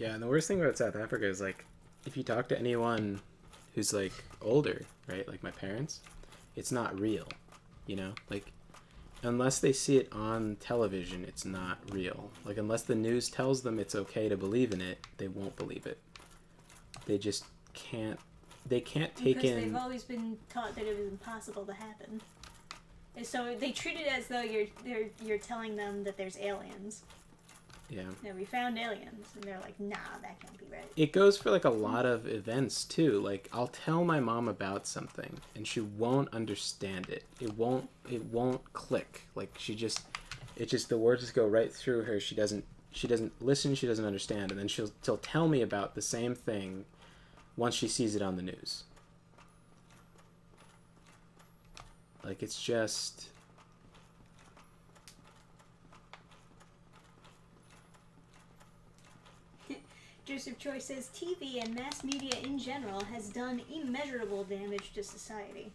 Yeah, and the worst thing about South Africa is, like, if you talk to anyone who's, like, older, right, like my parents, it's not real, you know? Like, unless they see it on television, it's not real. Like, unless the news tells them it's okay to believe in it, they won't believe it. They just can't, they can't take because in... they've always been taught that it was impossible to happen. And so they treat it as though you're telling them that there's aliens. Yeah. No, we found aliens, and they're like, nah, that can't be right. It goes for, like, a lot of events, too. Like, I'll tell my mom about something, and she won't understand it. It won't click. Like, the words just go right through her. She doesn't listen, she doesn't understand, and then she'll tell me about the same thing once she sees it on the news. Like, it's just... Joseph Choi says, TV and mass media in general has done immeasurable damage to society.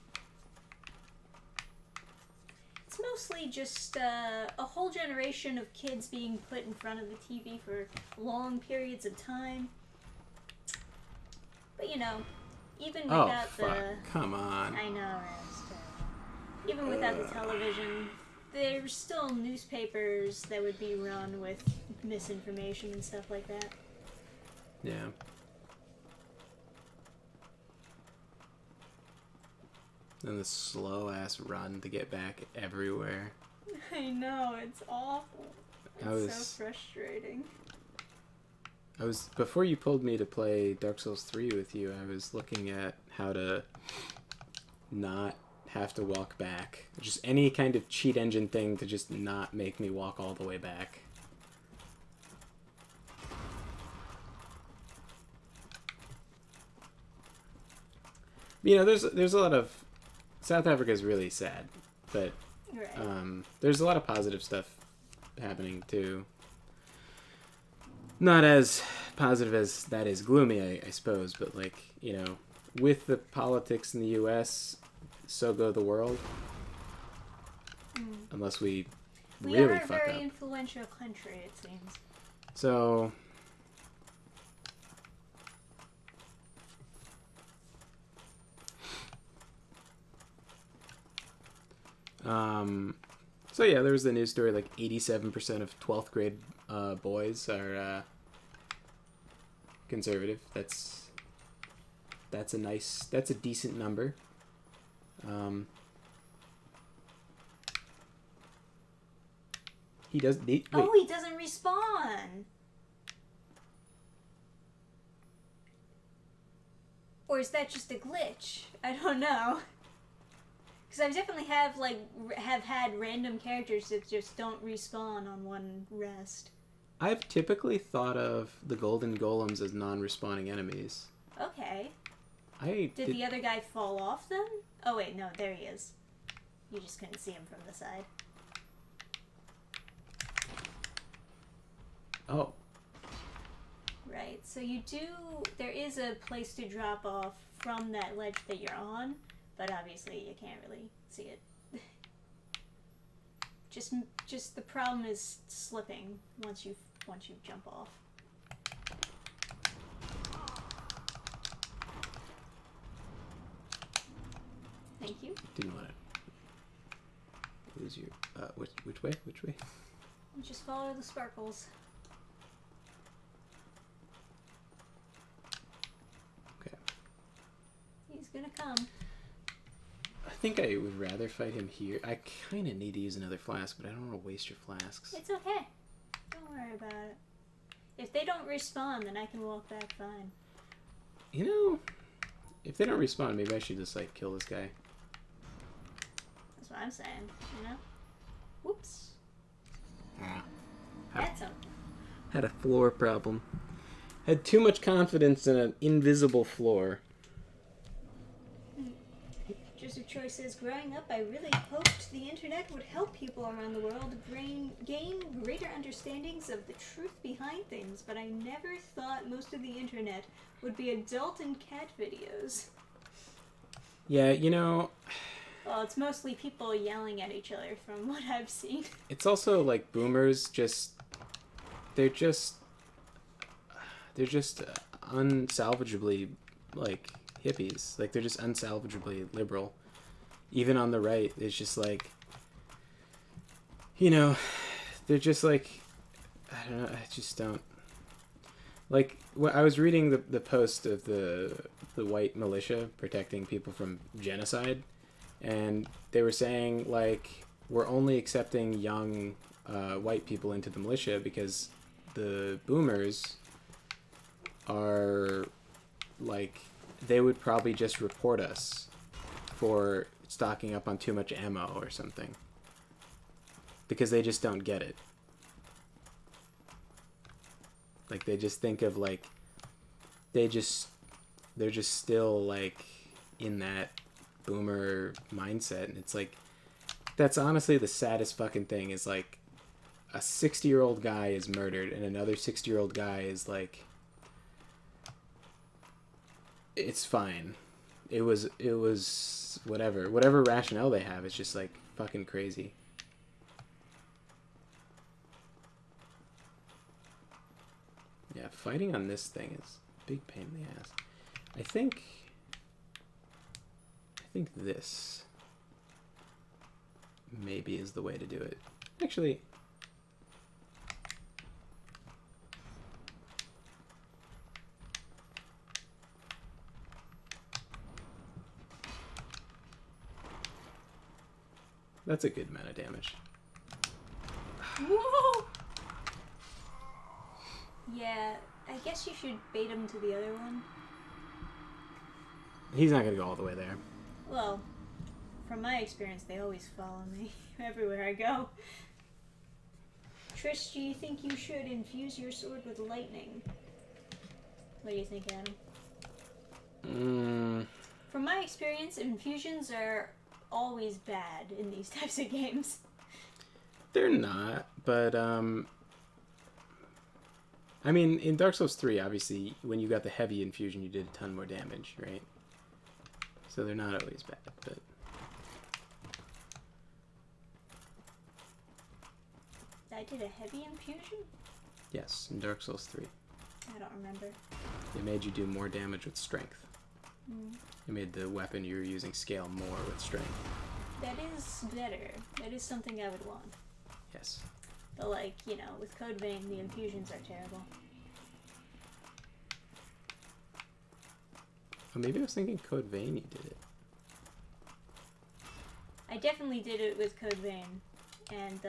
It's mostly just a whole generation of kids being put in front of the TV for long periods of time. But you know, even without Come on. I know, right? It's terrible. Even without the television, there's still newspapers that would be run with misinformation and stuff like that. Yeah. And the slow-ass run to get back everywhere. I know, it's awful. It's so frustrating. Before you pulled me to play Dark Souls 3 with you, I was looking at how to not have to walk back. Just any kind of cheat engine thing to just not make me walk all the way back. You know, there's a lot of... South Africa is really sad, but Right. there's a lot of positive stuff happening too. Not as positive as that is gloomy, I suppose, but like, you know, with the politics in the U.S., so go the world. Unless we really are a fuck very up. influential country, it seems. So... So yeah, there was the news story, like 87% of 12th grade boys are conservative. That's a decent number. He doesn't respawn! Or is that just a glitch? I don't know. Because I definitely have had random characters that just don't respawn on one rest. I've typically thought of the golden golems as non-respawning enemies. Okay. Did the other guy fall off then? Oh wait, no, there he is. You just couldn't see him from the side. Oh. Right, so there is a place to drop off from that ledge that you're on, but obviously you can't really see it. Just the problem is slipping once you jump off. Thank you. Didn't want to lose your... which way? Which way? Just follow the sparkles. Okay. He's gonna come. I think I would rather fight him here. I kind of need to use another flask, but I don't want to waste your flasks. It's okay. Don't worry about it. If they don't respawn, then I can walk back fine. You know, if they don't respawn, maybe I should just, like, kill this guy. That's what I'm saying, you know? Whoops. Ah. That's something. Had a floor problem. Had too much confidence in an invisible floor. Joseph Choi says, growing up, I really hoped the internet would help people around the world gain greater understandings of the truth behind things, but I never thought most of the internet would be adult and cat videos. Yeah, you know... Well, it's mostly people yelling at each other from what I've seen. It's also, like, boomers they're they're just unsalvageably like hippies. Like they're just unsalvageably liberal. Even on the right, it's just like, you know, they're just like, I don't know. I just don't like. I was reading the post of the white militia protecting people from genocide, and they were saying like we're only accepting young white people into the militia because the boomers are like, they would probably just report us for stocking up on too much ammo or something because they just don't get it. Like they just think of like they're just still like in that boomer mindset, and it's like that's honestly the saddest fucking thing is like a 60-year-old guy is murdered and another 60-year-old guy is like, it's fine. It was whatever rationale they have. It's just like fucking crazy. Yeah, fighting on this thing is a big pain in the ass. I think this maybe is the way to do it. Actually, that's a good amount of damage. Whoa! Yeah, I guess you should bait him to the other one. He's not gonna go all the way there. Well, from my experience, they always follow me everywhere I go. Trish, do you think you should infuse your sword with lightning? What do you think, Adam? From my experience, infusions are always bad in these types of games. They're not, but I mean, in Dark Souls 3, obviously, when you got the heavy infusion, you did a ton more damage, right? So they're not always bad, but... I did a heavy infusion? Yes, in Dark Souls 3. I don't remember. It made you do more damage with strength. Mm. It made the weapon you were using scale more with strength. That is better. That is something I would want. Yes. But like, you know, with Code Vein, the infusions are terrible. Oh, maybe I was thinking Code Vein you did it. I definitely did it with Code Vein. And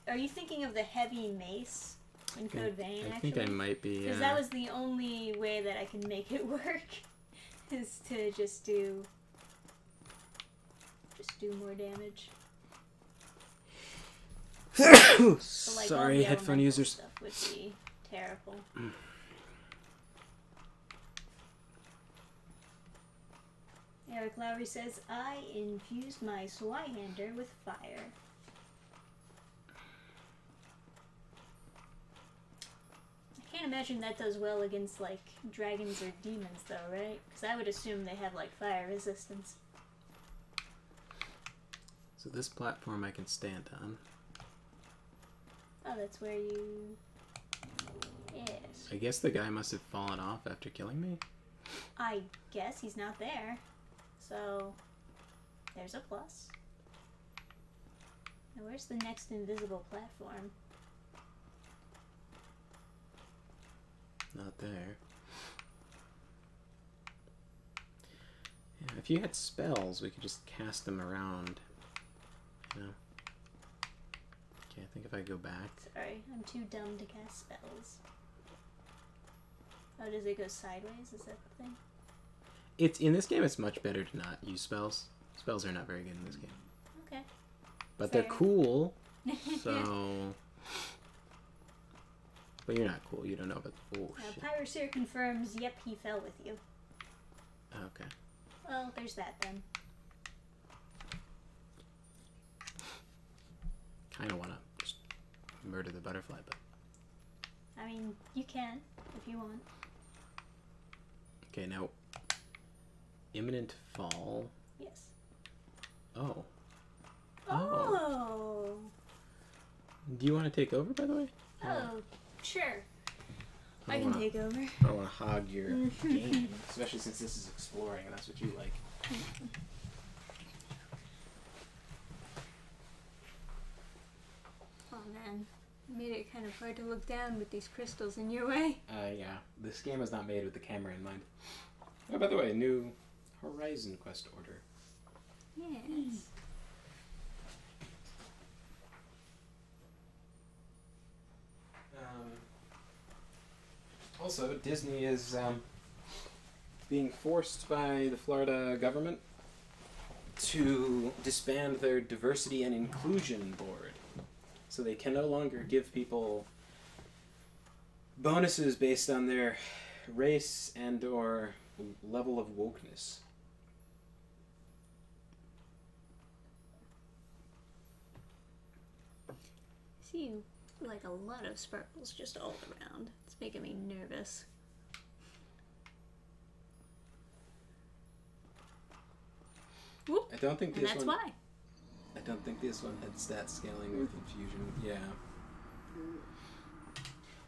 are you thinking of the heavy mace in Code Vein, I actually? think I might be, Because that was the only way that I can make it work, is to just do more damage. But, like, all Sorry, the headphone elemental users. stuff would be terrible. Eric Lowry says, I infused my Swyhander with fire. I can't imagine that does well against, like, dragons or demons, though, right? Because I would assume they have, like, fire resistance. So this platform I can stand on. Oh, that's where you... Yes. I guess the guy must have fallen off after killing me. I guess he's not there. So, there's a plus. Now, where's the next invisible platform? Not there. Yeah, if you had spells, we could just cast them around. You know? Okay, I think if I go back... Sorry, I'm too dumb to cast spells. Oh, does it go sideways? Is that the thing? It's in this game, it's much better to not use spells. Spells are not very good in this game. Okay. But Fair. they're cool, so... But you're not cool, you don't know about... Oh, shit. Pyroseer confirms, yep, he fell with you. Okay. Well, there's that then. Kinda wanna just murder the butterfly, but... I mean, you can, if you want. Okay, now... Imminent fall... Yes. Oh. Oh! Do you want to take over, by the way? Oh, sure. I can take over. I don't want to hog your game, especially since this is exploring and that's what you like. Oh man, you made it kind of hard to look down with these crystals in your way. Yeah. This game was not made with the camera in mind. Oh, by the way, new Horizon Quest order. Yes. Also, Disney is being forced by the Florida government to disband their diversity and inclusion board. So they can no longer give people bonuses based on their race and or level of wokeness. See, like a lot of sparkles just all around. It's making me nervous. Whoop. I don't think And this that's one. why. I don't think this one had stat scaling with infusion. Yeah.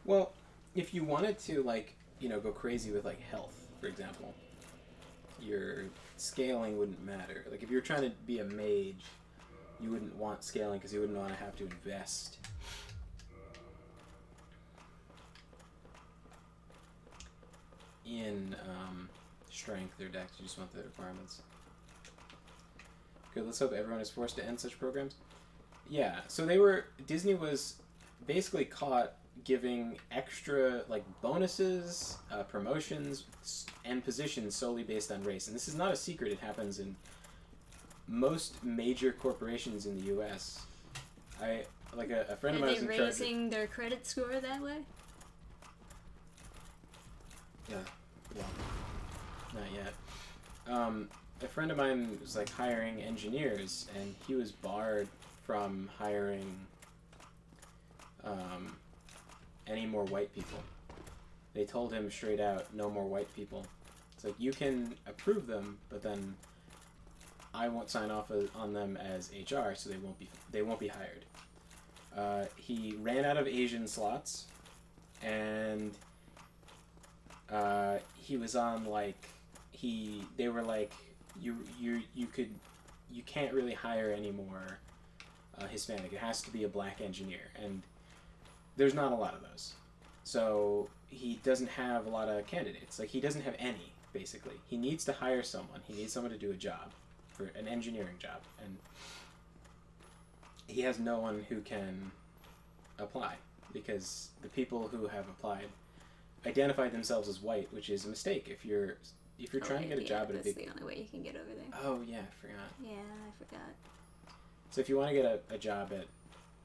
Well, if you wanted to, like, you know, go crazy with, like, health, for example, your scaling wouldn't matter. Like, if you were trying to be a mage, you wouldn't want scaling because you wouldn't want to have to invest. In strength or dex, you just want the requirements. Good, let's hope everyone is forced to end such programs. Yeah, so Disney was basically caught giving extra, like, bonuses, promotions, and positions solely based on race. And this is not a secret, it happens in most major corporations in the U.S. A friend of mine was in Are they charge raising their credit score that way? Yeah, well, not yet. A friend of mine was, like, hiring engineers, and he was barred from hiring any more white people. They told him straight out, no more white people. It's like, you can approve them, but then I won't sign off on them as HR, so they won't be hired. He ran out of Asian slots, and he was on, like, they were like, you can't really hire any more Hispanic. It has to be a black engineer, and there's not a lot of those. So he doesn't have a lot of candidates. Like, he doesn't have any, basically. He needs to hire someone. He needs someone to do a job, for an engineering job, and he has no one who can apply, because the people who have applied identify themselves as white, which is a mistake. If you're trying to get a job at a big... That's the only way you can get over there. Oh, yeah, I forgot. Yeah, I forgot. So if you want to get a job at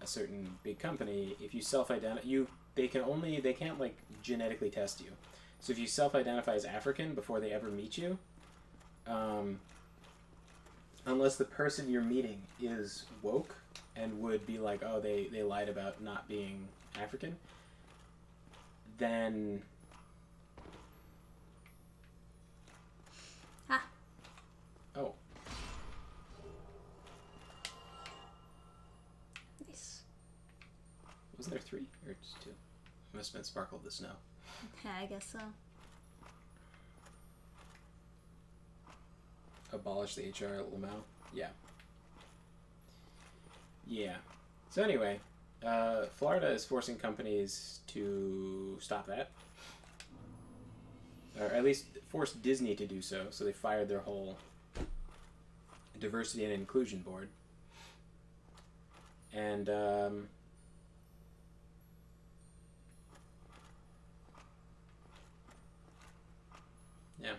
a certain big company, if you self-identify, they can't, like, genetically test you. So if you self-identify as African before they ever meet you, unless the person you're meeting is woke and would be like, oh, they lied about not being African, then... Ah. Oh. Nice. Wasn't there 3 or just 2? Must have been Sparkle of the Snow. Yeah, I guess so. Abolish the HR at Lamau? Yeah. Yeah. So anyway, Florida is forcing companies to stop that. Or at least force Disney to do so. So they fired their whole diversity and inclusion board. And, yeah.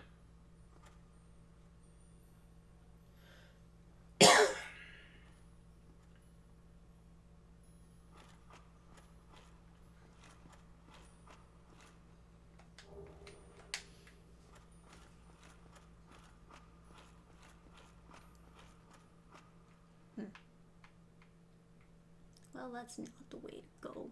Well, that's not the way to go.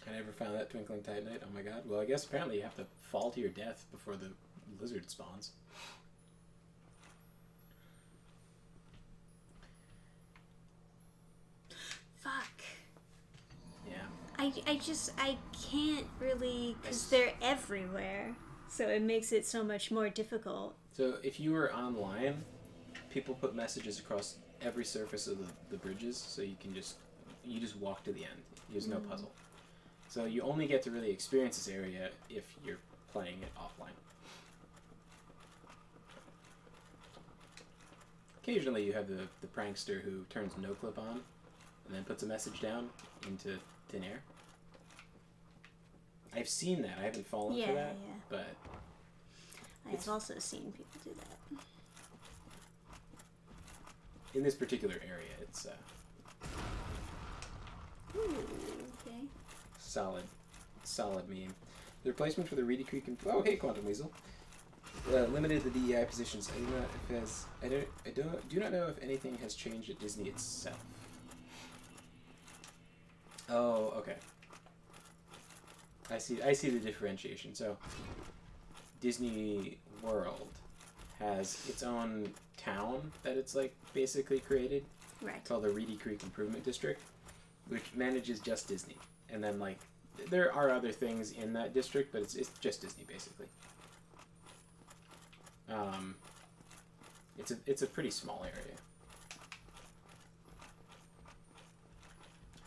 I never found that Twinkling Titanite. Oh my god. Well, I guess apparently you have to fall to your death before the lizard spawns. Fuck. Yeah. I can't really, because they're everywhere. So it makes it so much more difficult. So if you were online, people put messages across every surface of the bridges, so you just walk to the end. There's no puzzle. So you only get to really experience this area if you're playing it offline. Occasionally you have the prankster who turns no clip on and then puts a message down into thin air. I've seen that. I haven't fallen for that, but I've also seen people do that. in this particular area, it's Ooh, okay. solid meme. The replacement for the Reedy Creek and oh hey Quantum Weasel limited the DEI positions. I do not know if anything has changed at Disney itself. Oh, okay. I see the differentiation. So Disney World has its own town that it's like basically created. Right. Called the Reedy Creek Improvement District, which manages just Disney. And then like there are other things in that district, but it's just Disney basically. It's a pretty small area.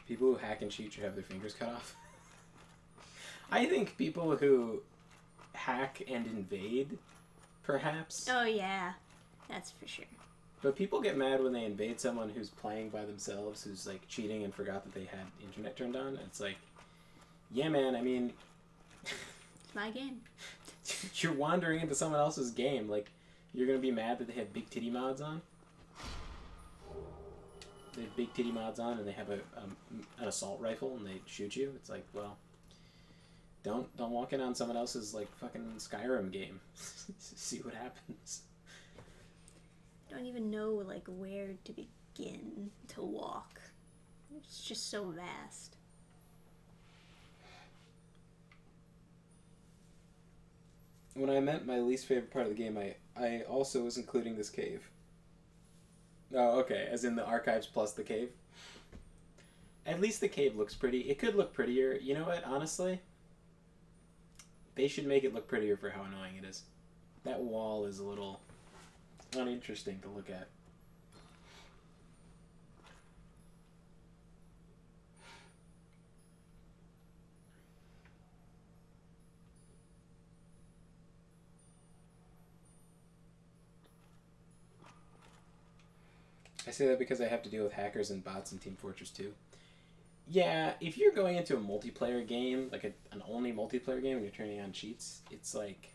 People who hack and cheat should have their fingers cut off. I think people who hack and invade, perhaps. Oh yeah, that's for sure. But people get mad when they invade someone who's playing by themselves, who's like cheating and forgot that they had internet turned on. It's like, yeah, man. I mean, It's my game. you're wandering into someone else's game. Like, you're gonna be mad that they have big titty mods on. They have big titty mods on, and they have an assault rifle, and they shoot you. It's like, well, don't walk in on someone else's like fucking Skyrim game. See what happens. Don't even know like where to begin to walk. It's just so vast. When I meant my least favorite part of the game, I also was including this cave. Oh, okay, as in the archives plus the cave. At least the cave looks pretty. It could look prettier. You know what, honestly? They should make it look prettier for how annoying it is. That wall is a little uninteresting to look at. I say that because I have to deal with hackers and bots in Team Fortress 2. Yeah, if you're going into a multiplayer game, like an only multiplayer game, and you're turning on cheats, it's like...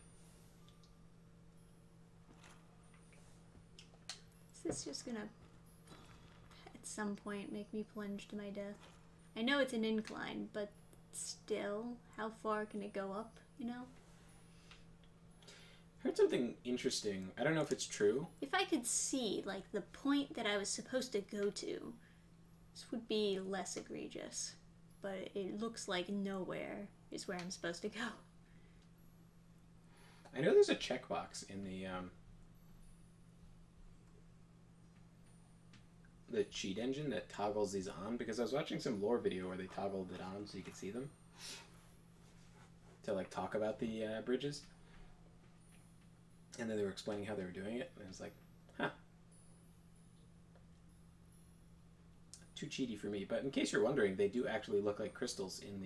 Is this just gonna, at some point, make me plunge to my death? I know it's an incline, but still, how far can it go up, you know? I heard something interesting. I don't know if it's true. If I could see, like, the point that I was supposed to go to, this would be less egregious. But it looks like nowhere is where I'm supposed to go. I know there's a checkbox in the cheat engine that toggles these on, because I was watching some lore video where they toggled it on so you could see them. To, like, talk about the bridges. And then they were explaining how they were doing it, and I was like, huh. Too cheaty for me. But in case you're wondering, they do actually look like crystals in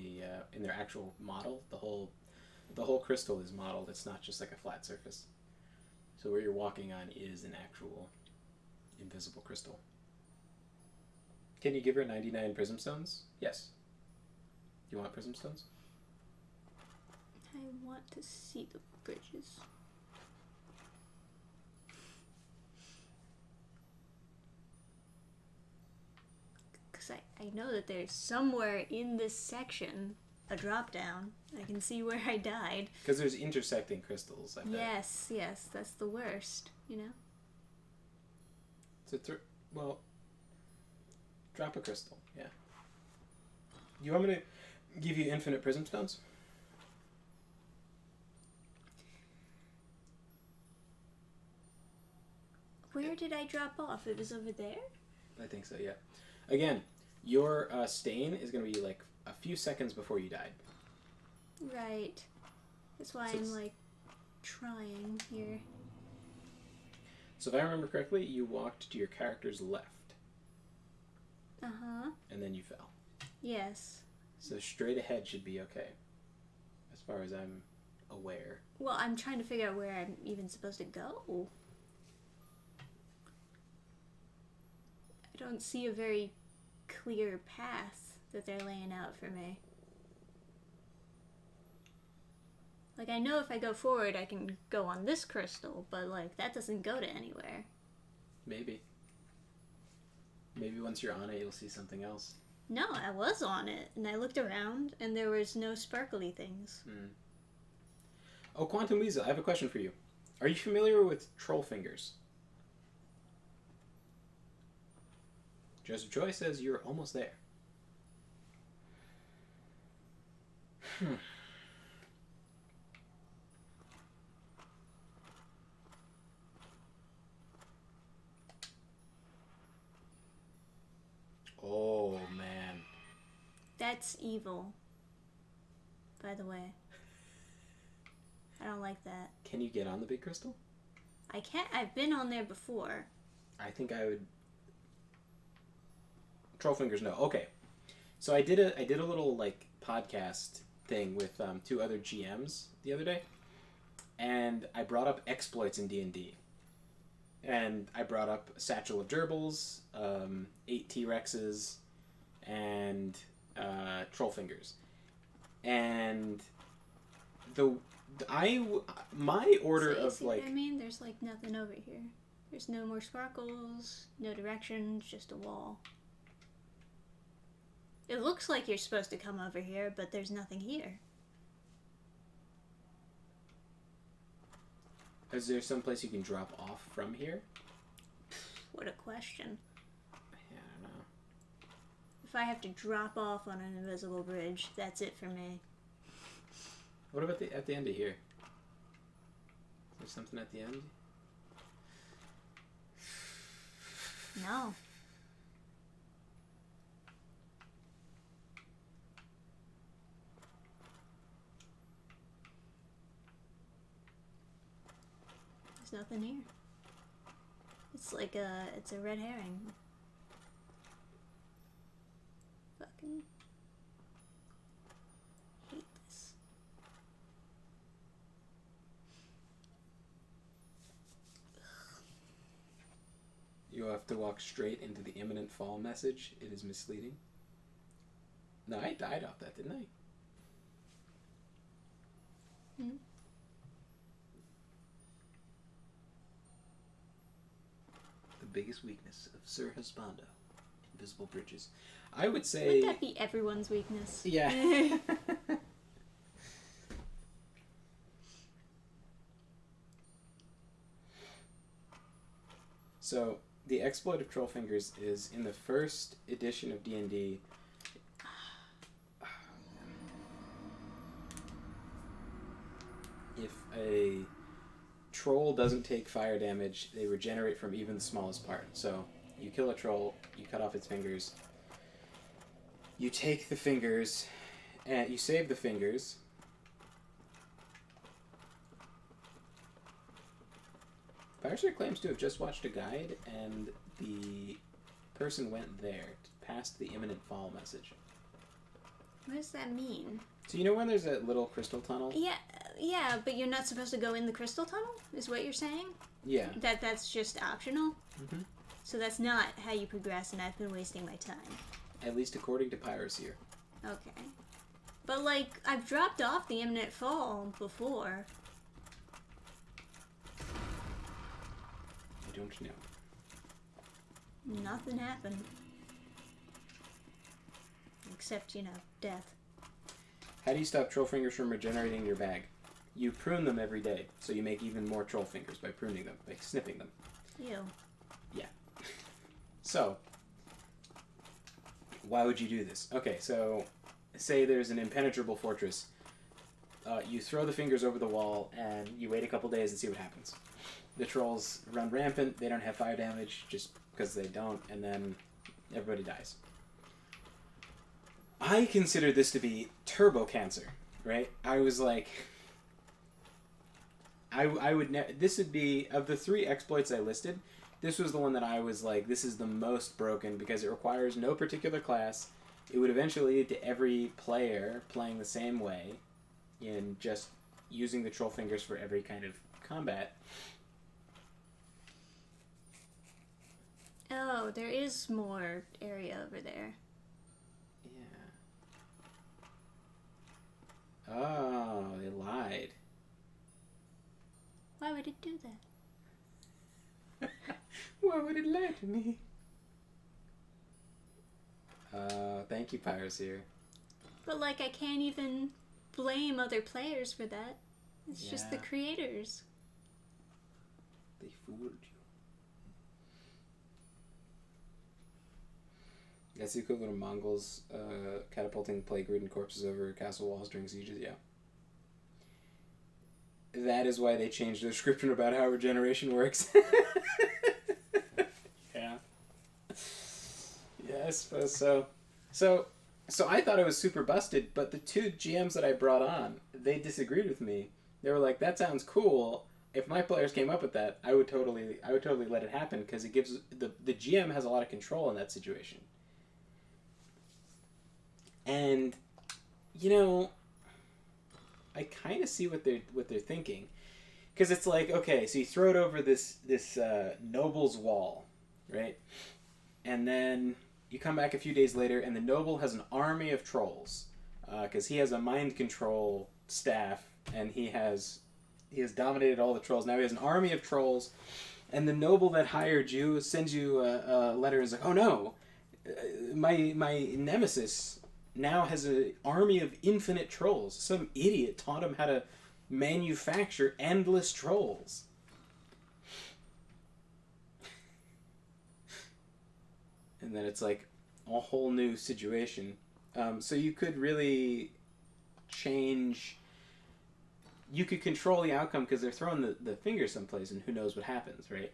their actual model. The whole crystal is modeled. It's not just like a flat surface. So where you're walking on is an actual invisible crystal. Can you give her 99 prism stones? Yes. You want prism stones? I want to see the bridges. Because I know that there's somewhere in this section a drop down. I can see where I died. Because there's intersecting crystals, I bet. Yes, that's the worst, you know? Well, drop a crystal, yeah. You want me to Give you infinite prism stones. Where did I drop off? It was over there? I think so, yeah. Again, your stain is going to be like a few seconds before you died. Right. That's why So I'm it's- like trying here. So if I remember correctly, you walked to your character's left, Uh-huh. and then you fell. Yes. So straight ahead should be okay, as far as I'm aware. Well, I'm trying to figure out where I'm even supposed to go. I don't see a very clear path that they're laying out for me. Like, I know if I go forward, I can go on this crystal, but, like, that doesn't go to anywhere. Maybe. Maybe once you're on it, you'll see something else. No, I was on it, and I looked around, and there was no sparkly things. Oh, Quantum Weasel, I have a question for you. Are you familiar with troll fingers? Joseph Joy says you're almost there. Oh, man. That's evil. By the way. I don't like that. Can you get on the big crystal? I can't. I've been on there before. I think I would. Troll fingers, no. Okay, so I did a little like podcast thing with two other GMs the other day, and I brought up exploits in D&D, and I brought up a satchel of gerbils, 8 T-Rexes, and troll fingers, and my order So you of see like. what I mean? There's like nothing over here. There's no more sparkles, no directions, just a wall. It looks like you're supposed to come over here, but there's nothing here. Is there some place you can drop off from here? What a question. Yeah, I don't know. If I have to drop off on an invisible bridge, that's it for me. What about at the end of here? Is there something at the end? No. There's nothing here. It's like it's a red herring. Fucking hate this. You have to walk straight into the imminent fall message. It is misleading. No, I died off that, didn't I? Hmm? The biggest weakness of Sir Husbando. Invisible bridges. I would say... Wouldn't that be everyone's weakness? Yeah. So, the exploit of Trollfingers is in the first edition of D&D. If a troll doesn't take fire damage, they regenerate from even the smallest part. So, you kill a troll, you cut off its fingers, you take the fingers, and you save the fingers. Firestar claims to have just watched a guide, and the person went there past the imminent fall message. What does that mean? So you know when there's that little crystal tunnel? Yeah, but you're not supposed to go in the crystal tunnel, is what you're saying? Yeah. That's just optional? Mhm. So that's not how you progress, and I've been wasting my time. At least according to Pyroseer. Okay. But, like, I've dropped off the imminent fall before. I don't know. Nothing happened. Except, death. How do you stop troll fingers from regenerating your bag? You prune them every day, so you make even more troll fingers by pruning them, by snipping them. Ew. Yeah. So, why would you do this? Okay, so say there's an impenetrable fortress. You throw the fingers over the wall, and you wait a couple days and see what happens. The trolls run rampant. They don't have fire damage, just because they don't, and then everybody dies. I consider this to be turbo cancer, right? I was like, I would this would be, of the 3 exploits I listed, this was the one that I was like, this is the most broken because it requires no particular class. It would eventually lead to every player playing the same way in just using the troll fingers for every kind of combat. Oh, there is more area over there. Yeah. Oh, they lied. Why would it do that? Why would it lie to me? Thank you, Pyroseer. But, like, I can't even blame other players for that. It's just the Yeah. creators. They fooled you. That's the equivalent of Mongols catapulting plague-ridden corpses over castle walls during sieges, yeah. That is why they changed their description about how regeneration works. Yeah. Yeah, I suppose so. So I thought it was super busted, but the 2 GMs that I brought on, they disagreed with me. They were like, "That sounds cool. If my players came up with that, I would totally let it happen because it gives the GM has a lot of control in that situation." And you know, I kind of see what they're thinking, because it's like, okay, so you throw it over this noble's wall, right? And then you come back a few days later, and the noble has an army of trolls, because he has a mind control staff, and he has dominated all the trolls. Now he has an army of trolls, and the noble that hired you sends you a letter and is like, "Oh no, my nemesis now has an army of infinite trolls. Some idiot taught him how to manufacture endless trolls." And then it's like a whole new situation. So you could really change... You could control the outcome because they're throwing the finger someplace and who knows what happens, right?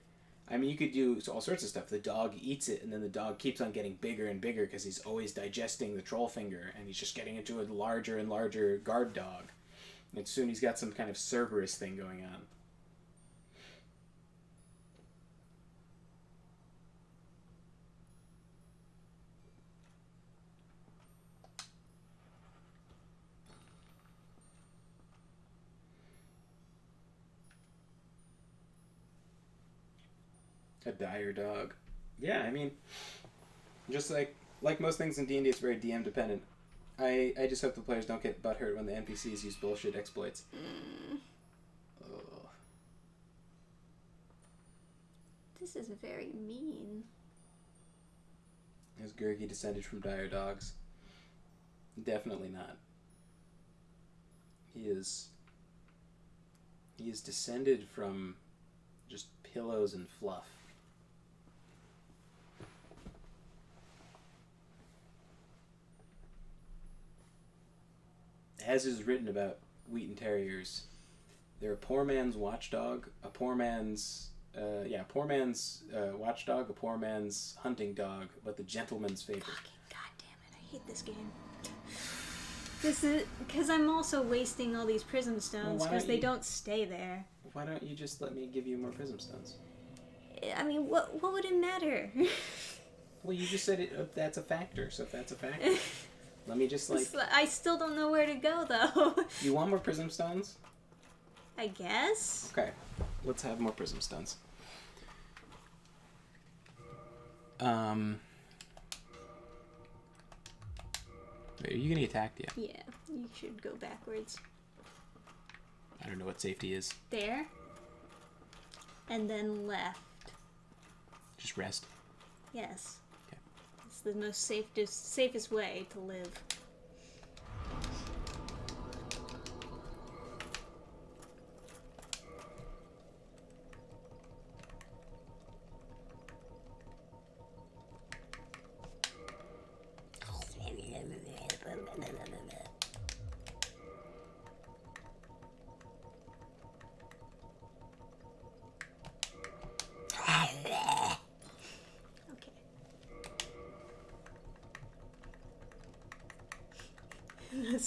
I mean, you could do all sorts of stuff. The dog eats it, and then the dog keeps on getting bigger and bigger because he's always digesting the troll finger, and he's just getting into a larger and larger guard dog. And soon he's got some kind of Cerberus thing going on. A dire dog. Yeah, I mean, just like most things in D&D, it's very DM dependent. I just hope the players don't get butthurt when the NPCs use bullshit exploits. Ugh. This is very mean. Is Gurgi descended from dire dogs? Definitely not. He is descended from just pillows and fluff. As is written about Wheaten Terriers, they're a poor man's watchdog, a poor man's watchdog, a poor man's hunting dog, but the gentleman's favorite. Fucking goddamn it! I hate this game. This is because I'm also wasting all these prism stones Well, because they don't stay there. Why don't you just let me give you more prism stones? I mean, what would it matter? Well, you just said that's a factor, so if that's a factor, let me just I still don't know where to go though. You want more prism stones? I guess. Okay, let's have more prism stones. Wait, are you getting attacked yet? Yeah, you should go backwards. I don't know what safety is. There. And then left. Just rest. Yes. Okay. It's the most safest way to live.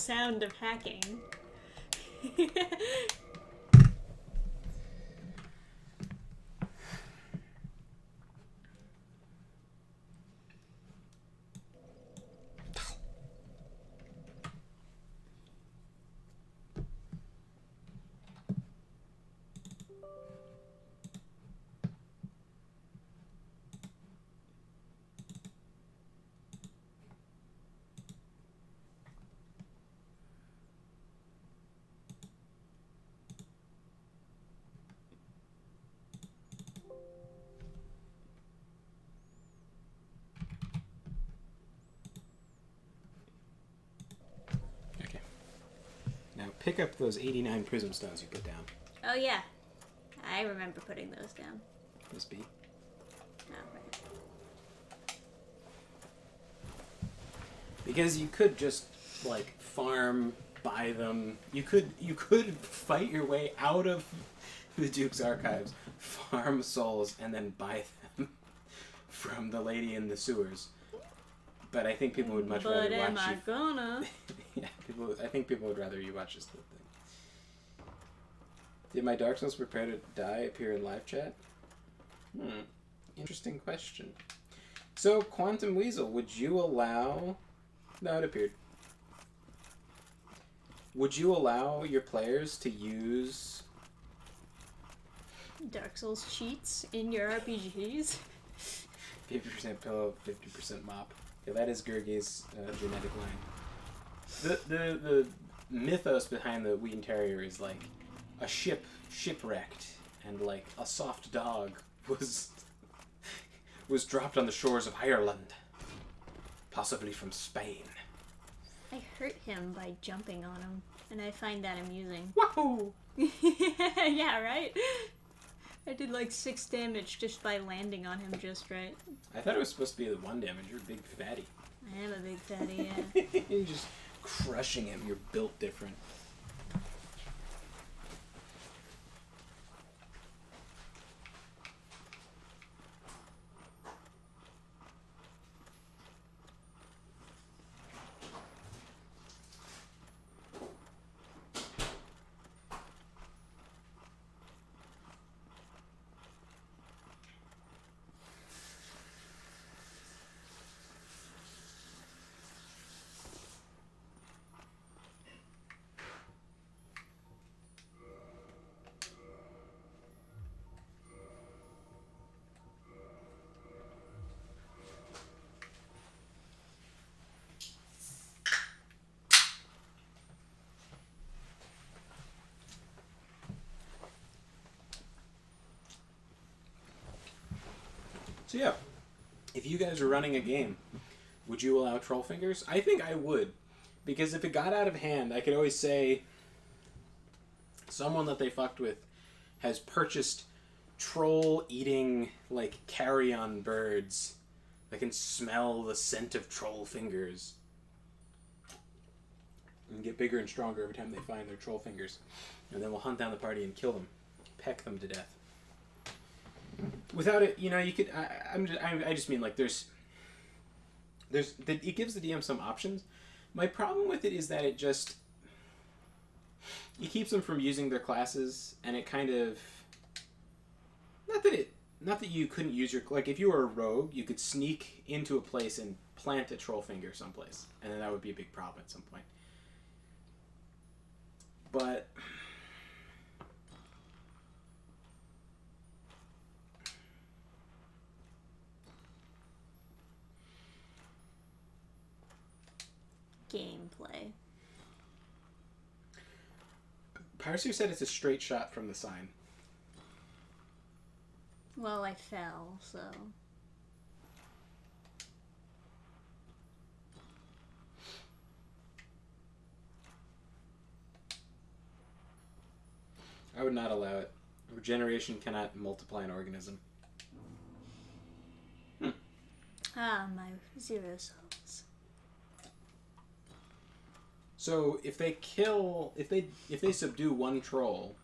sound of hacking. Okay. Now pick up those 89 prism stones you put down. Oh yeah, I remember putting those down. Miss B. Oh, right. Because you could just like farm, buy them. You could fight your way out of the Duke's archives, farm souls, and then buy them from the lady in the sewers. But I think people would much rather But am watch I you. gonna? Yeah, I think people would rather you watch this whole thing. Did my Dark Souls prepare to die appear in live chat? Interesting question. So, Quantum Weasel, would you allow... No, it appeared. Would you allow your players to use... Dark Souls cheats in your RPGs? 50% pillow, 50% mop. Yeah, that is Gurgi's genetic line. The mythos behind the Wheaton Terrier is like a ship shipwrecked and like a soft dog was dropped on the shores of Ireland, possibly from Spain. I hurt him by jumping on him, and I find that amusing. Wahoo! Yeah, right? I did like 6 damage just by landing on him just right. I thought it was supposed to be the 1 damage. You're a big fatty. I am a big fatty, yeah. You're just crushing him. You're built different. So yeah, if you guys were running a game, would you allow troll fingers? I think I would, because if it got out of hand, I could always say someone that they fucked with has purchased troll-eating, like, carrion birds that can smell the scent of troll fingers and get bigger and stronger every time they find their troll fingers. And then we'll hunt down the party and kill them, peck them to death. Without it, you know, you could. I just mean like it gives the DM some options. My problem with it is that it keeps them from using their classes, and it kind of not that you couldn't use your, like, if you were a rogue, you could sneak into a place and plant a troll finger someplace, and then that would be a big problem at some point. But Gameplay. Parser said it's a straight shot from the sign. Well, I fell, so... I would not allow it. Regeneration cannot multiply an organism. Ah, my 0 souls. So if they subdue one troll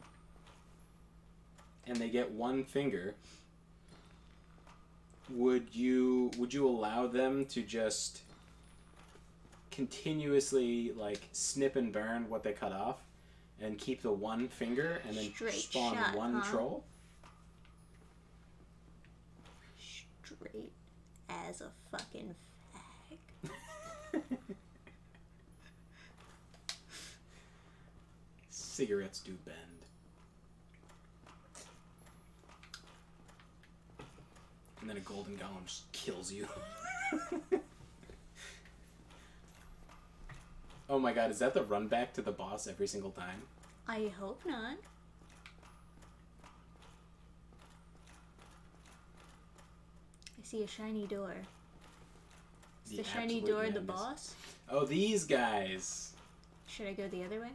and they get one finger, would you allow them to just continuously like snip and burn what they cut off, and keep the one finger, and then Straight spawn shot, one huh? troll. Straight as a fucking fag. Cigarettes do bend. And then a golden golem just kills you. Oh my god, is that the run back to the boss every single time? I hope not. I see a shiny door. Is the shiny absolute door the madness. boss? Oh, these guys. Should I go the other way?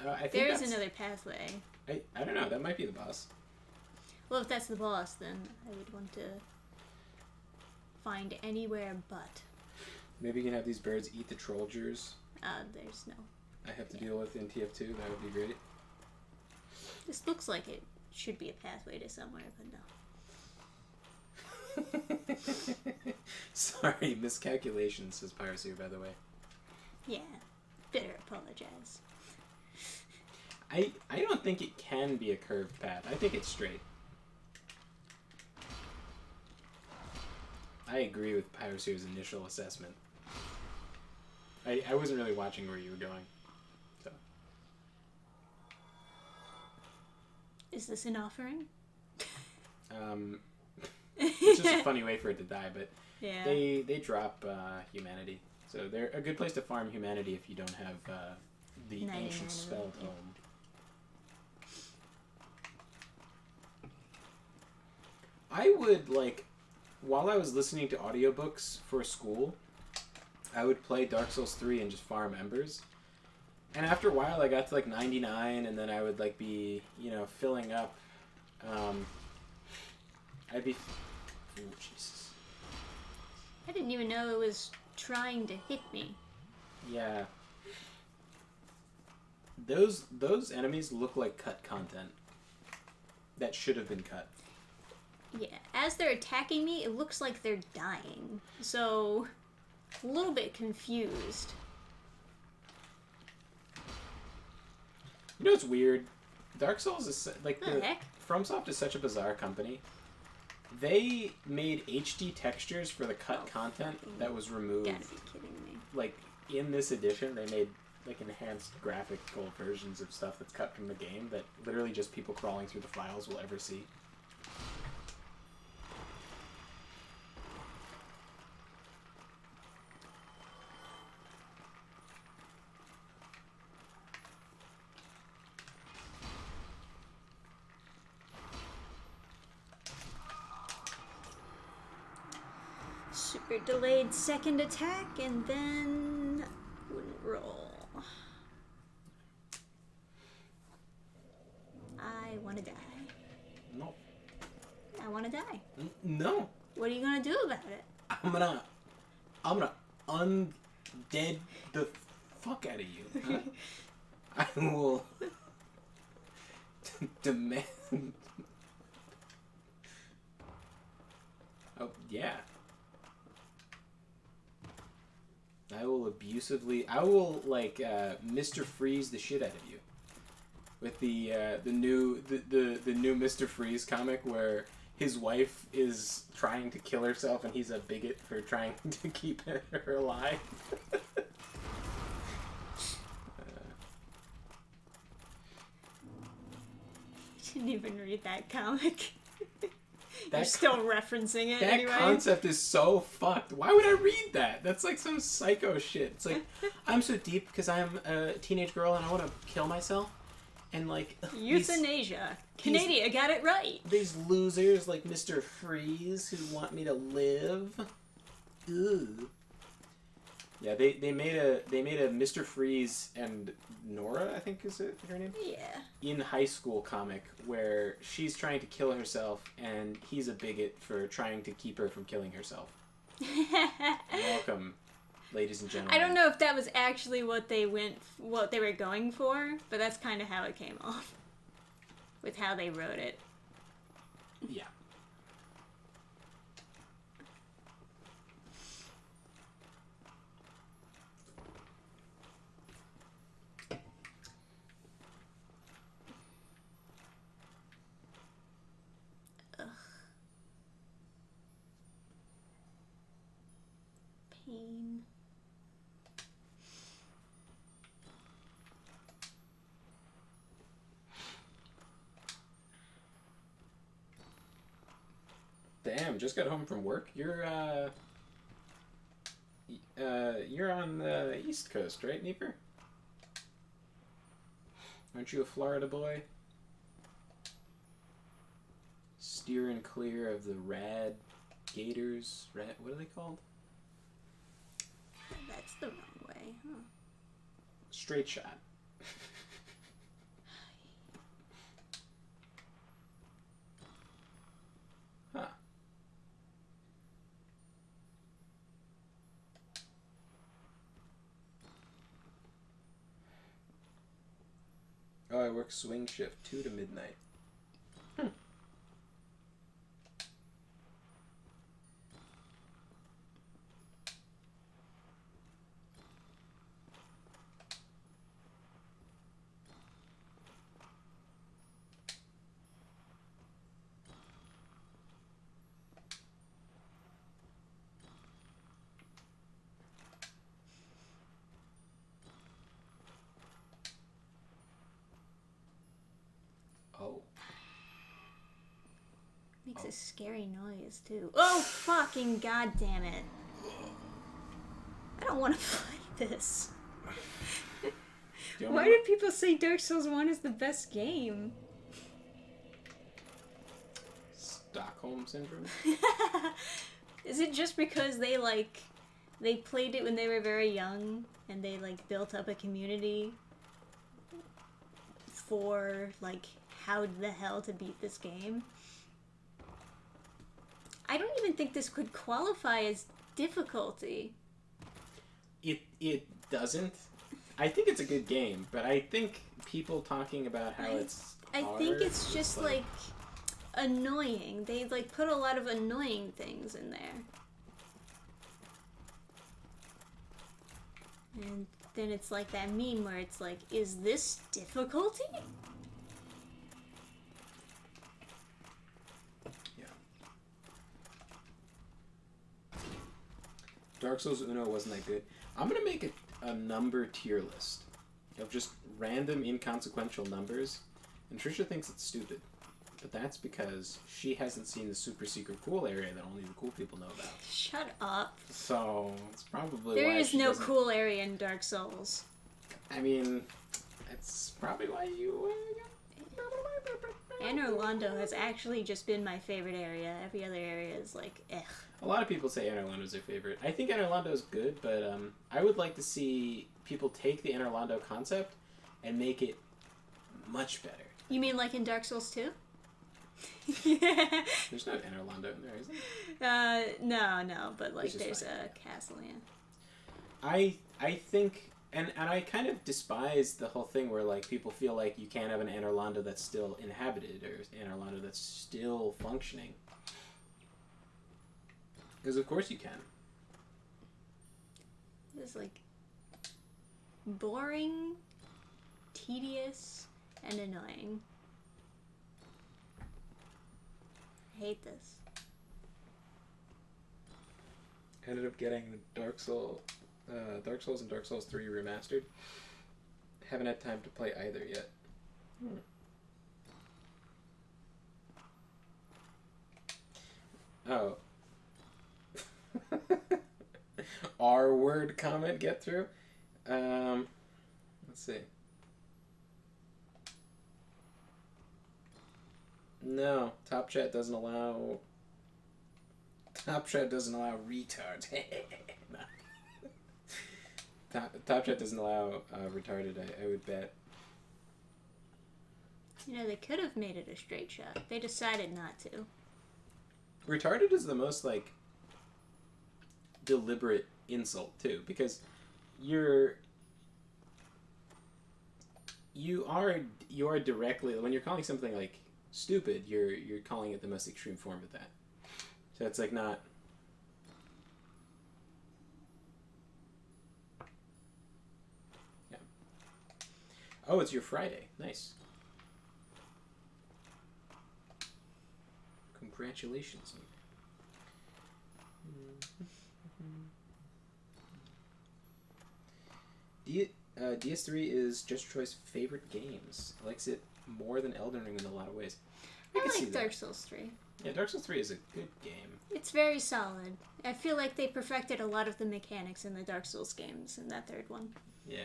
I think There is that's- another pathway. I don't know, that might be the boss. Well, if that's the boss, then I would want to find anywhere but. Maybe you can have these birds eat the troll jewels There's no. I have to deal with in TF2. That would be great. This looks like it should be a pathway to somewhere, but no. Sorry, miscalculations, says Piracy, by the way. Yeah, better apologize. I don't think it can be a curved path. I think it's straight. I agree with Piracy's initial assessment. I wasn't really watching where you were going. So. Is this an offering? It's just a funny way for it to die, but Yeah. they drop humanity. So they're a good place to farm humanity if you don't have the 99 ancient of them, spell yeah. tome. I would, like, while I was listening to audiobooks for school, I would play Dark Souls 3 and just farm embers. And after a while, I got to, like, 99, and then I would, like, be, you know, filling up. I'd be... Oh, Jesus. I didn't even know it was trying to hit me. Yeah. Those enemies look like cut content. That should have been cut. Yeah, as they're attacking me, it looks like they're dying. So, a little bit confused. You know what's weird? Dark Souls is like What the heck? FromSoft is such a bizarre company. They made HD textures for the cut Oh, content fucking that was removed. Gotta be kidding me. Like in this edition, they made like enhanced graphical versions of stuff that's cut from the game that literally just people crawling through the files will ever see. Super delayed second attack, and then wouldn't roll. I want to die. No. I want to die. No. What are you gonna do about it? I'm gonna undead the fuck out of you. Huh? I will demand. Oh yeah. I will abusively. I will like Mr. Freeze the shit out of you. With the new Mr. Freeze comic where his wife is trying to kill herself and he's a bigot for trying to keep her alive. Didn't even read that comic. You're That still referencing it That anyway. concept is so fucked. Why would I read that? That's like some psycho shit. It's like, I'm so deep because I'm a teenage girl and I want to kill myself. And like, Euthanasia. Canada got it right. these losers like Mr. Freeze who want me to live. Ooh. Yeah, they made a Mr. Freeze and Nora, I think is it her name? Yeah. In high school comic where she's trying to kill herself and he's a bigot for trying to keep her from killing herself. Welcome, ladies and gentlemen. I don't know if that was actually what they were going for, but that's kind of how it came off with how they wrote it. Yeah. Damn, just got home from work. You're on the East Coast, right, Neeper? Aren't you a Florida boy? Steering clear of the rad gators. What are they called? That's the wrong way, huh? Straight shot. Huh. Oh, I work swing shift 2 to midnight. Oh. Makes a scary noise too. Oh fucking goddamn it! I don't want to play this. Why do people say Dark Souls 1 is the best game? Stockholm Syndrome? Is it just because they played it when they were very young and they built up a community for how the hell to beat this game? I don't even think this could qualify as difficulty. It doesn't. I think it's a good game, but I think people talking about how it's hard, I think it's just annoying. They put a lot of annoying things in there. And then it's like that meme where it's like, is this difficulty? Yeah. Dark Souls Uno wasn't that good. I'm gonna make a number tier list of just random inconsequential numbers, and Trisha thinks it's stupid. But that's because she hasn't seen the super secret cool area that only the cool people know about. Shut up. So, it's probably There why is she no doesn't... cool area in Dark Souls. I mean, that's probably why you... Anne Orlando has actually just been my favorite area. Every other area is eh. A lot of people say Anne Orlando's their favorite. I think Anne Orlando is good, but I would like to see people take the Anne Orlando concept and make it much better. You mean like in Dark Souls 2? There's no Anne Orlando in there, is there? No, but there's fine. a castle, yeah. I think, and I kind of despise the whole thing where people feel like you can't have an Anne Orlando that's still inhabited or Anne Orlando that's still functioning. Because of course you can. It's boring, tedious, and annoying. I hate this. Ended up getting Dark Souls and Dark Souls 3 remastered. Haven't had time to play either yet. Oh. R word comment get through? Let's see. No, Top Chat doesn't allow retards. No. Top Chat doesn't allow retarded, I would bet. They could have made it a straight shot. They decided not to. Retarded is the most deliberate insult too, because you are directly, when you're calling something stupid, you're calling it the most extreme form of that. So it's not. Yeah. Oh, it's your Friday. Nice. Congratulations. DS3 is Just Troy's favorite games. Likes it more than Elden Ring in a lot of ways. I I can see like that. Dark Souls 3. Yeah, Dark Souls 3 is a good game. It's very solid. I feel like they perfected a lot of the mechanics in the Dark Souls games in that third one. Yeah.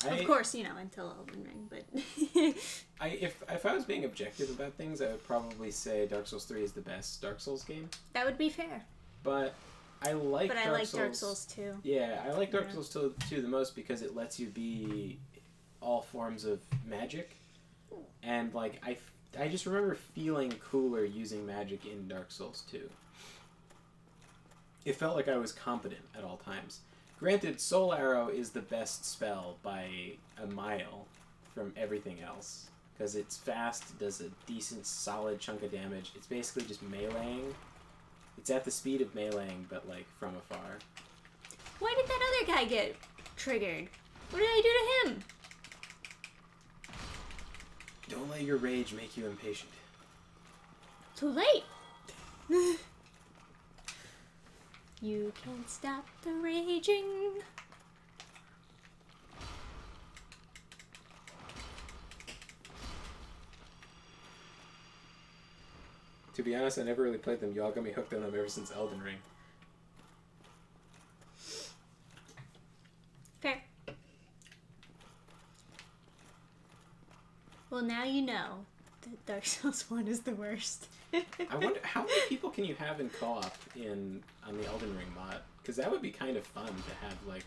Of course, until Elden Ring, but... If I was being objective about things, I would probably say Dark Souls 3 is the best Dark Souls game. That would be fair. But I like Dark Souls. Dark Souls 2. Yeah, I like Dark Souls 2 the most because it lets you be all forms of magic. And, like, I just remember feeling cooler using magic in Dark Souls 2. It felt like I was competent at all times. Granted, Soul Arrow is the best spell by a mile from everything else. Because it's fast, it does a decent, solid chunk of damage. It's basically just meleeing. It's at the speed of meleeing, but, like, from afar. Why did that other guy get triggered? What did I do to him? Don't let your rage make you impatient. Too late. You can't stop the raging. To be honest, I never really played them. Y'all got me hooked on them ever since Elden Ring. Fair. Well, now you know that Dark Souls 1 is the worst. I wonder how many people can you have in co-op on the Elden Ring mod? Because that would be kind of fun to have, like,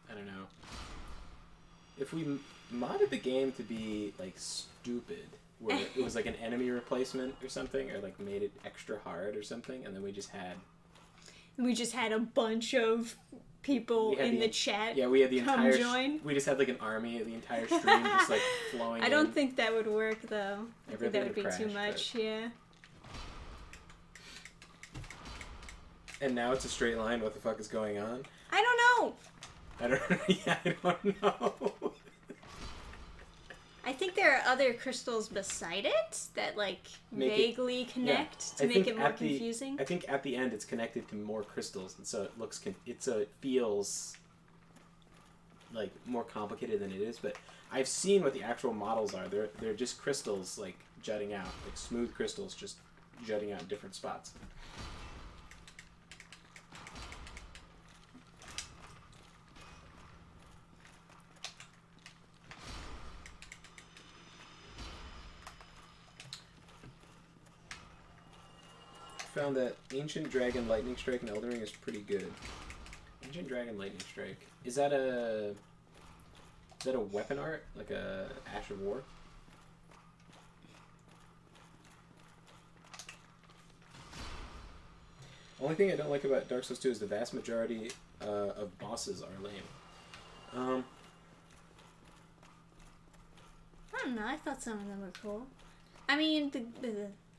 I don't know. If we modded the game to be, like, stupid, where it was like an enemy replacement or something, or like made it extra hard or something, and then we just had a bunch of people in the chat. Yeah, we had the come entire. join. We just had like an army, the entire stream just like flowing. I don't think that would work though. I think Everything that would be would too crash, much. Yeah. And now it's a straight line. What the fuck is going on? I don't know. I don't. Yeah, I don't know. I think there are other crystals beside it that like vaguely connect to I make think it more at the- confusing. I think at the end it's connected to more crystals, and so it feels like more complicated than it is. But I've seen what the actual models are. They're just crystals like jutting out, like smooth crystals just jutting out in different spots. Found that Ancient Dragon Lightning Strike in Elden Ring is pretty good. Ancient Dragon Lightning Strike. Is that a weapon art? Like a Ash of War? Only thing I don't like about Dark Souls 2 is the vast majority of bosses are lame. I don't know. I thought some of them were cool. I mean,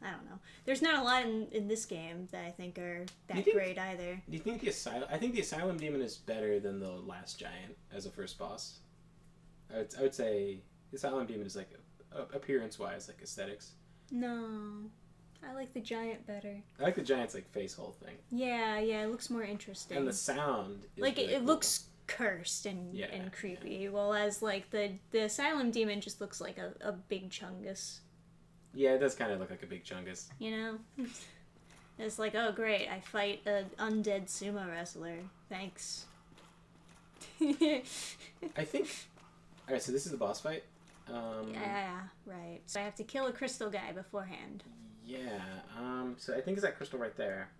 I don't know. There's not a lot in this game that I think are that great either. Do you think I think the Asylum Demon is better than the Last Giant as a first boss. I would say the Asylum Demon is like appearance-wise, like aesthetics. No. I like the giant better. I like the Giant's like face hole thing. Yeah, it looks more interesting. And the sound is like really it cool. looks cursed and creepy, while as like the Asylum Demon just looks like a big chungus. Yeah, it does kind of look like a big chungus. You know? It's like, oh great, I fight an undead sumo wrestler. Thanks. I think... Alright, so this is the boss fight. Yeah, right. So I have to kill a crystal guy beforehand. Yeah, so I think it's that crystal right there.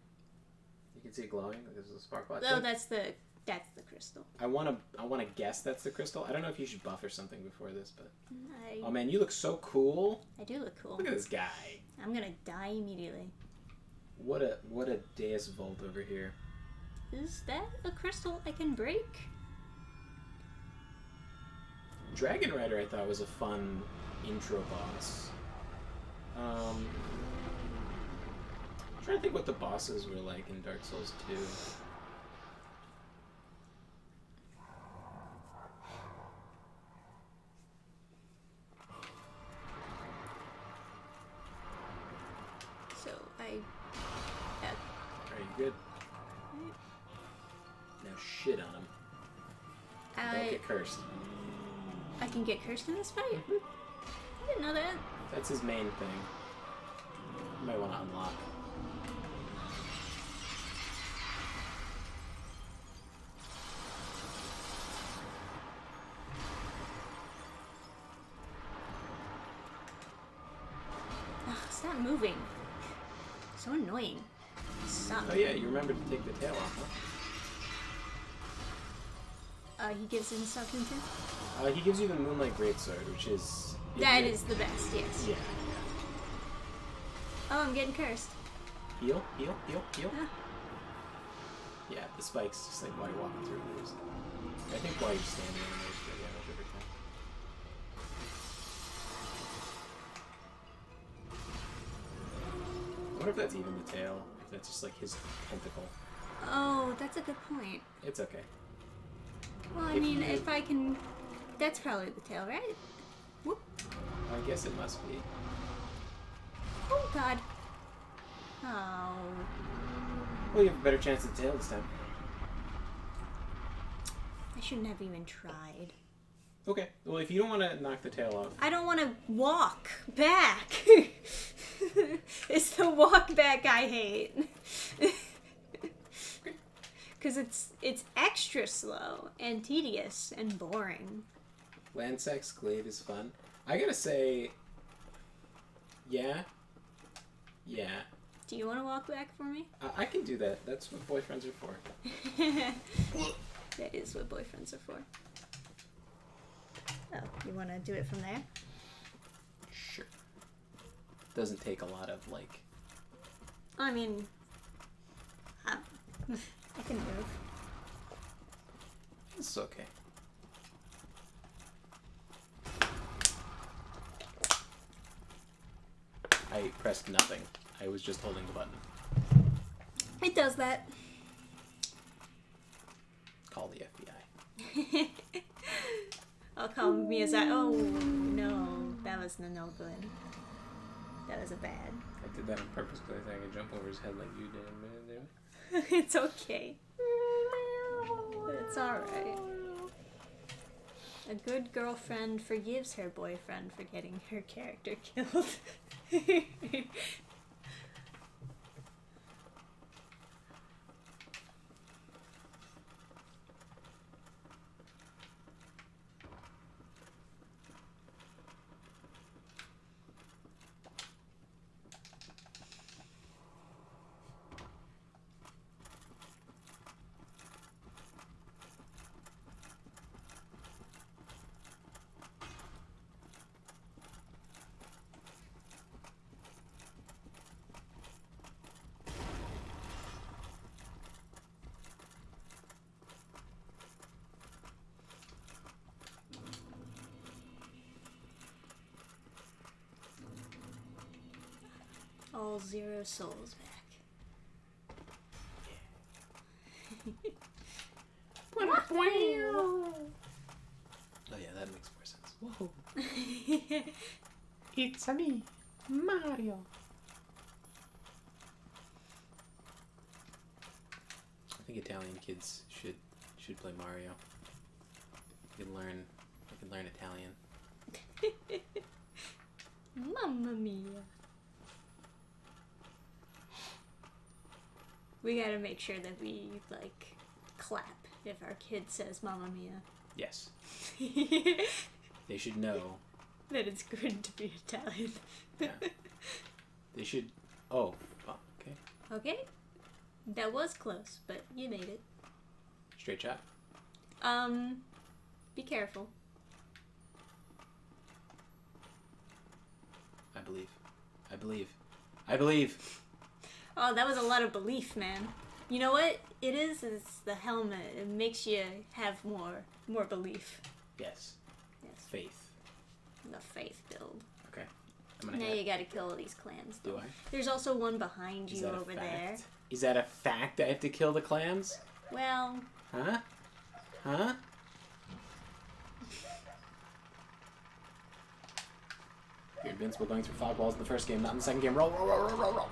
You can see it glowing. There's a sparkle. Oh, that's the crystal. I wanna guess that's the crystal. I don't know if you should buff or something before this, but... Oh man, you look so cool. I do look cool. Look at this guy. I'm gonna die immediately. What a Deus Volt over here. Is that a crystal I can break? Dragon Rider I thought was a fun intro boss. I'm trying to think what the bosses were like in Dark Souls 2. So Are you good? Now shit on him. Don't get cursed. I can get cursed in this fight? I didn't know that. That's his main thing. You might want to unlock. Ugh, stop moving. So annoying. Stop. Oh yeah, you remember to take the tail off, huh? He gives instruction too? He gives you the Moonlight Greatsword, which is... That is the best, yes. Yeah. Oh, I'm getting cursed. Heal, heal, heal, heal. Ah. Yeah, the spikes, just like while you're walking through. I think while you're standing in there's good damage every time. I wonder if that's even the tail, if that's just like his tentacle. Oh, that's a good point. It's okay. Well, I If mean, you- if I can... That's probably the tail, right? Whoop. I guess it must be. Oh, God. Oh. Well, you have a better chance at the tail this time. I shouldn't have even tried. Okay. Well, if you don't want to knock the tail off, I don't want to walk back. It's the walk back I hate. Because it's extra slow and tedious and boring. Landsex Glaive is fun. I gotta say, yeah. Do you want to walk back for me? I can do that. That's what boyfriends are for. That is what boyfriends are for. Oh, you want to do it from there? Sure. Doesn't take a lot of, like... I mean, I can move. It's okay. I pressed nothing. I was just holding the button. It does that. Call the FBI. I'll call Miyazaki. Oh, no. That was no good. That was a bad. I did that on purpose because I think I could jump over his head like you did. It's okay. It's alright. A good girlfriend forgives her boyfriend for getting her character killed. All 0 souls back. Oh yeah, that makes more sense. Whoa. It's a me, Mario. I think Italian kids should play Mario. You can learn Italian. Mamma mia. We gotta make sure that we, like, clap if our kid says Mamma mia. Yes. They should know. That it's good to be Italian. Yeah. They should. Oh, okay. Okay? That was close, but you made it. Straight shot. Be careful. I believe. I believe. I believe. Oh, that was a lot of belief, man. You know what it is? It's the helmet. It makes you have more belief. Yes. Yes. Faith. The faith build. Okay. I'm gonna Now hit. you gotta kill all these clans. Do though. I? There's also one behind Is you that a over fact? there. Is that a fact? I have to kill the clans? Well, Huh? Huh? You're invincible going through fog walls in the first game, not in the second game. Roll, roll, roll, roll, roll, roll.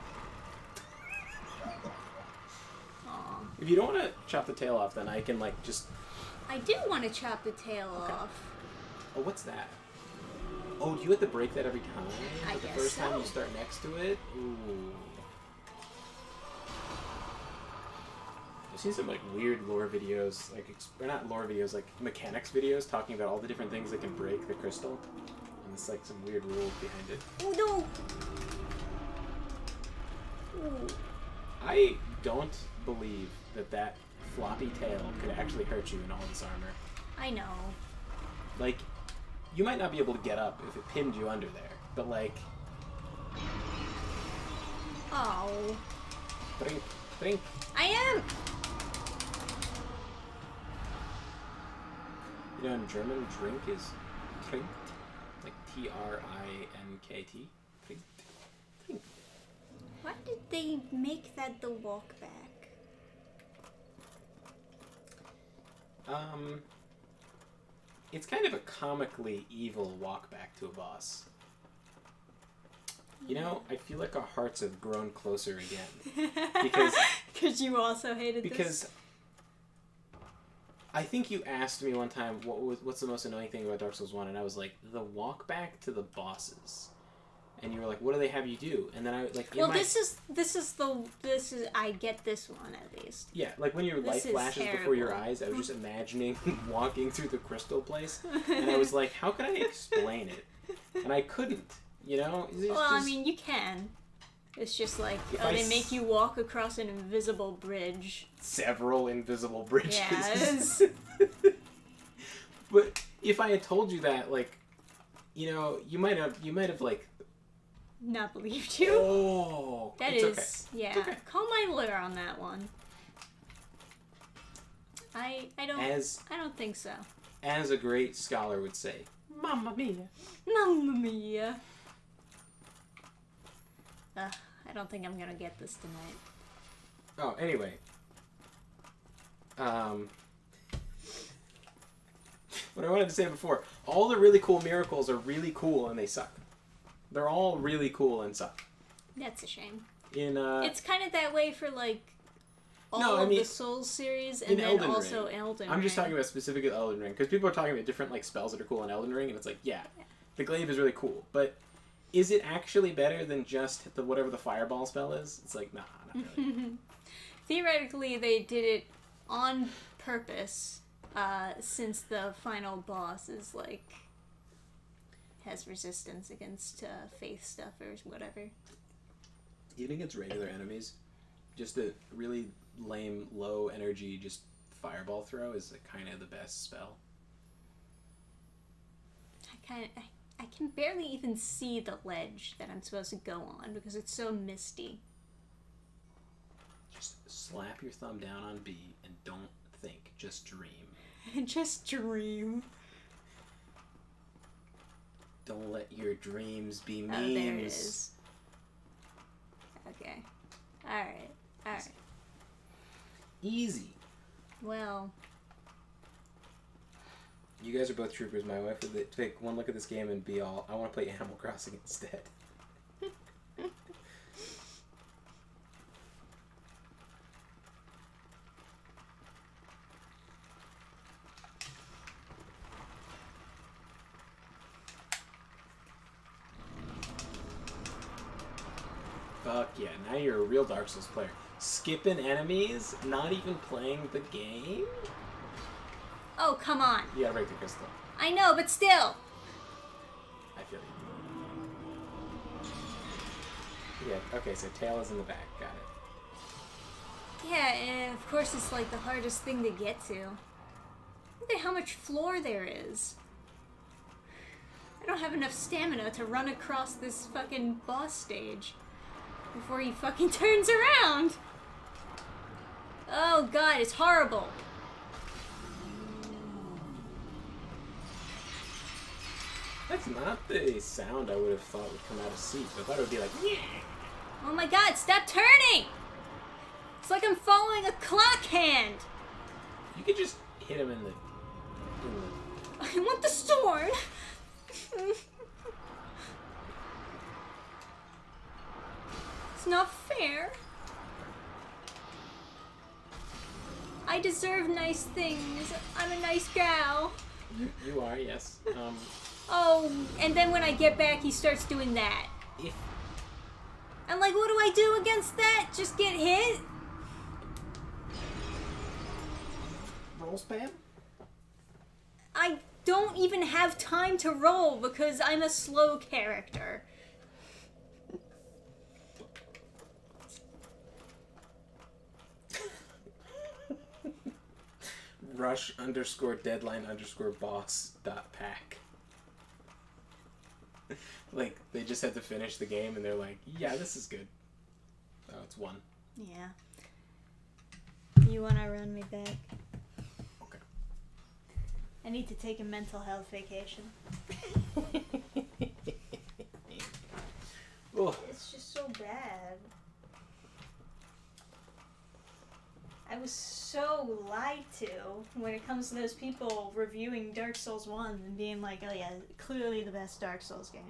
aw. If you don't want to chop the tail off, then I can, like, just... I do want to chop the tail off. Oh, what's that? Oh, do you have to break that every time? I Like the guess first time so. you start next to it? Ooh. I've seen some like weird lore videos, like or not lore videos, like mechanics videos talking about all the different things that can break the crystal. And it's like some weird rules behind it. Oh no! Ooh. I don't believe that floppy tail could actually hurt you in all this armor. I know. Like, you might not be able to get up if it pinned you under there, but like, Oh. drink, drink. I am! You know, in German, drink is trinkt, like Trinkt. Trinkt. Why did they make that the walk back? It's kind of a comically evil walk back to a boss. You know, I feel like our hearts have grown closer again. Because you also hated Because I think you asked me one time what's the most annoying thing about Dark Souls 1, and I was like, the walk back to the bosses. And you were like, what do they have you do? And then I like Well, this is I get this one at least. Yeah, like when your light This is flashes before your terrible. eyes, I was just imagining walking through the crystal place, and I was like, how can I explain it? And I couldn't, you know? It's Well, just- I mean, you can. It's just like, If oh, I they s- make you walk across an invisible bridge. several invisible bridges. Yes. But if I had told you that, like, you know, you might have like, Not believed you. oh, That it's is, okay. yeah. okay. Call my lawyer on that one. I don't think so. As a great scholar would say, Mamma mia. Mamma mia. I don't think I'm gonna get this tonight. oh, anyway. What I wanted to say before, all the really cool miracles are really cool and they suck. They're all really cool and suck. That's a shame. In It's kind of that way for like all No, I of mean, the Souls series, and in then Elden also Ring. Elden I'm just Ring. talking about specifically Elden Ring because people are talking about different like spells that are cool in Elden Ring, and it's like, yeah, the glaive is really cool, but is it actually better than just the whatever the fireball spell is? It's like, nah, not really. Theoretically, they did it on purpose, since the final boss is like has resistance against faith stuff or whatever. Even against regular enemies, just a really lame, low energy, just fireball throw is kind of the best spell. I can barely even see the ledge that I'm supposed to go on because it's so misty. Just slap your thumb down on B and don't think, just dream. Just dream. Don't let your dreams be memes. Oh, there it is. Okay. Alright. Alright. Easy. Well, You guys are both troopers. My wife would take one look at this game and be all, I want to play Animal Crossing instead. Fuck yeah, now you're a real Dark Souls player. Skipping enemies, not even playing the game? oh, come on. You gotta break the crystal. I know, but still. I feel you. Yeah, okay, so tail is in the back. Got it. Yeah, and of course it's like the hardest thing to get to. Look at how much floor there is. I don't have enough stamina to run across this fucking boss stage before he fucking turns around. Oh god, it's horrible. That's not the sound I would have thought would come out of Seek. I thought it would be like, yeah. Oh my god, stop turning! It's like I'm following a clock hand. You could just hit him in the I want the sword. It's not fair. I deserve nice things. I'm a nice gal. You are, yes. Oh, and then when I get back, he starts doing that. If I'm like, what do I do against that? Just get hit? roll spam? I don't even have time to roll because I'm a slow character. rush_deadline_boss.pack. Like, they just had to finish the game and they're like, yeah, this is good. Oh, it's 1. Yeah. You wanna run me back? Okay. I need to take a mental health vacation. Ugh. It's just so bad. I was so lied to when it comes to those people reviewing Dark Souls 1 and being like, oh yeah, clearly the best Dark Souls game.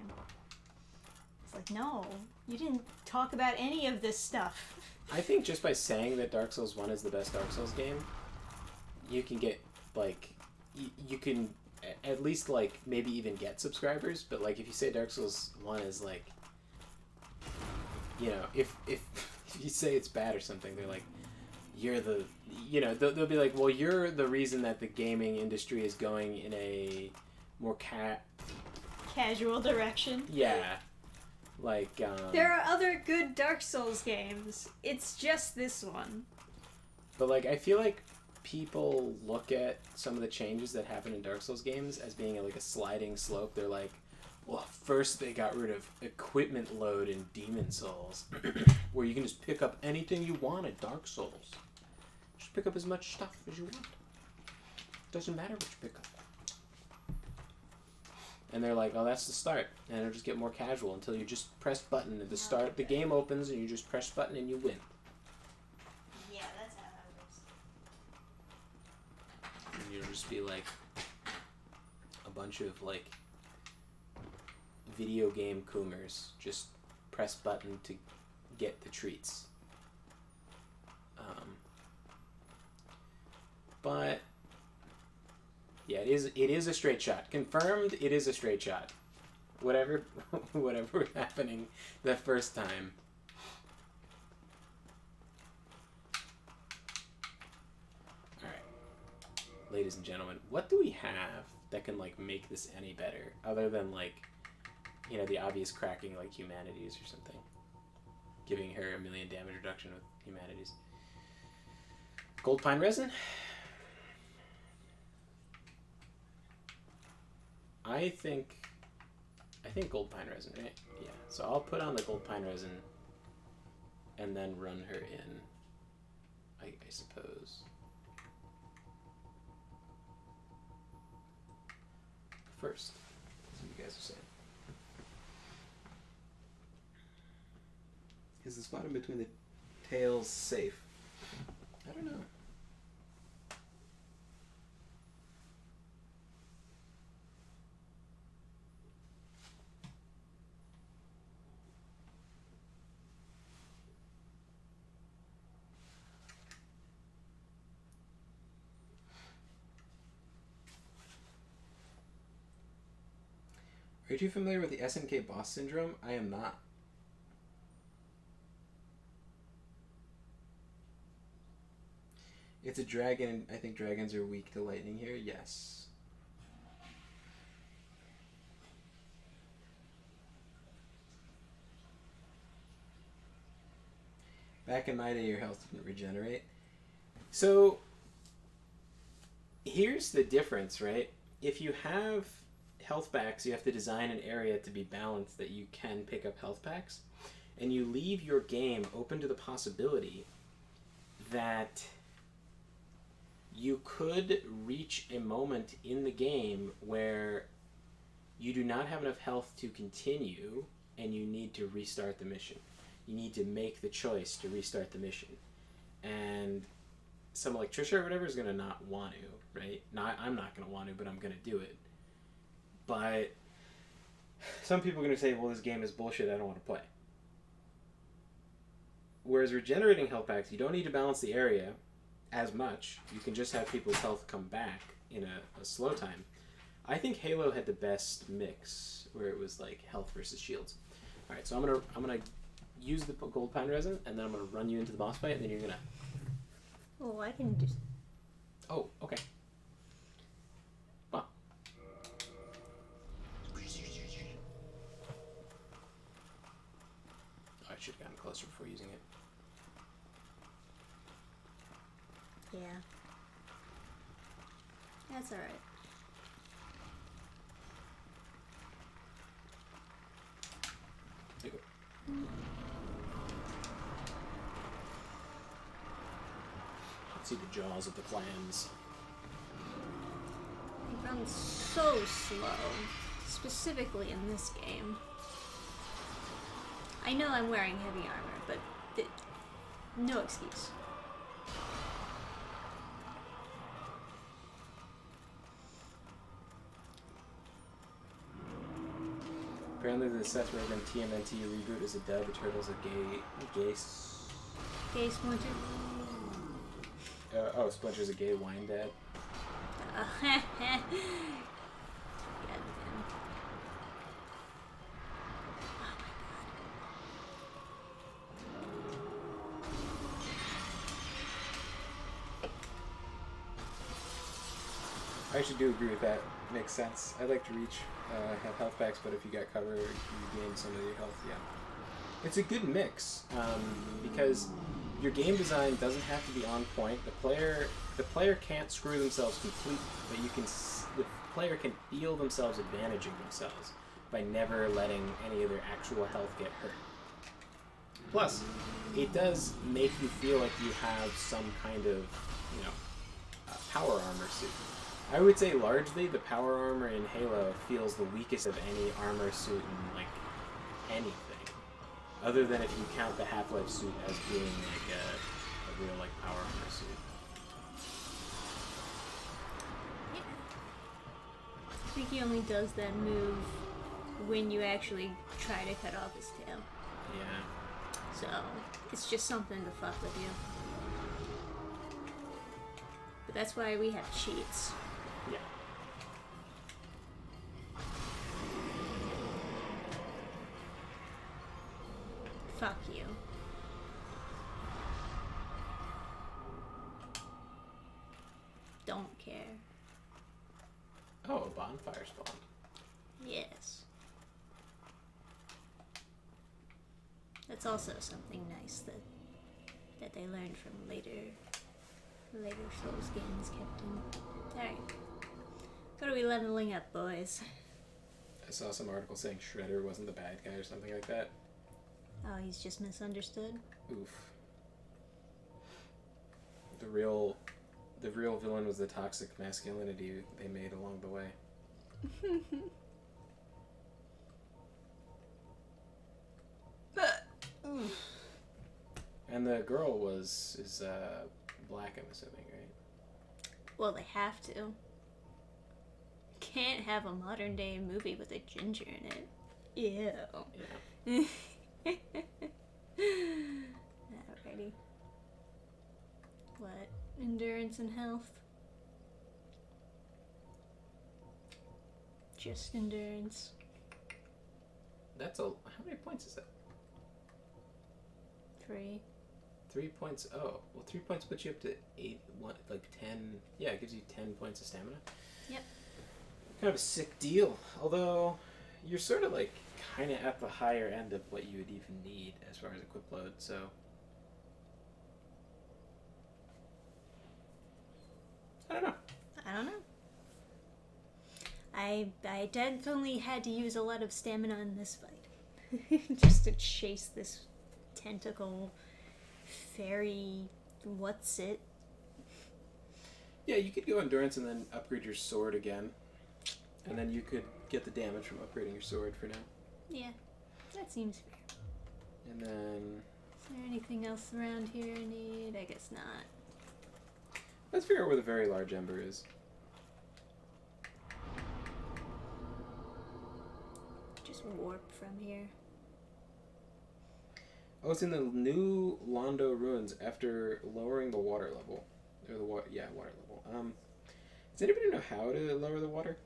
It's like, no, you didn't talk about any of this stuff. I think just by saying that Dark Souls 1 is the best Dark Souls game, you can get, like, you can at least, like, maybe even get subscribers, but, like, if you say Dark Souls 1 is, like, you know, if you say it's bad or something, they're like, you're the, you know, they'll be like, well, you're the reason that the gaming industry is going in a more Casual direction. yeah, like, There are other good Dark Souls games. It's just this one. but, like, I feel like people look at some of the changes that happen in Dark Souls games as being, like, a sliding slope. They're like, well, first they got rid of equipment load in Demon Souls, where you can just pick up anything you want in Dark Souls. Just pick up as much stuff as you want. Doesn't matter what you pick up. And they're like, oh, that's the start. And it'll just get more casual until you just press button at the start. The game opens and you just press button and you win. Yeah, that's how that works. And you'll just be like a bunch of, like, video game coomers just press button to get the treats. But yeah, it is a straight shot. Confirmed, it is a straight shot. Whatever was happening the first time. Alright. Ladies and gentlemen, what do we have that can, like, make this any better? Other than, like, you know, the obvious cracking, like, humanities or something. Giving her 1,000,000 damage reduction with humanities. Gold pine resin? I think gold pine resin, right? Yeah. So I'll put on the gold pine resin and then run her in, I suppose. First. That's what you guys are saying. Is the spot in between the tails safe? I don't know. Are you too familiar with the SNK boss syndrome? I am not. It's a dragon. I think dragons are weak to lightning here. Yes. Back in my day, your health didn't regenerate. So here's the difference, right? If you have health packs, you have to design an area to be balanced that you can pick up health packs, and you leave your game open to the possibility that you could reach a moment in the game where you do not have enough health to continue and you need to restart the mission. You need to make the choice to restart the mission. And some electrician or whatever is going to not want to, right? I'm not going to want to, but I'm going to do it. But some people are going to say, well, this game is bullshit, I don't want to play. Whereas regenerating health packs, you don't need to balance the area as much. You can just have people's health come back in a slow time. I think Halo had the best mix where it was like health versus shields. All right, so I'm gonna use the gold pine resin, and then I'm gonna run you into the boss fight, and then you're gonna. Oh, I can just. Oh, okay. Wow. Oh, I should have gotten closer before using it. Yeah. That's alright. There you go. Let's see the jaws of the clams. They run so slow, specifically in this game. I know I'm wearing heavy armor, but no excuse. Apparently the Seth Rogen TMNT reboot is a dud. The Turtle's a Gay Splinter. oh, Splinter's a gay wine dad. Yeah, man. I actually do agree with that. Makes sense. I like to reach, have health packs, but if you got cover, you gain some of your health. Yeah, it's a good mix because your game design doesn't have to be on point. The player can't screw themselves completely, but the player can feel themselves advantaging themselves by never letting any of their actual health get hurt. Plus, it does make you feel like you have some kind of, power armor suit. I would say largely the power armor in Halo feels the weakest of any armor suit in like anything, other than if you count the Half-Life suit as being like a real like power armor suit. Yeah. I think he only does that move when you actually try to cut off his tail. Yeah. So it's just something to fuck with you. But that's why we have cheats. Yeah. Fuck you. Don't care. Oh, a bonfire spawn. Yes. That's also something nice that they learned from later Souls games, Captain. Alright. What are we leveling up, boys? I saw some article saying Shredder wasn't the bad guy or something like that. Oh, he's just misunderstood? Oof. The real villain was the toxic masculinity they made along the way. And the girl is black, I'm assuming, right? Well, they have to. Can't have a modern day movie with a ginger in it. Ew. Yeah. Alrighty. What? Endurance and health? Just endurance. That's how many points is that? 3. 3 points. Oh, well, 3 points puts you up to 10. Yeah, it gives you 10 points of stamina. Yep. Kind of a sick deal. Although, you're sort of like kind of at the higher end of what you would even need as far as equip load, so. I don't know. I definitely had to use a lot of stamina in this fight. Just to chase this tentacle fairy what's it. Yeah, you could go endurance and then upgrade your sword again. And then you could get the damage from upgrading your sword for now. Yeah, that seems fair. And then... Is there anything else around here I need? I guess not. Let's figure out where the very large ember is. Just warp from here. Oh, it's in the new Londo ruins after lowering the water level. Or the water level. Does anybody know how to lower the water?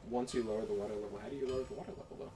once you lower the water level, how do you lower the water level though?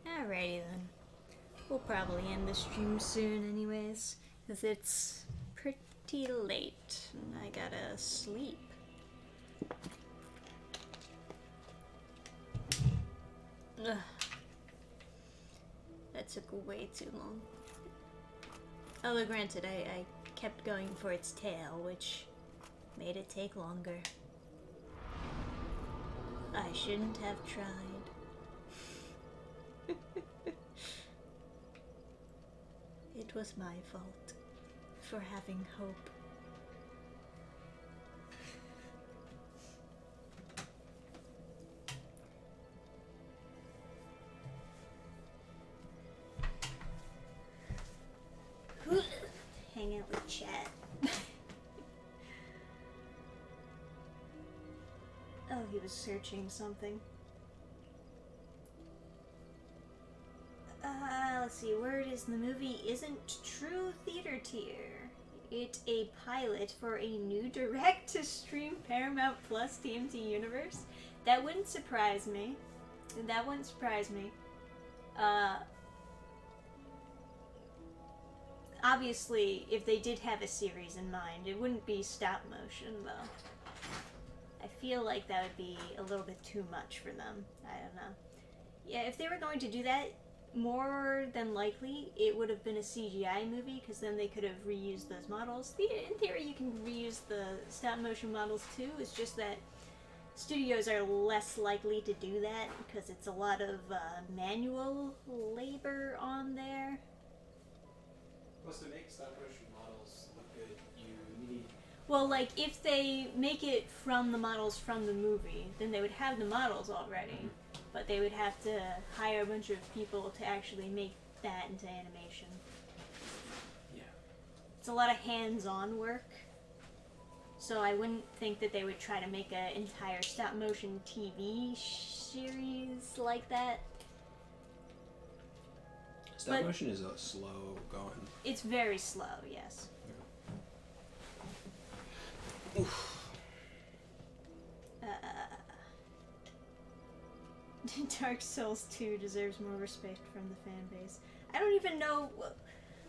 Alrighty then. We'll probably end the stream soon anyways, because it's pretty late and I gotta sleep. Ugh. That took way too long. Although granted, I kept going for its tail, which made it take longer. I shouldn't have tried. It was my fault for having hope. Hang out with chat. Oh, he was searching something. Let's see, word is the movie isn't true theater tier. It's a pilot for a new direct-to-stream Paramount Plus TMT universe. That wouldn't surprise me. That wouldn't surprise me. Obviously, if they did have a series in mind, it wouldn't be stop motion, though. I feel like that would be a little bit too much for them. I don't know. Yeah, if they were going to do that, more than likely, it would have been a CGI movie, because then they could have reused those models. In theory, you can reuse the stop-motion models too. It's just that studios are less likely to do that, because it's a lot of manual labor on there. Plus, to make stop-motion models look good, you need... Well, like, if they make it from the models from the movie, then they would have the models already. But they would have to hire a bunch of people to actually make that into animation. Yeah. It's a lot of hands-on work. So I wouldn't think that they would try to make an entire stop-motion TV series like that. Stop motion is slow going. It's very slow, yes. Oof. Dark Souls 2 deserves more respect from the fan base. I don't even know,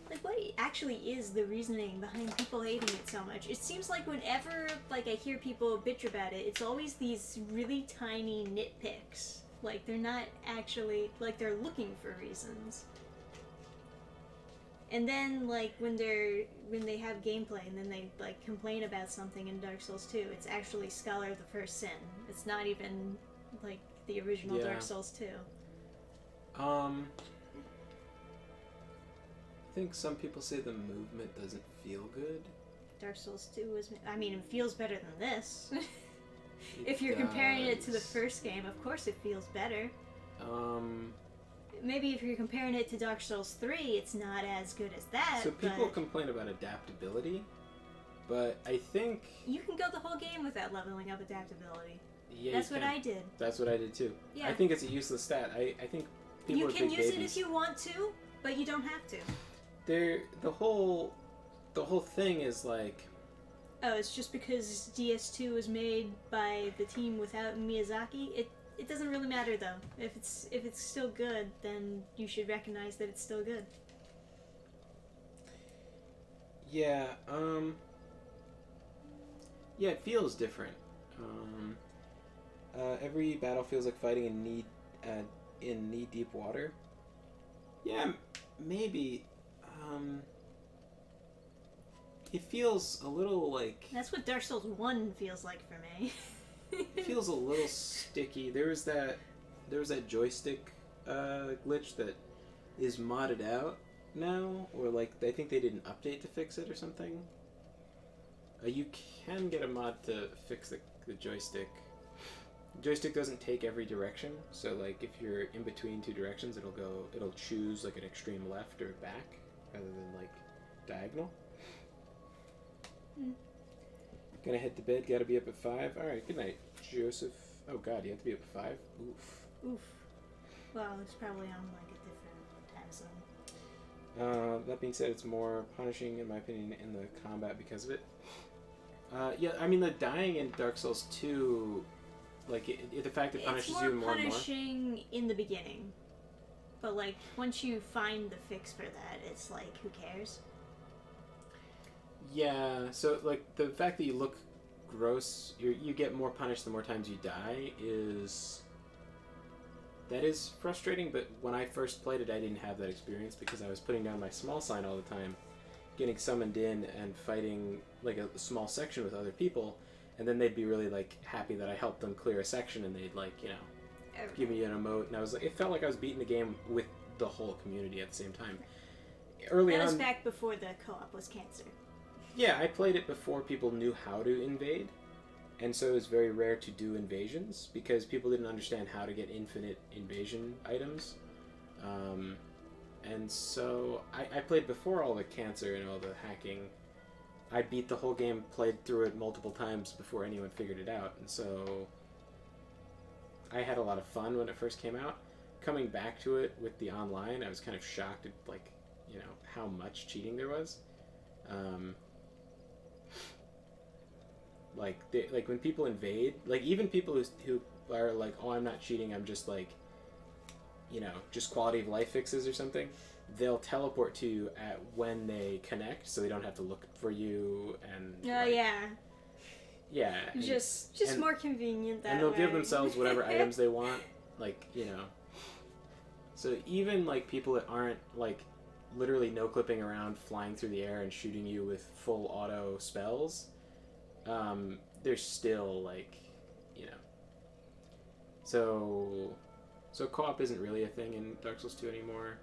like, what actually is the reasoning behind people hating it so much. It seems like whenever, like, I hear people bitch about it, it's always these really tiny nitpicks. Like, they're not actually, like, they're looking for reasons. And then, like, when they have gameplay and then they, like, complain about something in Dark Souls 2, it's actually Scholar of the First Sin. It's not even, like, the original Dark Souls 2. I think some people say the movement doesn't feel good. Dark Souls 2 is, I mean, it feels better than this. If you're comparing it to the first game, of course it feels better. Maybe if you're comparing it to Dark Souls 3, it's not as good as that. So people complain about adaptability, but I think... You can go the whole game without leveling up adaptability. Yeah, That's what I did. That's what I did too. Yeah. I think it's a useless stat. I think people You are can big use babies. it if you want to, but you don't have to. The whole thing is like... Oh, it's just because DS2 was made by the team without Miyazaki? It doesn't really matter though. If it's still good, then you should recognize that it's still good. Yeah, yeah, it feels different. Every battle feels like fighting in knee-deep water. Yeah, maybe. It feels a little like... That's what Dark Souls 1 feels like for me. It feels a little sticky. There was that joystick glitch that is modded out, now, or like I think they did an update to fix it or something. You can get a mod to fix the joystick. The joystick doesn't take every direction, so like if you're in between two directions, it'll choose like an extreme left or back rather than like diagonal. Gonna head to bed. Gotta be up at 5. All right. Good night, Joseph. Oh God, you have to be up at 5. Oof. Oof. Well, it's probably on like a different time zone. That being said, it's more punishing in my opinion in the combat because of it. Yeah, I mean the dying in Dark Souls 2, like the fact it punishes you more and more. It's more punishing in the beginning, but like once you find the fix for that, it's like who cares? Yeah, so like the fact that you look gross, you get more punished the more times you die is frustrating. But when I first played it, I didn't have that experience because I was putting down my small sign all the time, getting summoned in and fighting like a small section with other people, and then they'd be really like happy that I helped them clear a section, and they'd like give me an emote, and I was like, it felt like I was beating the game with the whole community at the same time. Early that on, was back before the co-op was cancer. Yeah, I played it before people knew how to invade, and so it was very rare to do invasions because people didn't understand how to get infinite invasion items. And so I played before all the cancer and all the hacking. I beat the whole game, played through it multiple times before anyone figured it out, and so I had a lot of fun when it first came out. Coming back to it with the online, I was kind of shocked at how much cheating there was. Like when people invade, like even people who are like, oh, I'm not cheating, I'm just like, just quality of life fixes or something, they'll teleport to you at when they connect, so they don't have to look for you. And yeah, just more convenient that way. And they'll give themselves whatever items they want, so even like people that aren't like literally no clipping around, flying through the air and shooting you with full auto spells, there's still like, so co-op isn't really a thing in Dark Souls 2 anymore.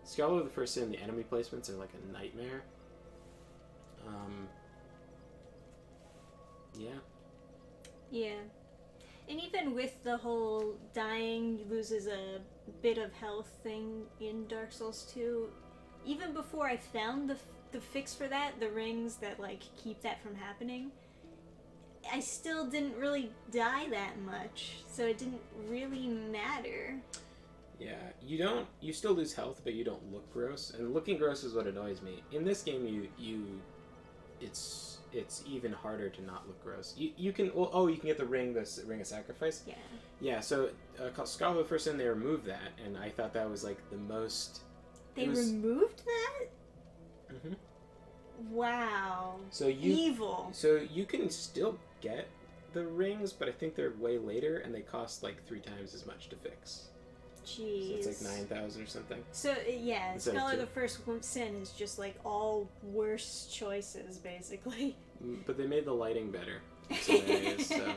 Scholar of the First Sin, the enemy placements are like a nightmare. Yeah. And even with the whole dying loses a bit of health thing in Dark Souls 2, even before I found the fix for that, the rings that like keep that from happening, I still didn't really die that much, so it didn't really matter. Yeah, you still lose health, but you don't look gross, and looking gross is what annoys me. In this game, it's even harder to not look gross. You can get the ring of sacrifice. Yeah. Yeah, so Scholar of the First Sin, they removed that, and I thought that was like the most. They removed that? Mm-hmm. Wow. So evil. So you can still get the rings, but I think they're way later, and they cost like 3 times as much to fix. Jeez. So it's like 9,000 or something. So yeah, Scholar of the 2. First Sin is just like all worse choices, basically. But they made the lighting better in some areas. So.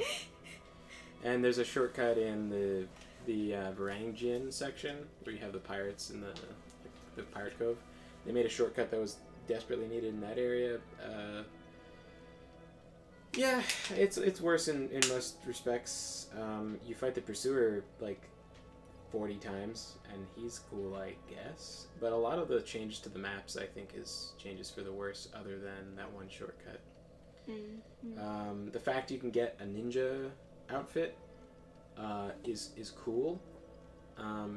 And there's a shortcut in the Varangian section where you have the pirates in the pirate cove. They made a shortcut that was desperately needed in that area. Yeah, it's worse in most respects. You fight the pursuer like 40 times, and he's cool, I guess. But a lot of the changes to the maps, I think, is changes for the worse, other than that one shortcut. Mm-hmm. The fact you can get a ninja outfit is cool.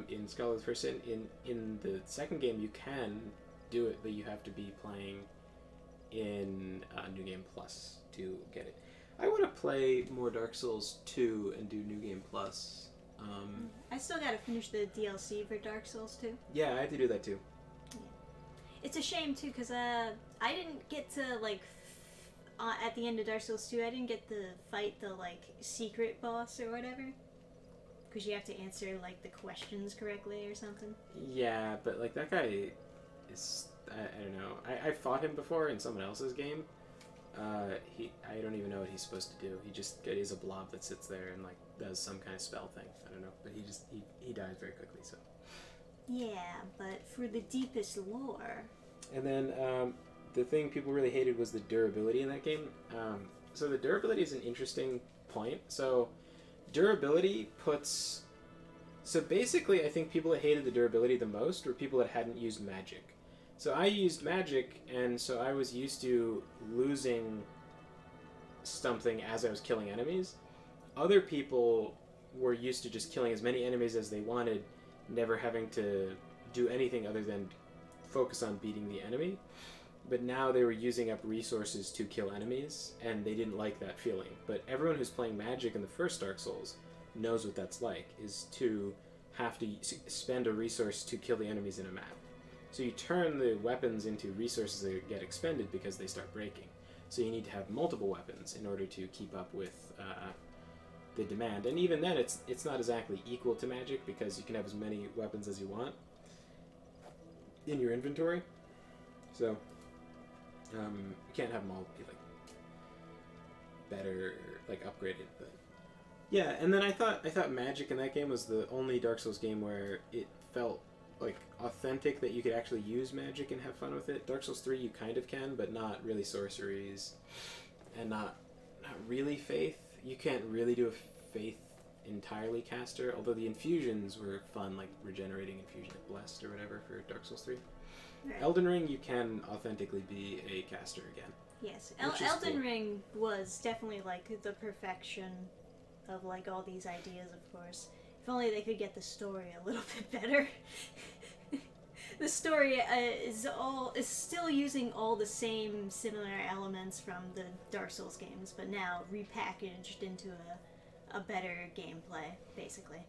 In Scholar of the First Sin, in the second game, you can do it, but you have to be playing in New Game Plus to get it. I want to play more Dark Souls 2 and do New Game Plus. I still gotta finish the DLC for Dark Souls 2. Yeah, I have to do that too. Yeah. It's a shame too, because I didn't get to at the end of Dark Souls 2, I didn't get to fight the secret boss or whatever. Because you have to answer the questions correctly or something. Yeah, but that guy is, I don't know. I fought him before in someone else's game. I don't even know what he's supposed to do. He's a blob that sits there and does some kind of spell thing. I don't know, but he dies very quickly. So Yeah, but for the deepest lore. And then the thing people really hated was the durability in that game. So the durability is an interesting point. So durability puts... So basically, I think people that hated the durability the most were people that hadn't used magic. So I used magic, and so I was used to losing something as I was killing enemies. Other people were used to just killing as many enemies as they wanted, never having to do anything other than focus on beating the enemy. But now they were using up resources to kill enemies, and they didn't like that feeling. But everyone who's playing magic in the first Dark Souls knows what that's like, is to have to spend a resource to kill the enemies in a map. So you turn the weapons into resources that get expended because they start breaking. So you need to have multiple weapons in order to keep up with the demand. And even then, it's not exactly equal to magic, because you can have as many weapons as you want in your inventory. So you can't have them all be like better, like upgraded. But yeah, and then I thought magic in that game was the only Dark Souls game where it felt like authentic, that you could actually use magic and have fun with it. Dark Souls 3 you kind of can, but not really sorceries, and not really faith. You can't really do a faith entirely caster, although the infusions were fun, like regenerating infusion, like blessed or whatever for Dark Souls 3. Right. Elden Ring you can authentically be a caster again. Yes, Which is Elden cool. Ring was definitely like the perfection of like all these ideas, of course. If only they could get the story a little bit better. The story is still using all the same similar elements from the Dark Souls games, but now repackaged into a better gameplay, basically.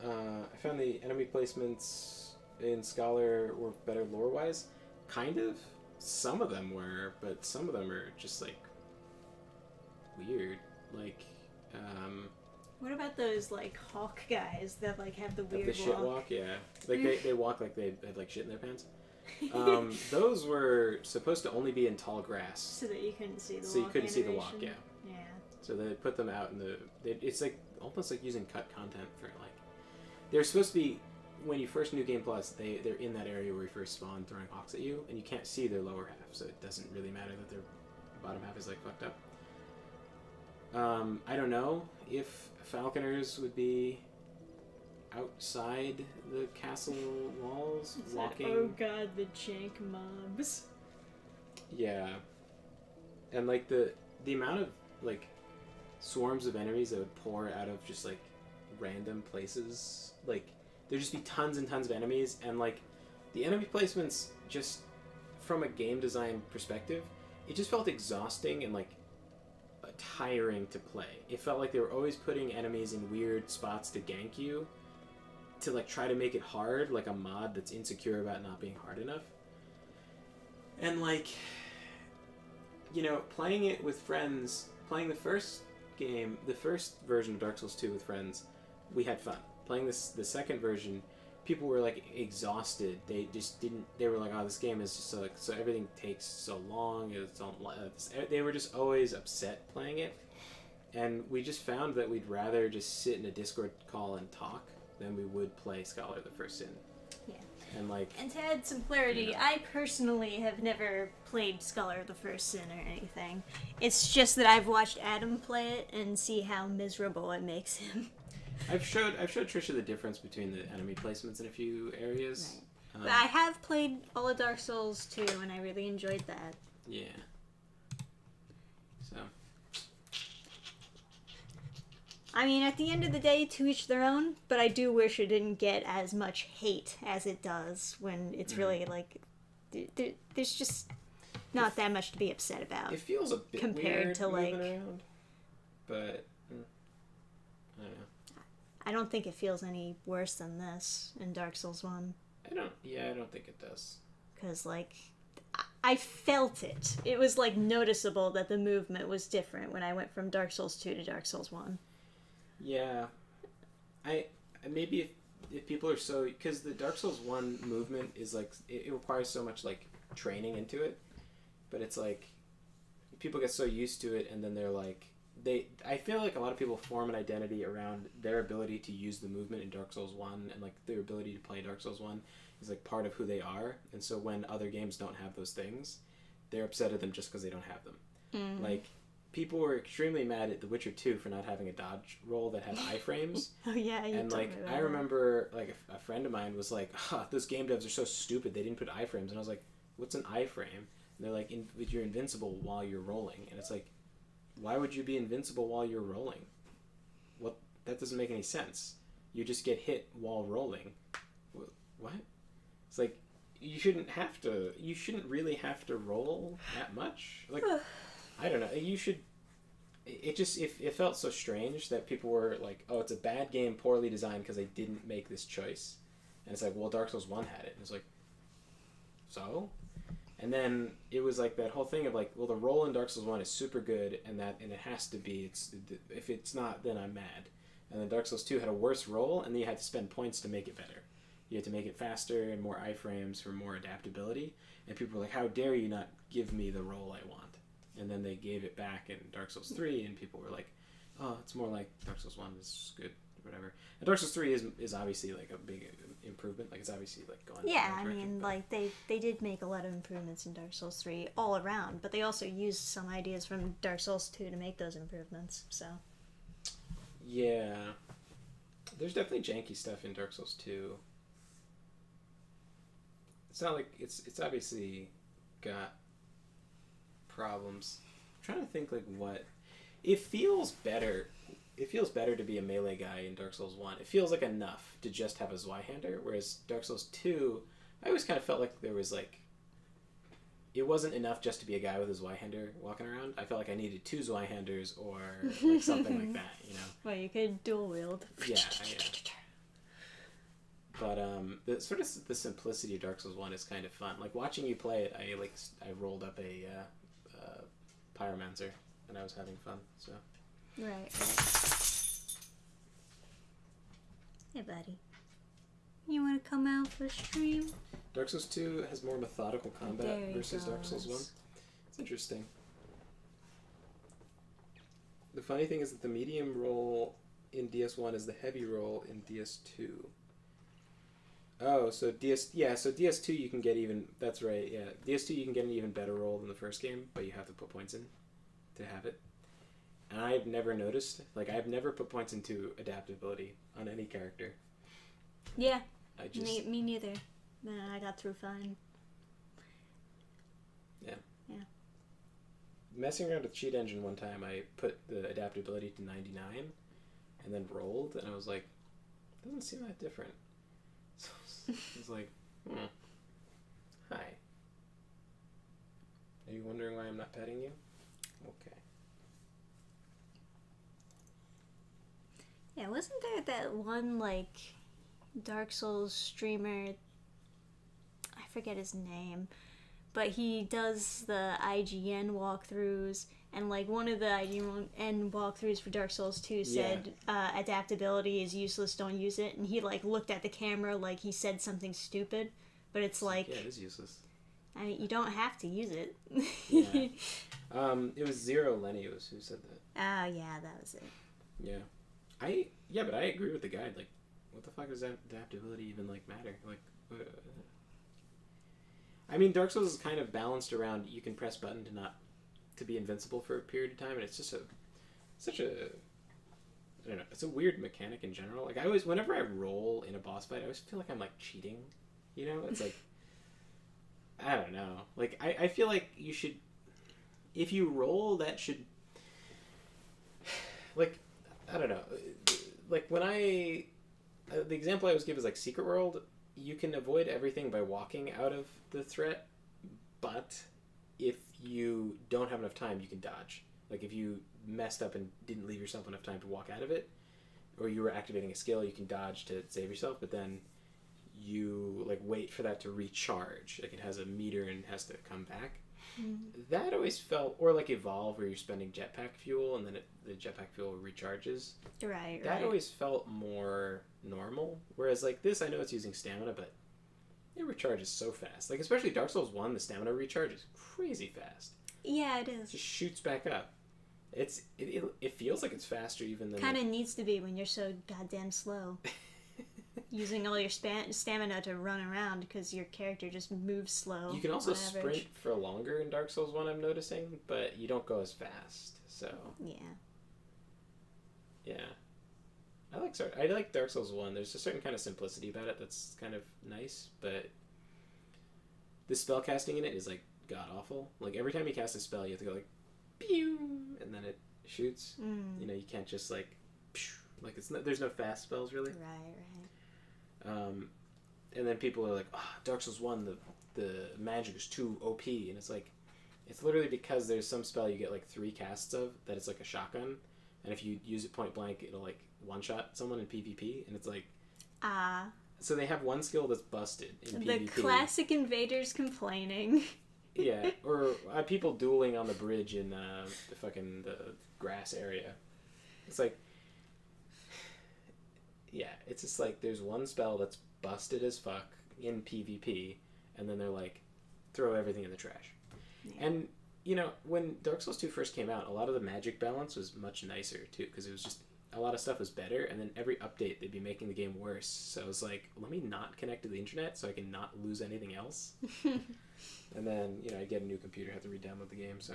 I found the enemy placements in Scholar were better lore-wise. Kind of. Some of them were, but some of them are just like weird. Like, What about those like hawk guys that like have the weird the shit walk? walk, yeah. Like they walk like they had like shit in their pants. Those were supposed to only be in tall grass, So that you couldn't see the so you walk couldn't see the walk. Yeah. Yeah. So they put them out in the. It's like almost like using cut content for like. They're supposed to be, when you first New Game Plus, they're in that area where you first spawn throwing hawks at you, and you can't see their lower half, so it doesn't really matter that their bottom half is like fucked up. I don't know if falconers would be outside the castle walls walking. Oh god, the jank mobs. Yeah, and like the amount of like swarms of enemies that would pour out of just like random places, like there'd just be tons and tons of enemies, and like the enemy placements, just from a game design perspective, it just felt exhausting and like tiring to play. It felt like they were always putting enemies in weird spots to gank you, to like try to make it hard, like a mod that's insecure about not being hard enough. And like, you know, playing it with friends, playing the first game, the first version of Dark Souls 2 with friends, we had fun. Playing the second version, people were like exhausted. They just didn't. They were like, "Oh, this game is just so everything takes so long." They were just always upset playing it, and we just found that we'd rather just sit in a Discord call and talk than we would play Scholar the First Sin. Yeah. And like, And to add some clarity, Yeah. I personally have never played Scholar of the First Sin or anything. It's just that I've watched Adam play it and see how miserable it makes him. I've showed Trisha the difference between the enemy placements in a few areas. But I have played all of Dark Souls 2, and I really enjoyed that. Yeah. So. I mean, at the end of the day, to each their own, but I do wish it didn't get as much hate as it does when it's really, like, there's just not that much to be upset about. It feels a bit Compared weird to, moving like- around, but I don't know. I don't think it feels any worse than this in Dark Souls 1. I don't think it does. Because, like, I felt it. It was, like, noticeable that the movement was different when I went from Dark Souls 2 to Dark Souls 1. Yeah, maybe if people are so, because the Dark Souls 1 movement is like it requires so much like training into it, but it's like people get so used to it and then they're like I feel like a lot of people form an identity around their ability to use the movement in Dark Souls 1, and like their ability to play Dark Souls 1 is like part of who they are. And so when other games don't have those things, they're upset at them just because they don't have them. Like, people were extremely mad at The Witcher 2 for not having a dodge roll that had iframes. Oh yeah, you And told like me about I that. remember like a friend of mine was like, those game devs are so stupid, they didn't put iframes. And I was like, what's an iframe? And they're like, you're invincible while you're rolling. And it's like, why would you be invincible while you're rolling? What? That doesn't make any sense. You just get hit while rolling. What? It's like, you shouldn't really have to roll that much. Like, I don't know. You should. It felt so strange that people were like, oh, it's a bad game, poorly designed because they didn't make this choice. And it's like, well, Dark Souls 1 had it. And it's like, so? And then it was like that whole thing of like, well, the roll in Dark Souls 1 is super good, and it has to be. If it's not, then I'm mad. And then Dark Souls 2 had a worse roll, and then you had to spend points to make it better. You had to make it faster and more iframes for more adaptability. And people were like, how dare you not give me the roll I want? And then they gave it back in Dark Souls 3, and people were like, oh, it's more like Dark Souls 1 is good, whatever. And Dark Souls 3 is obviously like a big improvement. Like, it's obviously like going in Yeah, the right I direction, mean, but- like they did make a lot of improvements in Dark Souls 3 all around, but they also used some ideas from Dark Souls 2 to make those improvements. So Yeah. There's definitely janky stuff in Dark Souls 2. It's not like it's obviously got problems. I'm trying to think like what it feels better. It feels better to be a melee guy in Dark Souls 1. It feels like enough to just have a Zweihander, whereas Dark Souls 2, I always kind of felt like there was like it wasn't enough just to be a guy with a Zweihander walking around. I felt like I needed 2 Zweihanders or like something like that, you know. well, you could dual wield. Yeah. But the sort of the simplicity of Dark Souls 1 is kind of fun. Like watching you play it, I rolled up a pyromancer and I was having fun. So Right. Hey, buddy. You want to come out for a stream? Dark Souls 2 has more methodical combat There he versus Dark Souls 1. goes. It's interesting. The funny thing is that the medium roll in DS1 is the heavy roll in DS2. Oh, so DS2 you can get even, that's right, yeah. DS2 you can get an even better roll than the first game, but you have to put points in to have it. And I've never noticed, like I've never put points into adaptability on any character. Yeah. I just, Me neither. Nah, I got through fine. messing around with Cheat Engine one time, I put the adaptability to 99 and then rolled, and I was like, doesn't seem that different. So I was like, hi. Are you wondering why I'm not petting you? Okay. Yeah, wasn't there that one, like, Dark Souls streamer? I forget his name. But he does the IGN walkthroughs, and, like, one of the IGN walkthroughs for Dark Souls 2 said, adaptability is useless, don't use it. And he, like, looked at the camera like he said something stupid. But it's like, Yeah, it is useless. I mean, you don't have to use it. Yeah. It was Zero Lenny who said that. Oh, yeah, that was it. Yeah. But I agree with the guide. Like, what the fuck does adaptability even, like, matter? Like, I mean, Dark Souls is kind of balanced around you can press button to be invincible for a period of time, and it's just such a, I don't know, it's a weird mechanic in general. Like, whenever I roll in a boss fight, I always feel like I'm, like, cheating, you know? It's like, I don't know. Like, I feel like you should, if you roll, that should, like, I don't know. Like, when the example I always give is, like, Secret World. You can avoid everything by walking out of the threat, but if you don't have enough time, you can dodge. Like, if you messed up and didn't leave yourself enough time to walk out of it, or you were activating a skill, you can dodge to save yourself, but then you, like, wait for that to recharge. Like, it has a meter and has to come back. That always felt, or like Evolve, where you're spending jetpack fuel and then the jetpack fuel recharges. Right. That always felt more normal. Whereas like this, I know it's using stamina, but it recharges so fast. Like especially Dark Souls 1, the stamina recharge is crazy fast. Yeah, it It is. just shoots back up. it feels like it's faster even than Kind of needs to be when you're so goddamn slow. Using all your stamina to run around because your character just moves slow. You can also on average. sprint for longer in Dark Souls 1, I'm noticing, but you don't go as fast. So Yeah. yeah, I like Dark Souls 1. There's a certain kind of simplicity about it that's kind of nice, but the spell casting in it is like god awful. Like every time you cast a spell, you have to go like, pew, and then it shoots. Mm. You know, you can't just like, phew, like there's no fast spells really. Right. And then people are like, oh, Dark Souls 1, the magic is too OP, and it's like, it's literally because there's some spell you get like 3 casts of that it's like a shotgun, and if you use it point blank, it'll like one shot someone in PvP, and it's like, so they have one skill that's busted in The PvP. classic invaders complaining. Yeah, or people dueling on the bridge in the grass area. It's like, yeah, it's just like there's one spell that's busted as fuck in PvP, and then they're like, throw everything in the trash. Yeah. And, you know, when Dark Souls 2 first came out, a lot of the magic balance was much nicer, too, because it was just, a lot of stuff was better, and then every update they'd be making the game worse. So I was like, let me not connect to the internet so I can not lose anything else. And then, you know, I'd get a new computer, have to re-download the game, so.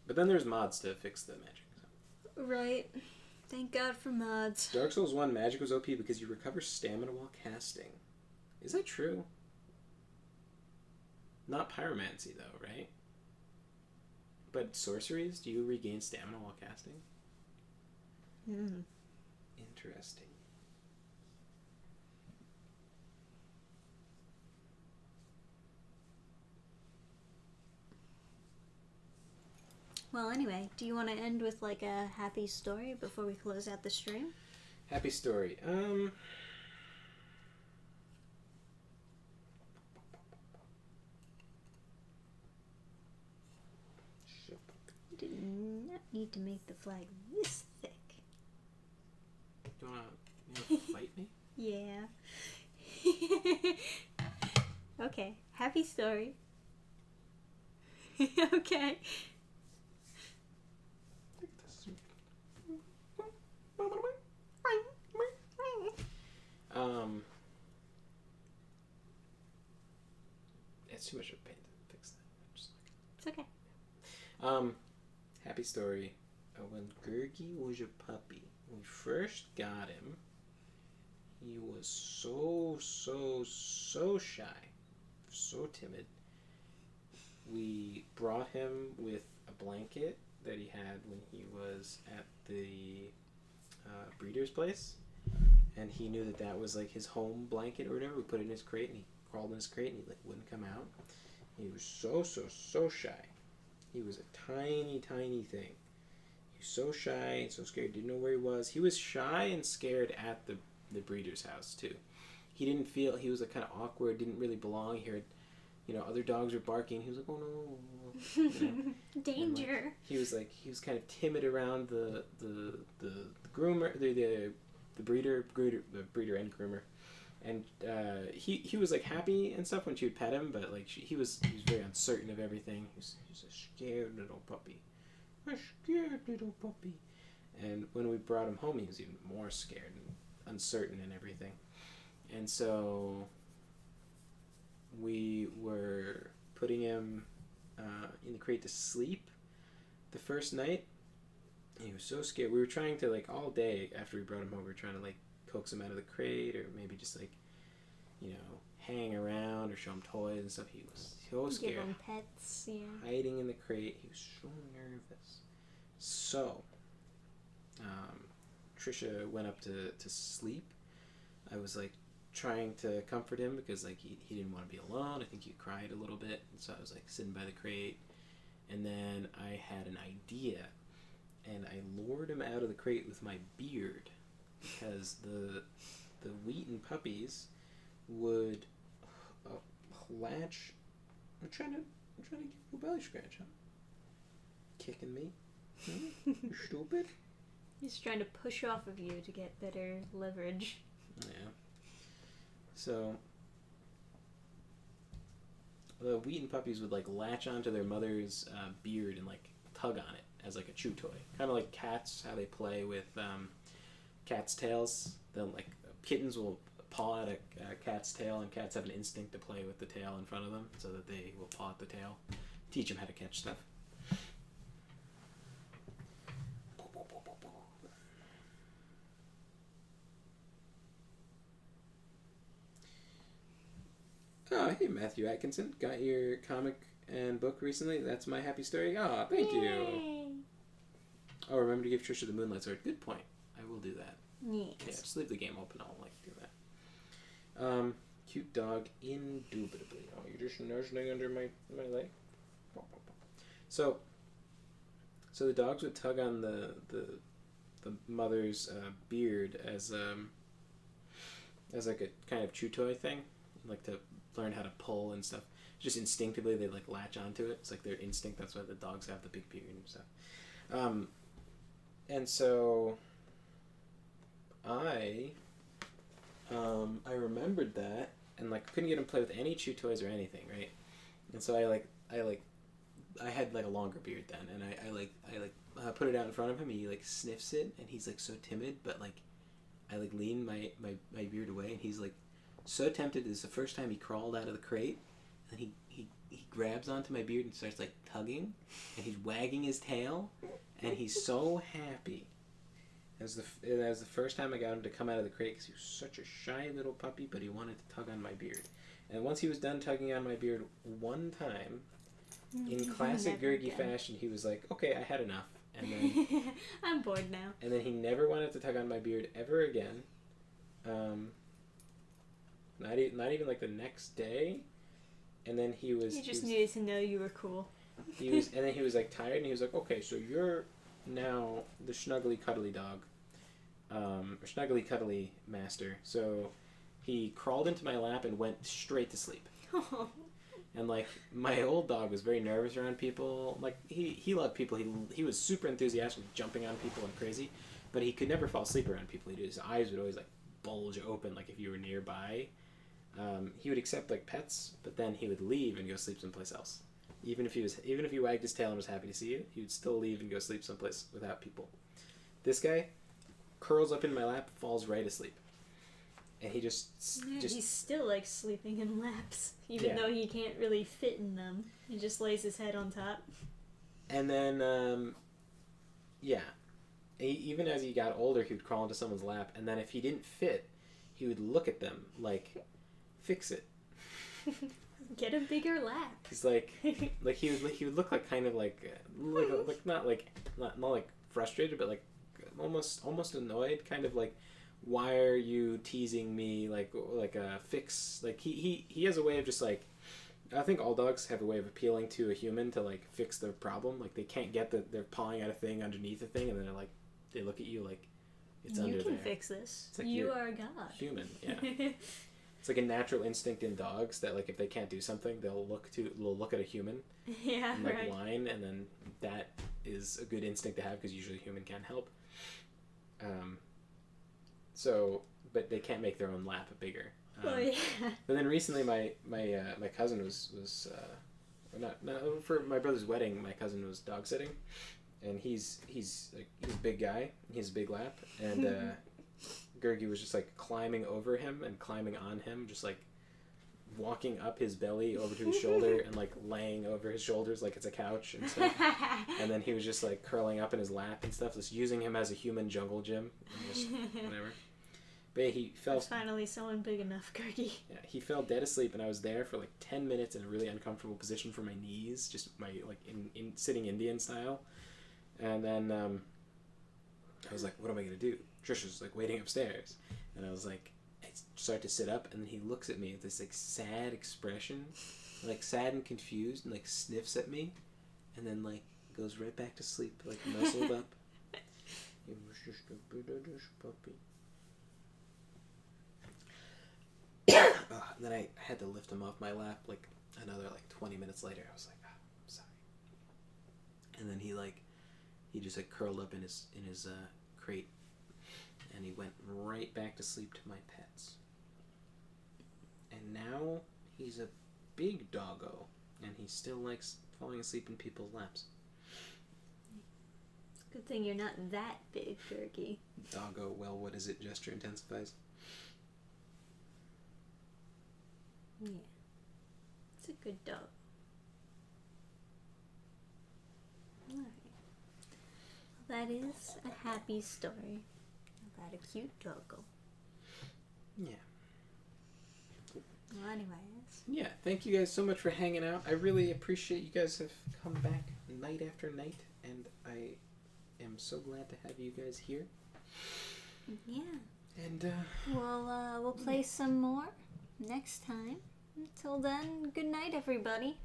But then there's mods to fix the magic. So. Right. Thank God for mods. Dark Souls 1 magic was OP because you recover stamina while casting. Is that true? Not pyromancy, though, right? But sorceries, do you regain stamina while casting? Interesting. Well, anyway, do you want to end with like a happy story before we close out the stream? Happy story. You did not need to make the flag this thick. Do you wanna fight me? Yeah. Okay, happy story. Okay. It's too much of a pain to fix that. It's okay. Happy story. When Gurgi was a puppy, when we first got him, he was so shy, so timid. We brought him with a blanket that he had when he was at the breeder's place, and he knew that that was like his home blanket or whatever. We put it in his crate, and he crawled in his crate, and he like wouldn't come out. He was so shy. He was a tiny thing. He was so shy and so scared, didn't know where he was. He was shy and scared at the breeder's house too. He didn't feel, he was like kind of awkward, didn't really belong. He heard, you know, other dogs were barking. He was like, oh no. You know? Danger. Like, he was kind of timid around the groomer, the breeder and groomer. And he was like happy and stuff when she would pet him, but like he was very uncertain of everything. He was a scared little puppy, a scared little puppy. And when we brought him home, he was even more scared and uncertain and everything. And so we were putting him in the crate to sleep the first night. And he was so scared. We were trying to like all day after we brought him home, we were trying to like coax him out of the crate, or maybe just like, you know, hang around or show him toys and stuff. He was so scared. Give him pets, yeah. Hiding in the crate. He was so nervous. So, Trisha went up to sleep. I was like trying to comfort him because like he didn't want to be alone. I think he cried a little bit, and so I was like sitting by the crate, and then I had an idea, and I lured him out of the crate with my beard, because the Wheaton puppies would latch. I'm trying to give you a belly scratch, huh? Kicking me? You stupid? He's trying to push off of you to get better leverage. Yeah. So the Wheaten puppies would like latch onto their mother's beard and like tug on it as like a chew toy, kind of like cats, how they play with cats' tails. Then like kittens will paw at a cat's tail, and cats have an instinct to play with the tail in front of them, so that they will paw at the tail, teach them how to catch stuff. Oh, hey, Matthew Atkinson. Got your comic and book recently? That's my happy story. Oh, thank you. Yay. Oh, remember to give Trisha the Moonlight Sword. Good point. I will do that. Yes. Yeah, just leave the game open. I'll like do that. Cute dog, indubitably. Oh, you're just nuzzling under my leg. So the dogs would tug on the mother's beard as like a kind of chew toy thing, like to learn how to pull and stuff. Just instinctively they like latch onto it. It's like their instinct. That's why the dogs have the big beard and stuff. And so I remembered that, and like couldn't get him to play with any chew toys or anything, right? And so I had like a longer beard then, and I put it out in front of him, and he like sniffs it, and he's like so timid, but like I like lean my beard away, and he's like so tempted. This is the first time he crawled out of the crate, and he grabs onto my beard and starts like tugging, and he's wagging his tail, and he's so happy. That was the first time I got him to come out of the crate, because he was such a shy little puppy, but he wanted to tug on my beard. And once he was done tugging on my beard one time, in classic Gergie fashion, he was like, okay, I had enough. And then I'm bored now. And then he never wanted to tug on my beard ever again. Not even like the next day. And then he just needed to know you were cool. And then he was like tired, and he was like, okay, so you're now the snuggly cuddly dog. Or snuggly cuddly master. So he crawled into my lap and went straight to sleep. Oh. And like my old dog was very nervous around people. Like he loved people. He was super enthusiastic, jumping on people and crazy, but he could never fall asleep around people. His eyes would always like bulge open, like if you were nearby. He would accept like pets, but then he would leave and go sleep someplace else. Even if he wagged his tail and was happy to see you, he would still leave and go sleep someplace without people. This guy curls up in my lap, falls right asleep. And he just he still likes sleeping in laps, even though he can't really fit in them. He just lays his head on top. And then, even as he got older, he would crawl into someone's lap, and then if he didn't fit, he would look at them like, fix it. Get a bigger lap. He's like he would look like kind of like not like frustrated, but like almost annoyed, kind of like, why are you teasing me, like a fix. Like he has a way of just like, I think all dogs have a way of appealing to a human to like fix their problem. Like they can't get they're pawing at a thing underneath a thing, and then they're like, they look at you like it's under there. You can fix this. It's like you are God. Human, yeah. It's like a natural instinct in dogs that like if they can't do something, they'll look at a human, and like whine, and then that is a good instinct to have, because usually a human can't help. But they can't make their own lap bigger. But then recently, my cousin was for my brother's wedding. My cousin was dog sitting, and he's a big guy. He has a big lap, and Gergie was just like climbing over him and climbing on him, just like walking up his belly over to his shoulder and like laying over his shoulders like it's a couch and stuff. And then he was just like curling up in his lap and stuff, just using him as a human jungle gym and just whatever. But yeah, he fell. There's finally someone big enough, Gergie. Yeah, he fell dead asleep, and I was there for like 10 minutes in a really uncomfortable position for my knees, just my like in sitting Indian style. And then I was like, what am I gonna do? Trisha's like waiting upstairs, and I was like, I start to sit up, and then he looks at me with this like sad expression, like sad and confused, and like sniffs at me, and then like goes right back to sleep, like nuzzled up. He was just a British puppy. And then I had to lift him off my lap like another like 20 minutes later. I was like, I'm sorry. And then he just like curled up in his crate, and he went right back to sleep to my pets. And now he's a big doggo, and he still likes falling asleep in people's laps. Good thing you're not that big, Turkey. Doggo, well, what is it? Gesture intensifies. Yeah. It's a good dog. Alright. That is a happy story about a cute doggo. Yeah. Well, anyways. Yeah, thank you guys so much for hanging out. I really appreciate you guys have come back night after night, and I am so glad to have you guys here. Yeah. And, We'll play some more next time. Until then, good night, everybody.